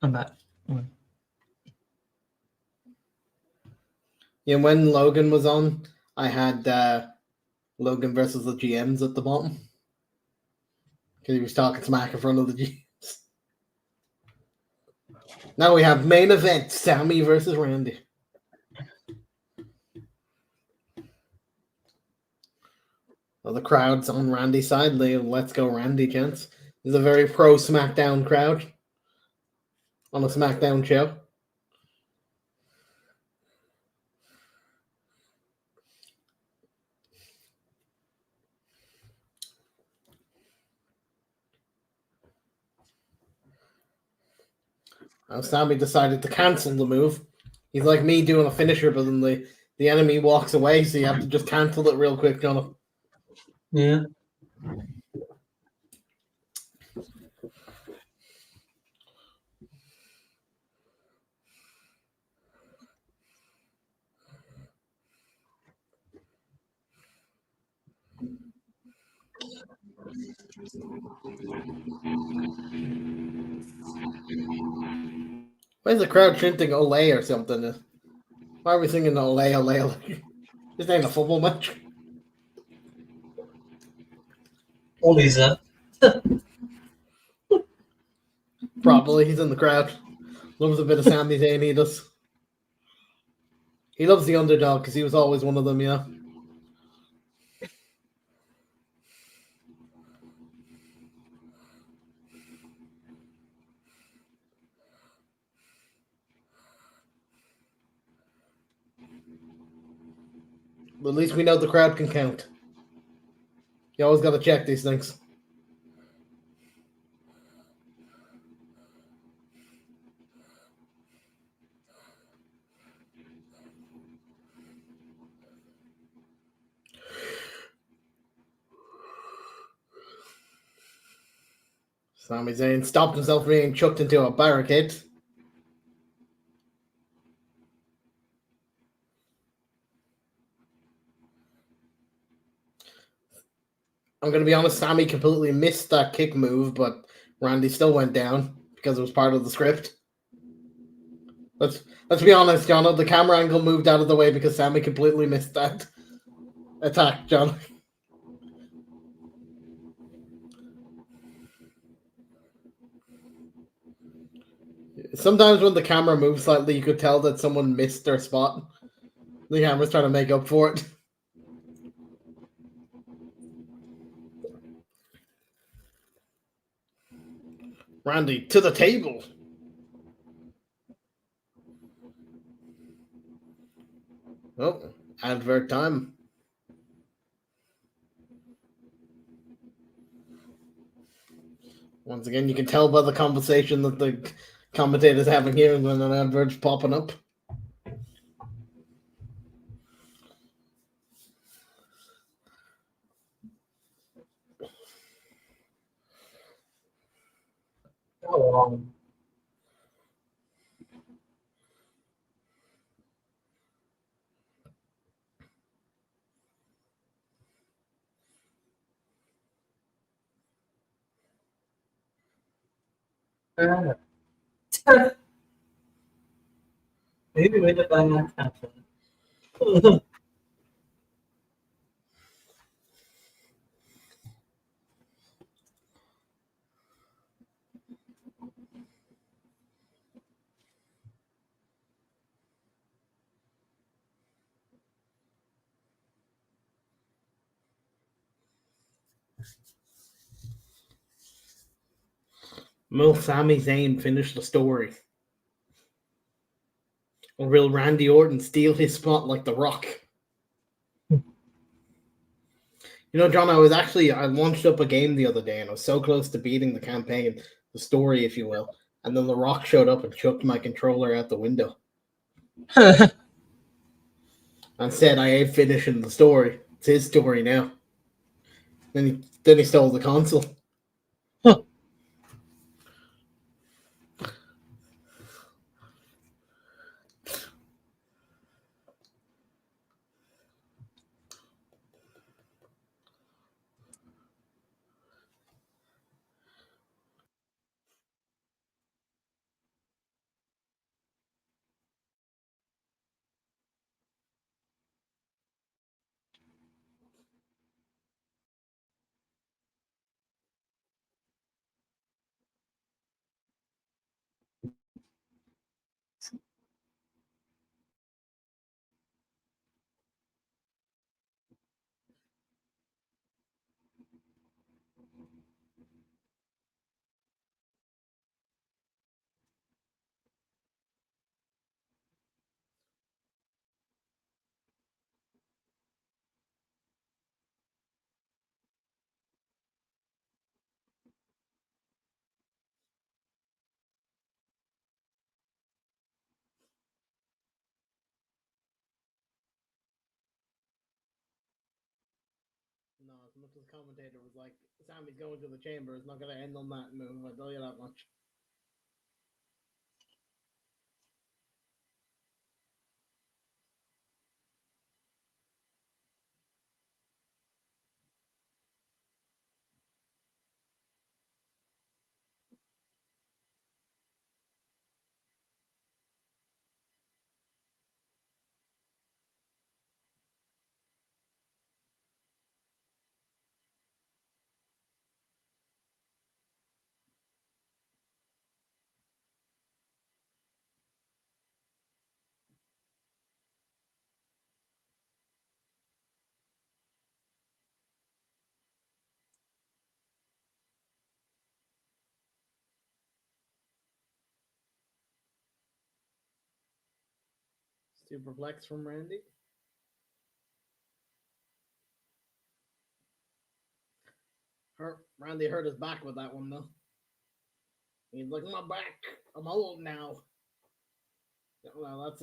And that.
Yeah, when Logan was on, I had Logan versus the GMs at the bottom. Because he was talking smack in front of the GMs. Now we have main event, Sammy versus Randy. Well, the crowd's on Randy's side. Let's go Randy, gents. This is a very pro Smackdown crowd on a Smackdown show. Sammy decided to cancel the move. He's like me doing a finisher, but then the enemy walks away, so you have to just cancel it real quick, Jonathan.
Yeah.
Why is the crowd chanting Olay or something? Why are we singing Olay, Olay, Olay? This ain't a football match.
Ollie's there.
Probably, he's in the crowd. Loves a bit of Sami Zayn, he does. He loves the underdog because he was always one of them, yeah. But at least we know the crowd can count. You always got to check these things. Sami Zayn stopped himself from being chucked into a barricade. I'm going to be honest, Sami completely missed that kick move, but Randy still went down because it was part of the script. Let's be honest, John. The camera angle moved out of the way because Sami completely missed that attack, John. Sometimes when the camera moves slightly, you could tell that someone missed their spot. The camera's trying to make up for it. Randy, to the table. Oh, advert time. Once again, you can tell by the conversation that the commentator's having here when an advert's popping up.
Go on. Maybe we're the bang on.
Will Sami Zayn finish the story? Or will Randy Orton steal his spot like The Rock? You know, John, I launched up a game the other day and I was so close to beating the campaign, the story, if you will. And then The Rock showed up and chucked my controller out the window. And said I ain't finishing the story. It's his story now. Then he stole the console. No, as much as the commentator was like, Sami's going to the chamber, it's not going to end on that move, I tell you that much. Superplex from Randy. Randy hurt his back with that one though. He's like, my back. I'm old now. Well, that's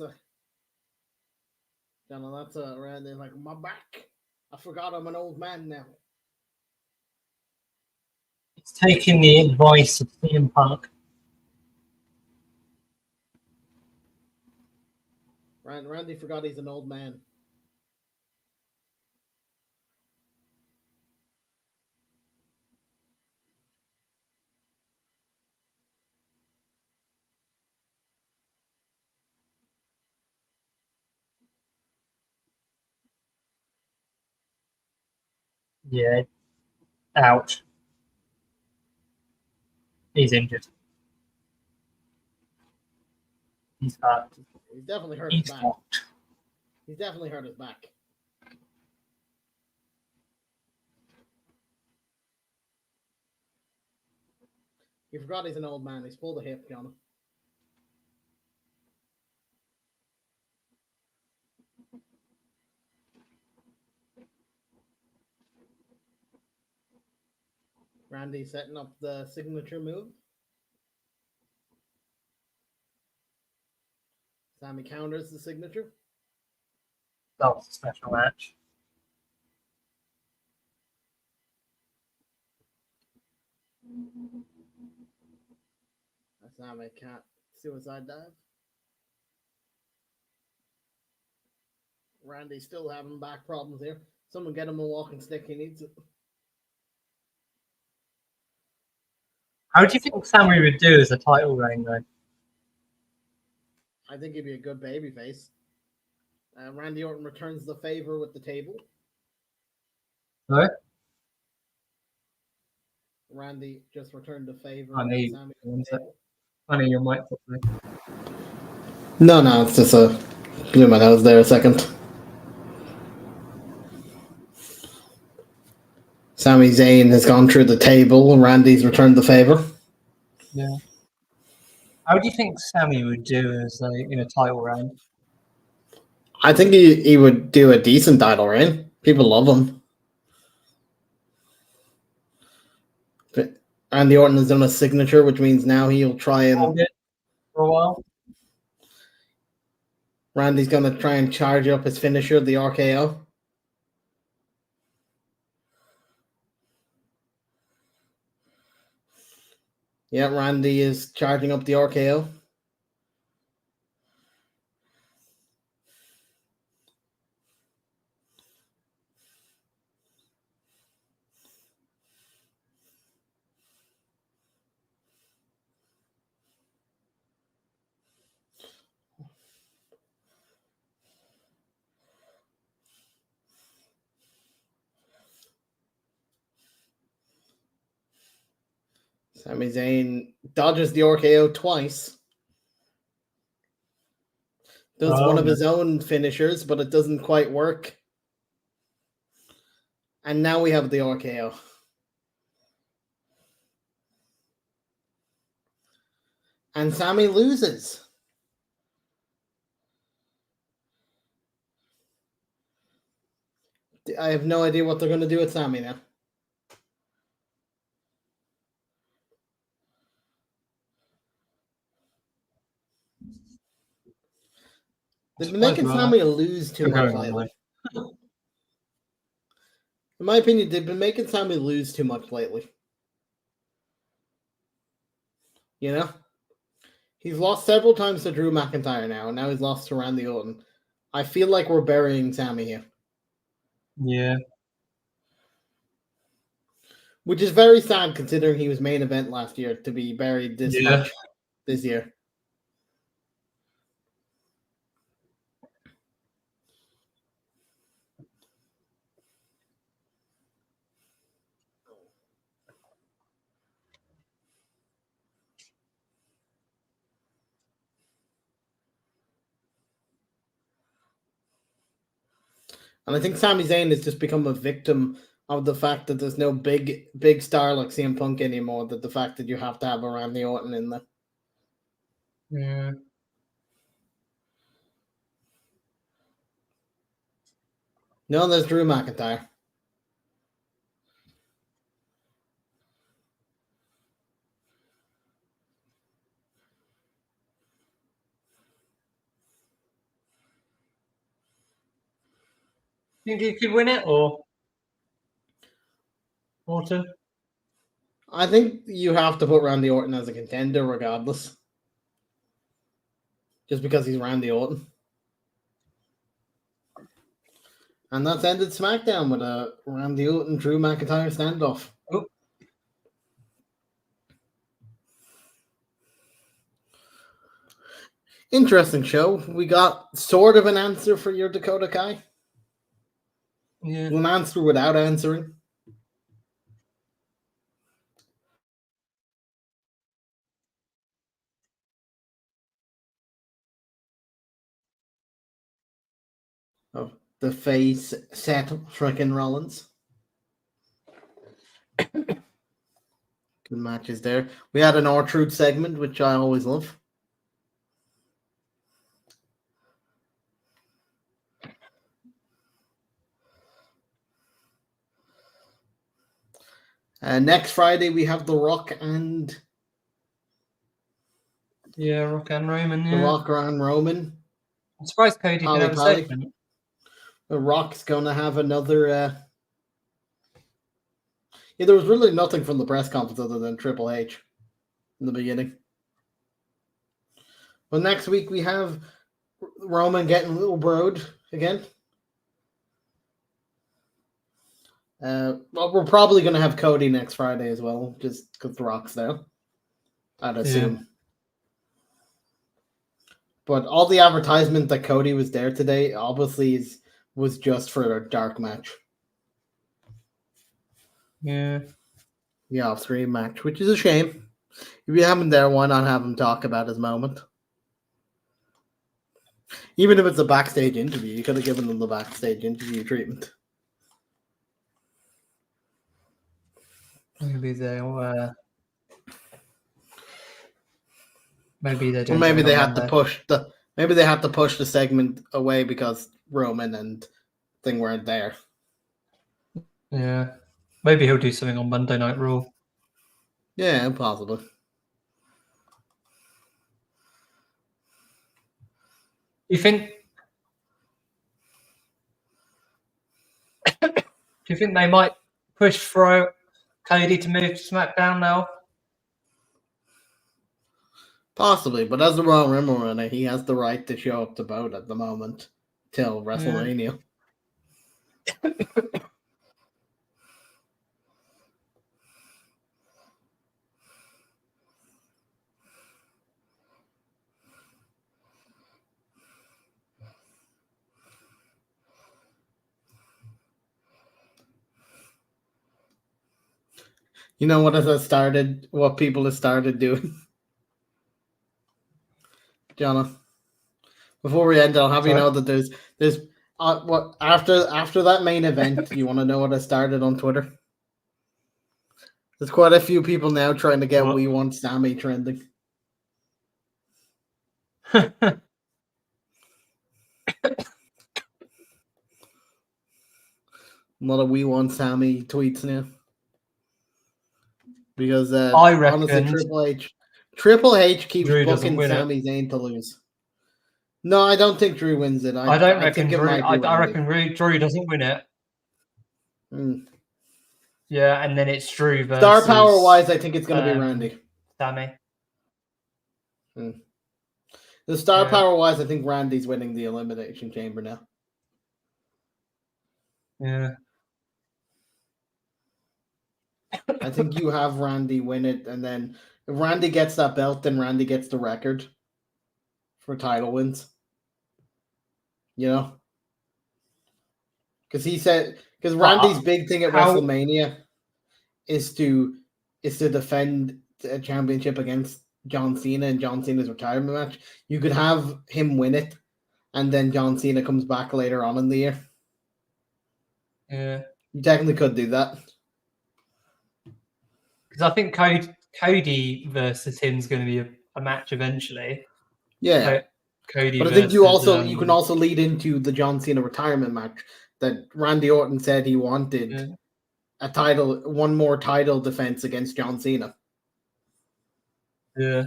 a Randy like, my back. I forgot I'm an old man now.
It's taking the advice of CM Punk.
Randy forgot he's an old man.
Yeah. Ouch. He's injured. He's hurt.
He's definitely hurt his back.
Fucked.
He's definitely hurt his back. He forgot he's an old man. He's pulled a hip, John. Randy setting up the signature move. Sammy counters the signature.
That was a special match.
Sammy can't suicide dive. Randy's still having back problems here. Someone get him a walking stick. He needs it.
How do you think Sammy would do as a title reign, though?
I think he'd be a good babyface. Randy Orton returns the favor with the table.
No?
Randy just returned the favor.
I need your mic properly.
No, it's just a blew my nose there a second. Sami Zayn has gone through the table and Randy's returned the favor.
Yeah. How do you think Sammy would do as in a title reign?
I think he would do a decent title reign. People love him. But Randy Orton has done a signature, which means now he'll try and
hold it for a while.
Randy's gonna try and charge up his finisher, the RKO. Yeah, Randy is charging up the RKO. Sami Zayn dodges the RKO twice. Does one of his own finishers, but it doesn't quite work. And now we have the RKO. And Sami loses. I have no idea what they're going to do with Sami now. They've been making Sami lose too much lately. In my opinion, they've been making Sami lose too much lately. You know? He's lost several times to Drew McIntyre now, and now he's lost to Randy Orton. I feel like we're burying Sami here.
Yeah.
Which is very sad considering he was main event last year to be buried this much this year. And I think Sami Zayn has just become a victim of the fact that there's no big star like CM Punk anymore. That the fact that you have to have a Randy Orton in there.
Yeah.
No, there's Drew McIntyre.
Think he could win it, or Orton?
I think you have to put Randy Orton as a contender regardless. Just because he's Randy Orton. And that's ended SmackDown with a Randy Orton Drew McIntyre standoff.
Oh.
Interesting show. We got sort of an answer for your Dakota Kai.
Yeah.
An answer without answering. Of the face Seth frickin' Rollins. Good matches there. We had an R-Truth segment, which I always love. Next Friday we have The Rock and
Rock and Roman. Yeah.
The Rock and Roman.
I'm surprised Cody can have a segment.
The Rock's gonna have another. Yeah, there was really nothing from the press conference other than Triple H in the beginning. Well, next week we have Roman getting Little Broed again. Well, we're probably going to have Cody next Friday as well, just because The Rock's there, I'd assume. Yeah. But all the advertisement that Cody was there today obviously was just for a dark match.
Yeah.
The off-screen match, which is a shame. If you have him there, why not have him talk about his moment? Even if it's a backstage interview, you could have given them the backstage interview treatment.
Maybe they'll. Maybe they don't.
Or maybe they had to push the. Maybe they had to push the segment away because Roman and Thing weren't there.
Yeah, maybe he'll do something on Monday Night Raw.
Yeah, possibly.
You think? Do you think they might push for Cody to move to SmackDown now?
Possibly, but as the Royal Rumble winner, he has the right to show up to both at the moment till WrestleMania. Yeah. You know what what people have started doing? Johnno, before we end, I'll have you know that there's what after that main event, you want to know what I started on Twitter? There's quite a few people now trying to get We Want Sammy trending. A lot of We Want Sammy tweets now. Because
I reckon
honestly, Triple H keeps booking Sami Zayn to lose. No, I don't think Drew wins it.
I reckon Drew doesn't win it.
Mm.
Yeah, and then it's Drew versus...
Star power wise, I think it's going to be Randy.
Sammy.
Mm. The star power wise, I think Randy's winning the Elimination Chamber now.
Yeah.
I think you have Randy win it, and then if Randy gets that belt, then Randy gets the record for title wins. You know? Because Randy's big thing at WrestleMania is to defend a championship against John Cena in John Cena's retirement match. You could have him win it, and then John Cena comes back later on in the year.
Yeah.
You technically could do that.
Because I think Cody versus him is going to be a match eventually.
Yeah.
Cody
but I think you can also lead into the John Cena retirement match that Randy Orton said he wanted one more title defense against John Cena.
Yeah.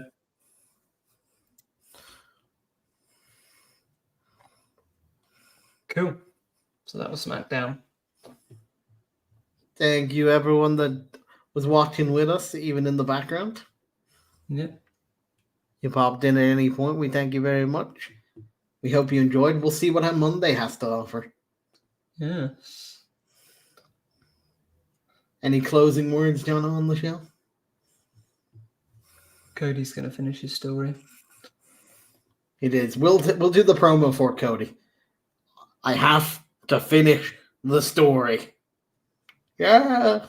Cool. So that was SmackDown.
Thank you, everyone that was watching with us, even in the background.
Yeah.
You popped in at any point. We thank you very much. We hope you enjoyed. We'll see what Monday has to offer.
Yeah.
Any closing words, John, on the show?
Cody's going to finish his story.
It is. We'll do the promo for Cody. I have to finish the story. Yeah.